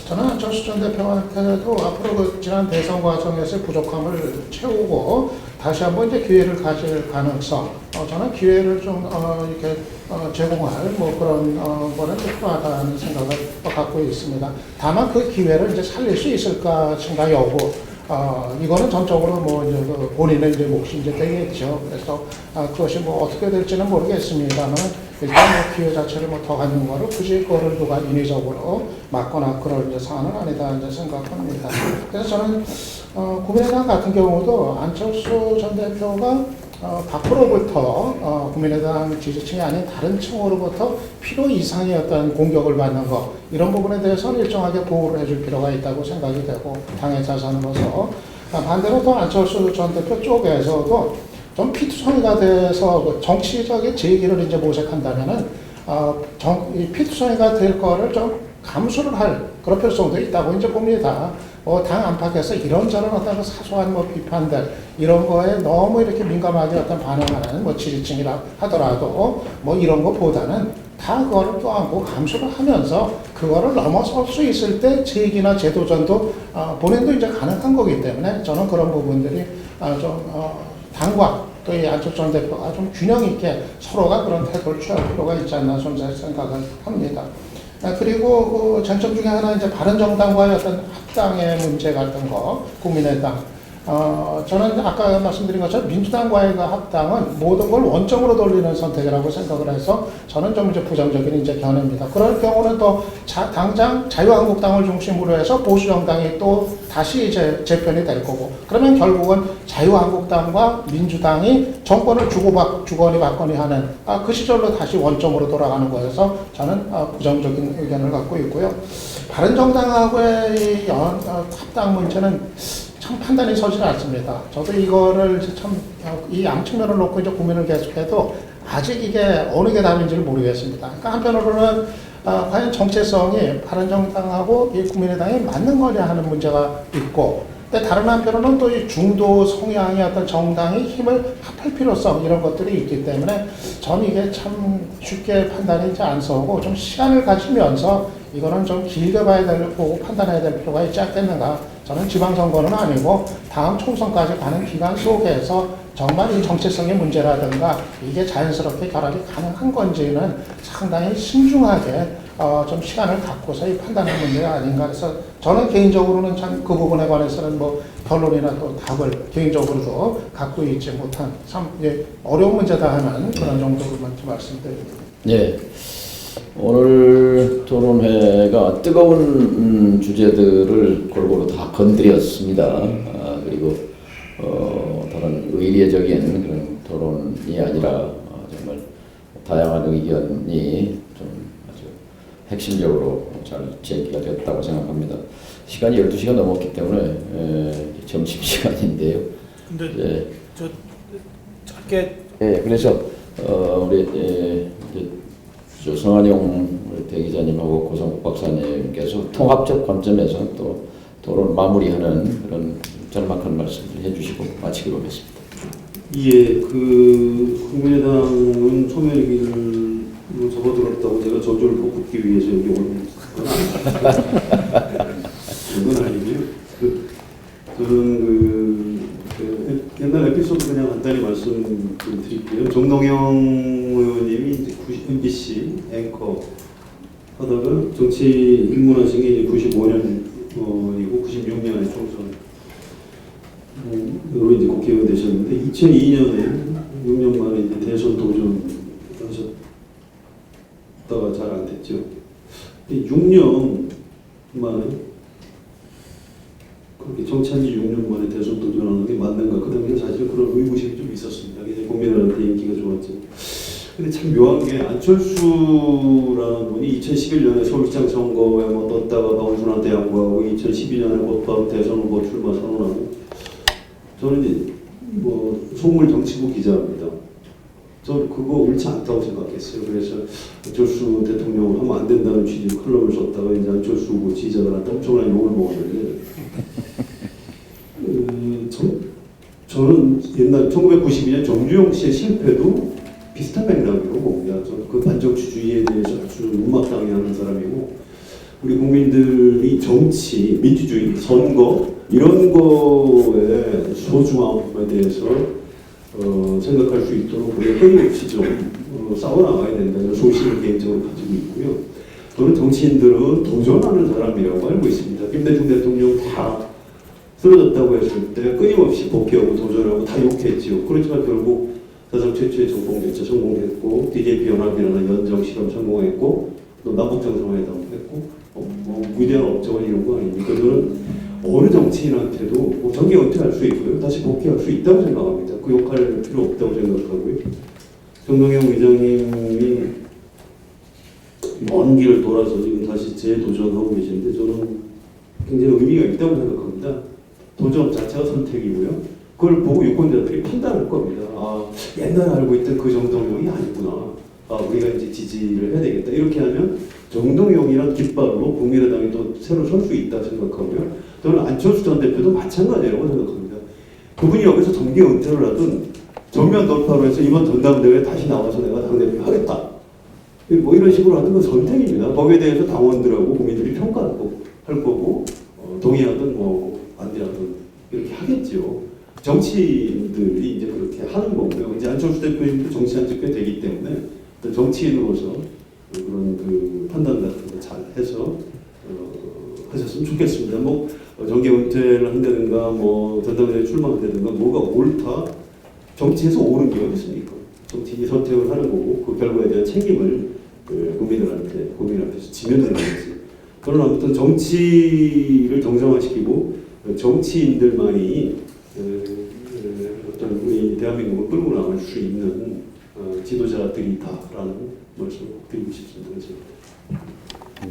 저는 안철수 전 대표한테도 앞으로 그 지난 대선 과정에서의 부족함을 채우고 다시 한번 이제 기회를 가질 가능성, 저는 기회를 좀 이렇게 제공할 뭐 그런 거는 필요하다는 생각을 갖고 있습니다. 다만 그 기회를 이제 살릴 수 있을까 생각 여부, 이거는 전적으로 뭐 이제 그 본인의 이제 몫이 이제 되겠죠. 그래서 그것이 뭐 어떻게 될지는 모르겠습니다만 일단 뭐 기회 자체를 뭐 더 갖는 거를 굳이 그거를 누가 인위적으로 막거나 그럴 이제 사안은 아니다 이제 생각합니다. 그래서 저는 국민의당 같은 경우도 안철수 전 대표가 밖으로부터 국민의당 지지층이 아닌 다른 층으로부터 필요 이상의 어떤 공격을 받는 것 이런 부분에 대해서는 일정하게 보호를 해줄 필요가 있다고 생각이 되고 당의 자산으로서 반대로 또 안철수 전 대표 쪽에서도 좀 피투성이가 돼서 정치적인 제기를 이제 모색한다면은 이 필수성이가 될 거를 좀 감수를 할 그런 필요성도 있다고 이제 봅니다. 당 안팎에서 이런저런 어떤 사소한 비판들 이런 거에 너무 이렇게 민감하게 어떤 반응하는 지지층이라 하더라도 이런 거보다는 다 그거를 껴안고 감수를 하면서 그거를 넘어설 수 있을 때 제기나 재도전도 본인도 이제 가능한 거기 때문에 저는 그런 부분들이 당과 또 이 안철수 전 대표가 좀 균형 있게 서로가 그런 태도를 취할 필요가 있지 않나 좀 생각을 합니다. 그리고 그 쟁점 중에 하나 이제 바른정당과의 어떤 합당의 문제 같은 거, 국민의당. 저는 아까 말씀드린 것처럼 민주당과의 그 합당은 모든 걸 원점으로 돌리는 선택이라고 생각을 해서 저는 좀 이제 부정적인 이제 견해입니다. 그럴 경우는 또 당장 자유한국당을 중심으로 해서 보수정당이 또 다시 이제 재편이 될 거고, 그러면 결국은 자유한국당과 민주당이 정권을 주거니 받거니 하는 그 시절로 다시 원점으로 돌아가는 거여서 저는 부정적인 의견을 갖고 있고요. 바른정당하고의 합당 문제는 참 판단이 서질 않습니다. 저도 이거를 참 이 양측면을 놓고 이제 고민을 계속해도 아직 이게 어느 게 답인지를 모르겠습니다. 그러니까 한편으로는 과연 정체성이 바른정당하고 이 국민의당이 맞는 거냐 하는 문제가 있고, 근데 다른 한편으로는 또 이 중도 성향의 어떤 정당이 힘을 합할 필요성 이런 것들이 있기 때문에 저는 이게 참 쉽게 판단이 안 서고 좀 시간을 가지면서 이거는 좀 길게 봐야 되고 판단해야 될 필요가 있지 않겠는가. 저는 지방선거는 아니고 다음 총선까지 가는 기간 속에서 정말 이 정체성의 문제라든가 이게 자연스럽게 결합이 가능한 건지는 상당히 신중하게 좀 시간을 갖고서 이 판단할 문제가 아닌가. 그래서 저는 개인적으로는 참 그 부분에 관해서는 결론이나 또 답을 개인적으로도 갖고 있지 못한 참 어려운 문제다 하는 그런 정도로만 좀 말씀드립니다. 네. 오늘 토론회가 뜨거운 주제들을 골고루 다 건드렸습니다. 그리고 다른 의례적인 그런 토론이 아니라 정말 다양한 의견이 좀 아주 핵심적으로 잘 제기가 됐다고 생각합니다. 시간이 12시가 넘었기 때문에 점심시간인데요. 근데 저 짧게 그래서 우리 성한용 대기자님하고 고성국 박사님께서 통합적 관점에서 또 토론 마무리하는 그런 절박한 말씀을 해주시고 마치기로 하겠습니다. 예, 국민의당은 소멸기를 접어들었다고 제가 저주를 뽑기 위해서 여기 온 건 아닙니다. 그건 아니고요. 저는 옛날 에피소드 그냥 간단히 말씀 좀 드릴게요. 정동영 의원님이 이제 MBC 앵커 하다가 정치 입문하신 게 이제 95년이고 96년에 총선으로 이제 국회의원 되셨는데 2002년에 6년 만에 이제 대선 도전하셨다가 잘 안 됐죠. 6년 만에 그렇게 정치한 지 6년 만에 대선 도전하는 게 맞는가? 그 당시에 사실 그런 의구심이 좀 있었습니다. 이제 국민들한테 인기가 좋았죠. 근데 참 묘한 게 안철수라는 분이 2011년에 서울시장 선거에 떴다가 박원순한테 양보하고 2012년에 곧바로 대선 후보 출마 선언하고, 저는 이제 속물 정치부 기자입니다. 저는 그거 옳지 않다고 생각했어요. 그래서 안철수 대통령을 하면 안 된다는 취지로 칼럼을 썼다가 이제 안철수 후보 지지자들한테 엄청난 욕을 먹었는데 저는 옛날 1992년 정주영 씨의 실패도 비슷한 맥락으로 봅니다. 저는 그 반정치주의에 대해서 아주 운막당해하는 사람이고, 우리 국민들이 정치, 민주주의, 선거 이런 거의 소중함에 대해서 생각할 수 있도록 우리가 끊임없이 좀 싸워나가야 된다 이런 소신을 개인적으로 가지고 있고요. 저는 정치인들은 도전하는 사람이라고 알고 있습니다. 김대중 대통령 다 쓰러졌다고 했을 때 끊임없이 복귀하고 도전하고 다 욕했지요. 그렇지만 결국 사상 최초의 정봉대체 성공했고, DJP 연합이라는 연정 실험 성공했고, 또 남북정상회담 했고, 위대한 업적은 이런 거 아닙니까? 저는 어느 정치인한테도 정계 은퇴할 수 있고요, 다시 복귀할 수 있다고 생각합니다. 그 욕할 필요 없다고 생각하고요. 정동영 의장님이 먼 길을 돌아서 지금 다시 재도전하고 계신데 저는 굉장히 의미가 있다고 생각합니다. 도전 자체가 선택이고요. 그걸 보고 유권자들이 판단할 겁니다. 옛날에 알고 있던 그 정동영이 아니구나. 우리가 이제 지지를 해야 되겠다. 이렇게 하면 정동영이란 깃발로 국민의당이 또 새로 설 수 있다 생각하고요. 저는 안철수 전 대표도 마찬가지라고 생각합니다. 그분이 여기서 정계 은퇴를 하든 전면 돌파로 해서 이번 전당대회에 다시 나와서 내가 당대표 하겠다. 뭐 이런 식으로 하는 건 선택입니다. 거기에 대해서 당원들하고 국민들이 평가할 거고 동의하든 뭐 반대하든 이렇게 하겠죠. 정치인들이 이제 그렇게 하는 거고요. 이제 안철수 대표님도 정치한 지 꽤 되기 때문에 정치인으로서 그런 그 판단 같은 거 잘 해서 하셨으면 좋겠습니다. 뭐 정계 은퇴를 한다든가 뭐 전당대회 출마한다든가 뭐가 옳다. 정치에서 옳은 게 어디 있습니까? 정치인이 선택을 하는 거고 그 결과에 대한 책임을 국민 앞에서 지면 되는 거지. 저는 아무튼 정치를 정상화시키고 정치인들만이 어떤 우리 대한민국을 끌고 나갈 수 있는 지도자들이다라는 말씀을 드리고 싶습니다.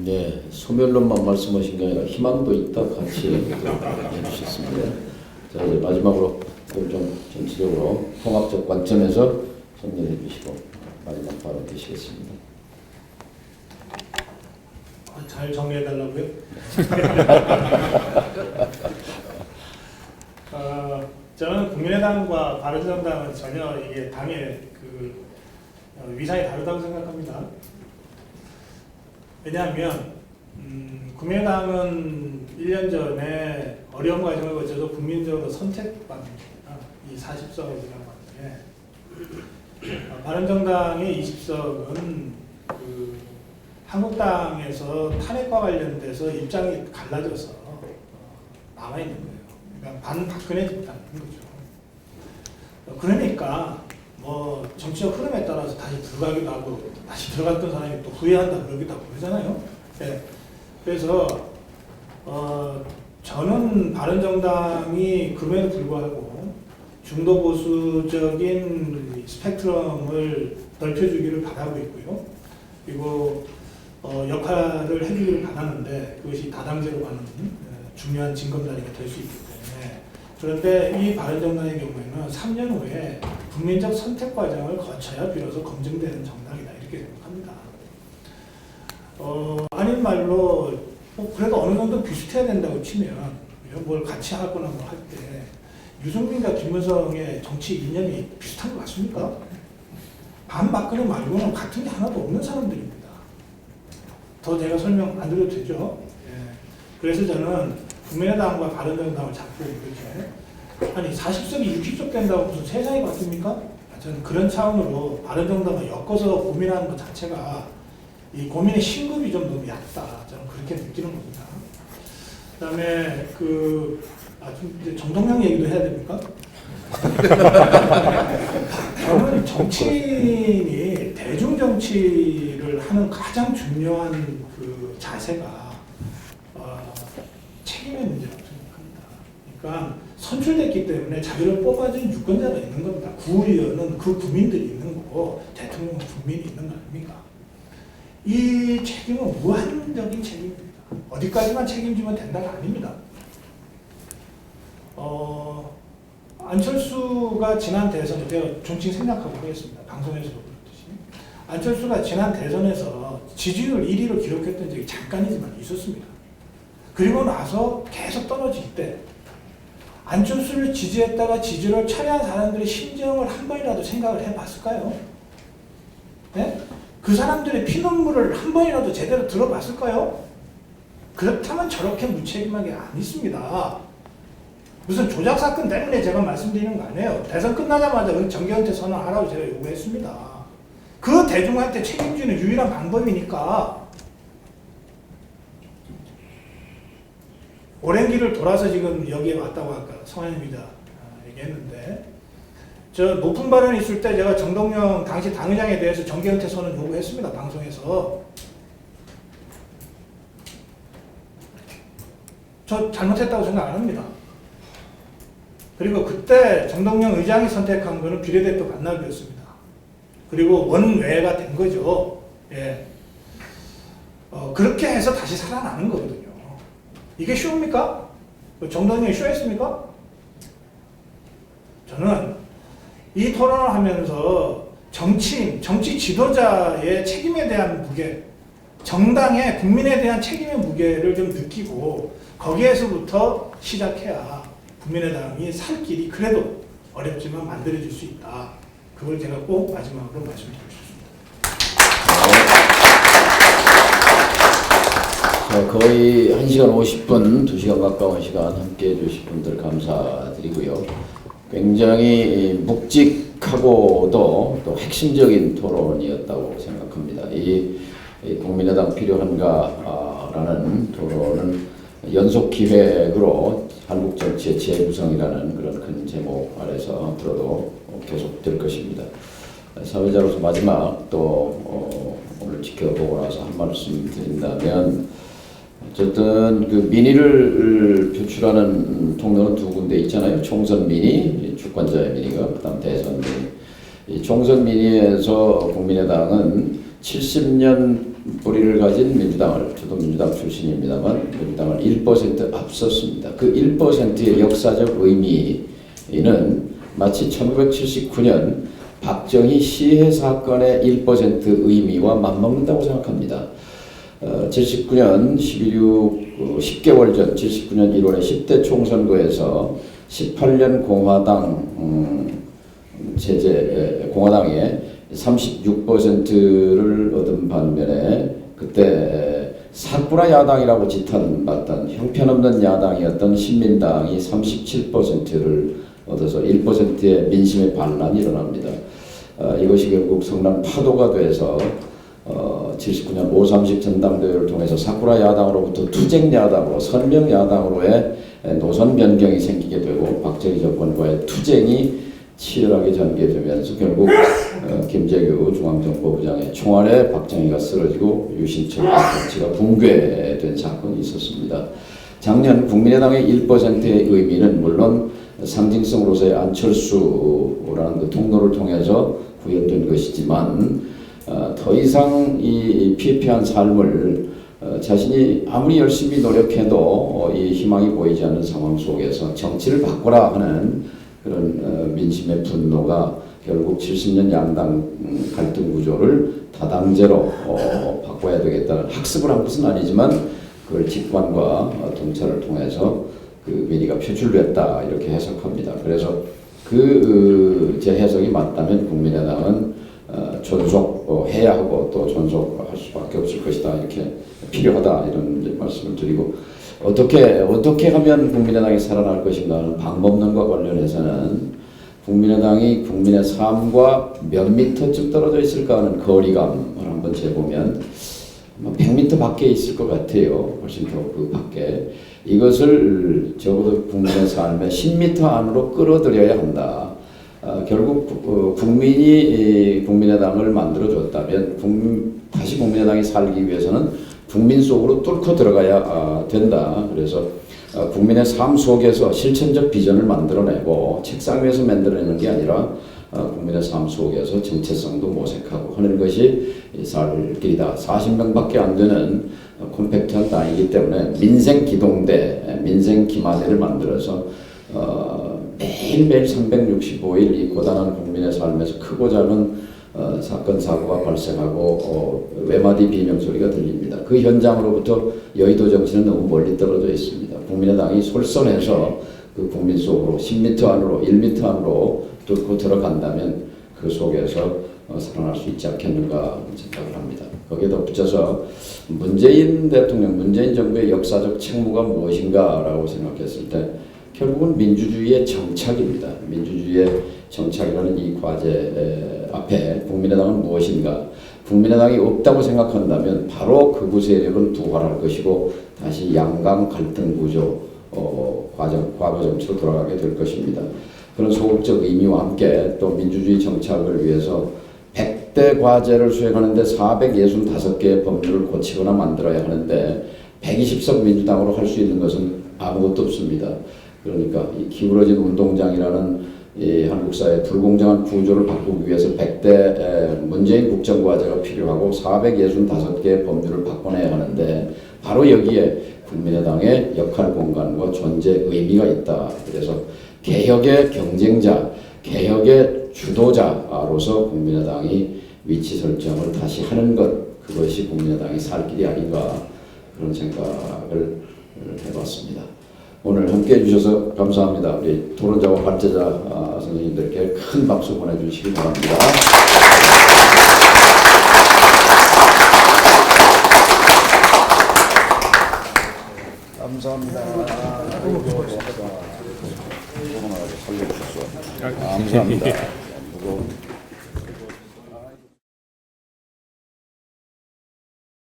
네, 소멸론만 말씀하신 게 아니라 희망도 있다 같이 해주셨습니다. 자, 이제 마지막으로 좀 전체적으로 통합적 관점에서 정리해 주시고 마지막 발언 되시겠습니다. 잘 정리해달라고요? 저는 국민의당과 바른정당은 전혀 이게 당의 그 위상이 다르다고 생각합니다. 왜냐하면 국민의당은 1년 전에 어려운 과정을 거쳐서 국민적으로 선택받습니다. 이 40석이라고 하는데 바른정당의 20석은 그 한국당에서 탄핵과 관련돼서 입장이 갈라져서 남아있는 거예요. 그러니까 반박근혜 집단인 거죠. 그러니까 뭐 정치적 흐름에 따라서 다시 들어가기도 하고 다시 들어갔던 사람이 또 후회한다 그러기도 하고 그러잖아요. 네. 그래서 저는 바른정당이 그럼에도 불구하고 중도 보수적인 스펙트럼을 넓혀주기를 바라고 있고요. 그리고 역할을 해주기를 바라는데 그것이 다당제로 가는 중요한 징검다리가 될 수 있기 때문에 그런데 이 바른정당의 경우에는 3년 후에 국민적 선택 과정을 거쳐야 비로소 검증되는 정당이다 이렇게 생각합니다. 아닌 말로 그래도 어느 정도 비슷해야 된다고 치면 뭘 같이 하거나 뭐 할 때 유승민과 김무성의 정치 이념이 비슷한 것 같습니까? 반박근혜 말고는 같은 게 하나도 없는 사람들입니다. 더 제가 설명 안 드려도 되죠? 예. 그래서 저는 국민의당과 바른정당을 잡고 이렇게 아니 40석이 60석 된다고 무슨 세상이 바뀝니까? 저는 그런 차원으로 바른정당을 엮어서 고민하는 것 자체가 이 고민의 신급이 좀 너무 얕다. 저는 그렇게 느끼는 겁니다. 그다음에 좀 이제 정동영 얘기도 해야 됩니까? 저는 정치인이 대중 정치를 하는 가장 중요한 그 자세가 책임의 문제라고 생각합니다. 그러니까 선출됐기 때문에 자기를 뽑아준 유권자가 있는 겁니다. 구의원은 그 국민들이 있는 거고 대통령은 국민이 있는 거 아닙니까? 이 책임은 무한적인 책임입니다. 어디까지만 책임지면 된다가 아닙니다. 안철수가 지난 대선에 제가 존칭 생략하고 하겠습니다. 방송에서도 그렇듯이 안철수가 지난 대선에서 지지율 1위를 기록했던 적이 잠깐이지만 있었습니다. 그리고 나서 계속 떨어질 때 안철수를 지지했다가 지지를 철회한 사람들의 심정을 한 번이라도 생각을 해봤을까요? 네? 그 사람들의 피눈물을 한 번이라도 제대로 들어봤을까요? 그렇다면 저렇게 무책임하게 안 있습니다. 무슨 조작 사건 때문에 제가 말씀드리는 거 아니에요. 대선 끝나자마자 정계은퇴 선언하라고 제가 요구했습니다. 그 대중한테 책임지는 유일한 방법이니까 오랜 길을 돌아서 지금 여기에 왔다고 아까 성환 기자 얘기했는데 저 높은 발언이 있을 때 제가 정동영 당시 당의장에 대해서 정계은퇴 선언 요구했습니다. 방송에서. 저 잘못했다고 생각 안 합니다. 그리고 그때 정동영 의장이 선택한 거는 비례대표 반납이었습니다. 그리고 원외가 된 거죠. 예. 그렇게 해서 다시 살아나는 거거든요. 이게 쇼입니까? 정동영이 쇼했습니까? 저는 이 토론을 하면서 정치 지도자의 책임에 대한 무게, 정당의 국민에 대한 책임의 무게를 좀 느끼고 거기에서부터 시작해야 국민의당이 살 길이 그래도 어렵지만 만들어질 수 있다. 그걸 제가 꼭 마지막으로 말씀드리고 싶습니다. 거의 1시간 50분, 2시간 가까운 시간 함께해 주신 분들 감사드리고요. 굉장히 묵직하고도 또 핵심적인 토론이었다고 생각합니다. 이 국민의당 필요한가라는 토론은 연속 기획으로 한국 정치의 재구성이라는 그런 큰 제목 아래서 들어도 계속될 것입니다. 사회자로서 마지막 또 오늘 지켜보고 나서 한 말씀 드린다면, 어쨌든 그 민의를 표출하는 통로는 두 군데 있잖아요. 총선 민의, 주권자의 민의가, 그다음 대선 민의. 이 총선 민의에서 국민의당은 70년 뿌리를 가진 민주당을, 저도 민주당 출신입니다만 민주당을 1% 앞섰습니다. 그 1%의 역사적 의미는 마치 1979년 박정희 시해 사건의 1% 의미와 맞먹는다고 생각합니다. 79년 10개월 전 79년 1월에 10대 총선거에서 18년 공화당 체제, 공화당에 36%를 얻은 반면에 그때 사쿠라 야당이라고 지탄받던 형편없는 야당이었던 신민당이 37%를 얻어서 1%의 민심의 반란이 일어납니다. 이것이 결국 성난 파도가 돼서 79년 5.30 전당대회를 통해서 사쿠라 야당으로부터 투쟁 야당으로 선명 야당으로의 노선 변경이 생기게 되고 박정희 정권과의 투쟁이 치열하게 전개되면서 결국 김재규 중앙정보부장의 총알에 박정희가 쓰러지고 유신철 정치가 붕괴된 사건이 있었습니다. 작년 국민의당의 1%의 의미는 물론 상징성으로서의 안철수라는 그 통로를 통해서 구현된 것이지만 더 이상 이 피폐한 삶을 자신이 아무리 열심히 노력해도 이 희망이 보이지 않는 상황 속에서 정치를 바꾸라 하는 그런 민심의 분노가 결국 70년 양당 갈등 구조를 다당제로 바꿔야 되겠다는 학습을 한 것은 아니지만 그걸 직관과 통찰을 통해서 그 민의가 표출됐다 이렇게 해석합니다. 그래서 제 해석이 맞다면 국민의당은 존속해야 하고 또 존속할 수밖에 없을 것이다, 이렇게 필요하다 이런 말씀을 드리고, 어떻게 하면 국민의당이 살아날 것인가 하는 방법론과 관련해서는 국민의당이 국민의 삶과 몇 미터쯤 떨어져 있을까 하는 거리감을 한번 재보면 100m 밖에 있을 것 같아요. 훨씬 더 그 밖에. 이것을 적어도 국민의 삶의 10m 안으로 끌어들여야 한다. 결국 국민이 국민의당을 만들어줬다면 다시 국민의당이 살기 위해서는 국민 속으로 뚫고 들어가야 된다. 그래서 국민의 삶 속에서 실천적 비전을 만들어내고 책상 위에서 만들어내는 게 아니라 국민의 삶 속에서 정체성도 모색하고 하는 것이 살 길이다. 40명밖에 안 되는 콤팩트한 당이기 때문에 민생 기동대, 민생 기마대를 만들어서 매일매일 365일 이 고단한 국민의 삶에서 크고 작은 사건 사고가 발생하고 외마디 비명소리가 들립니다. 그 현장으로부터 여의도 정치는 너무 멀리 떨어져 있습니다. 국민의당이 솔선해서 그 국민 속으로 10m 안으로 1m 안으로 뚫고 들어간다면 그 속에서 살아날 수 있지 않겠는가 생각을 합니다. 거기에 덧붙여서 문재인 대통령, 문재인 정부의 역사적 책무가 무엇인가라고 생각했을 때 결국은 민주주의의 정착입니다. 민주주의의 정착이라는 이 과제 앞에 국민의당은 무엇인가? 국민의당이 없다고 생각한다면 바로 극우 세력은 부활할 것이고 다시 양강 갈등 구조 과거 정치로 돌아가게 될 것입니다. 그런 소극적 의미와 함께 또 민주주의 정착을 위해서 100대 과제를 수행하는데 465개의 법률을 고치거나 만들어야 하는데 120석 민주당으로 할 수 있는 것은 아무것도 없습니다. 그러니까 이 기울어진 운동장이라는 이 한국 사회의 불공정한 구조를 바꾸기 위해서 100대 문재인 국정과제가 필요하고 465개의 법률을 바꿔내야 하는데 바로 여기에 국민의당의 역할 공간과 존재 의미가 있다. 그래서 개혁의 경쟁자, 개혁의 주도자로서 국민의당이 위치 설정을 다시 하는 것, 그것이 국민의당의 살 길이 아닌가 그런 생각을 해봤습니다. 오늘 함께해 주셔서 감사합니다. 우리 토론자와 발제자 선생님들께 큰 박수 보내주시기 바랍니다. 감사합니다. 감사합니다.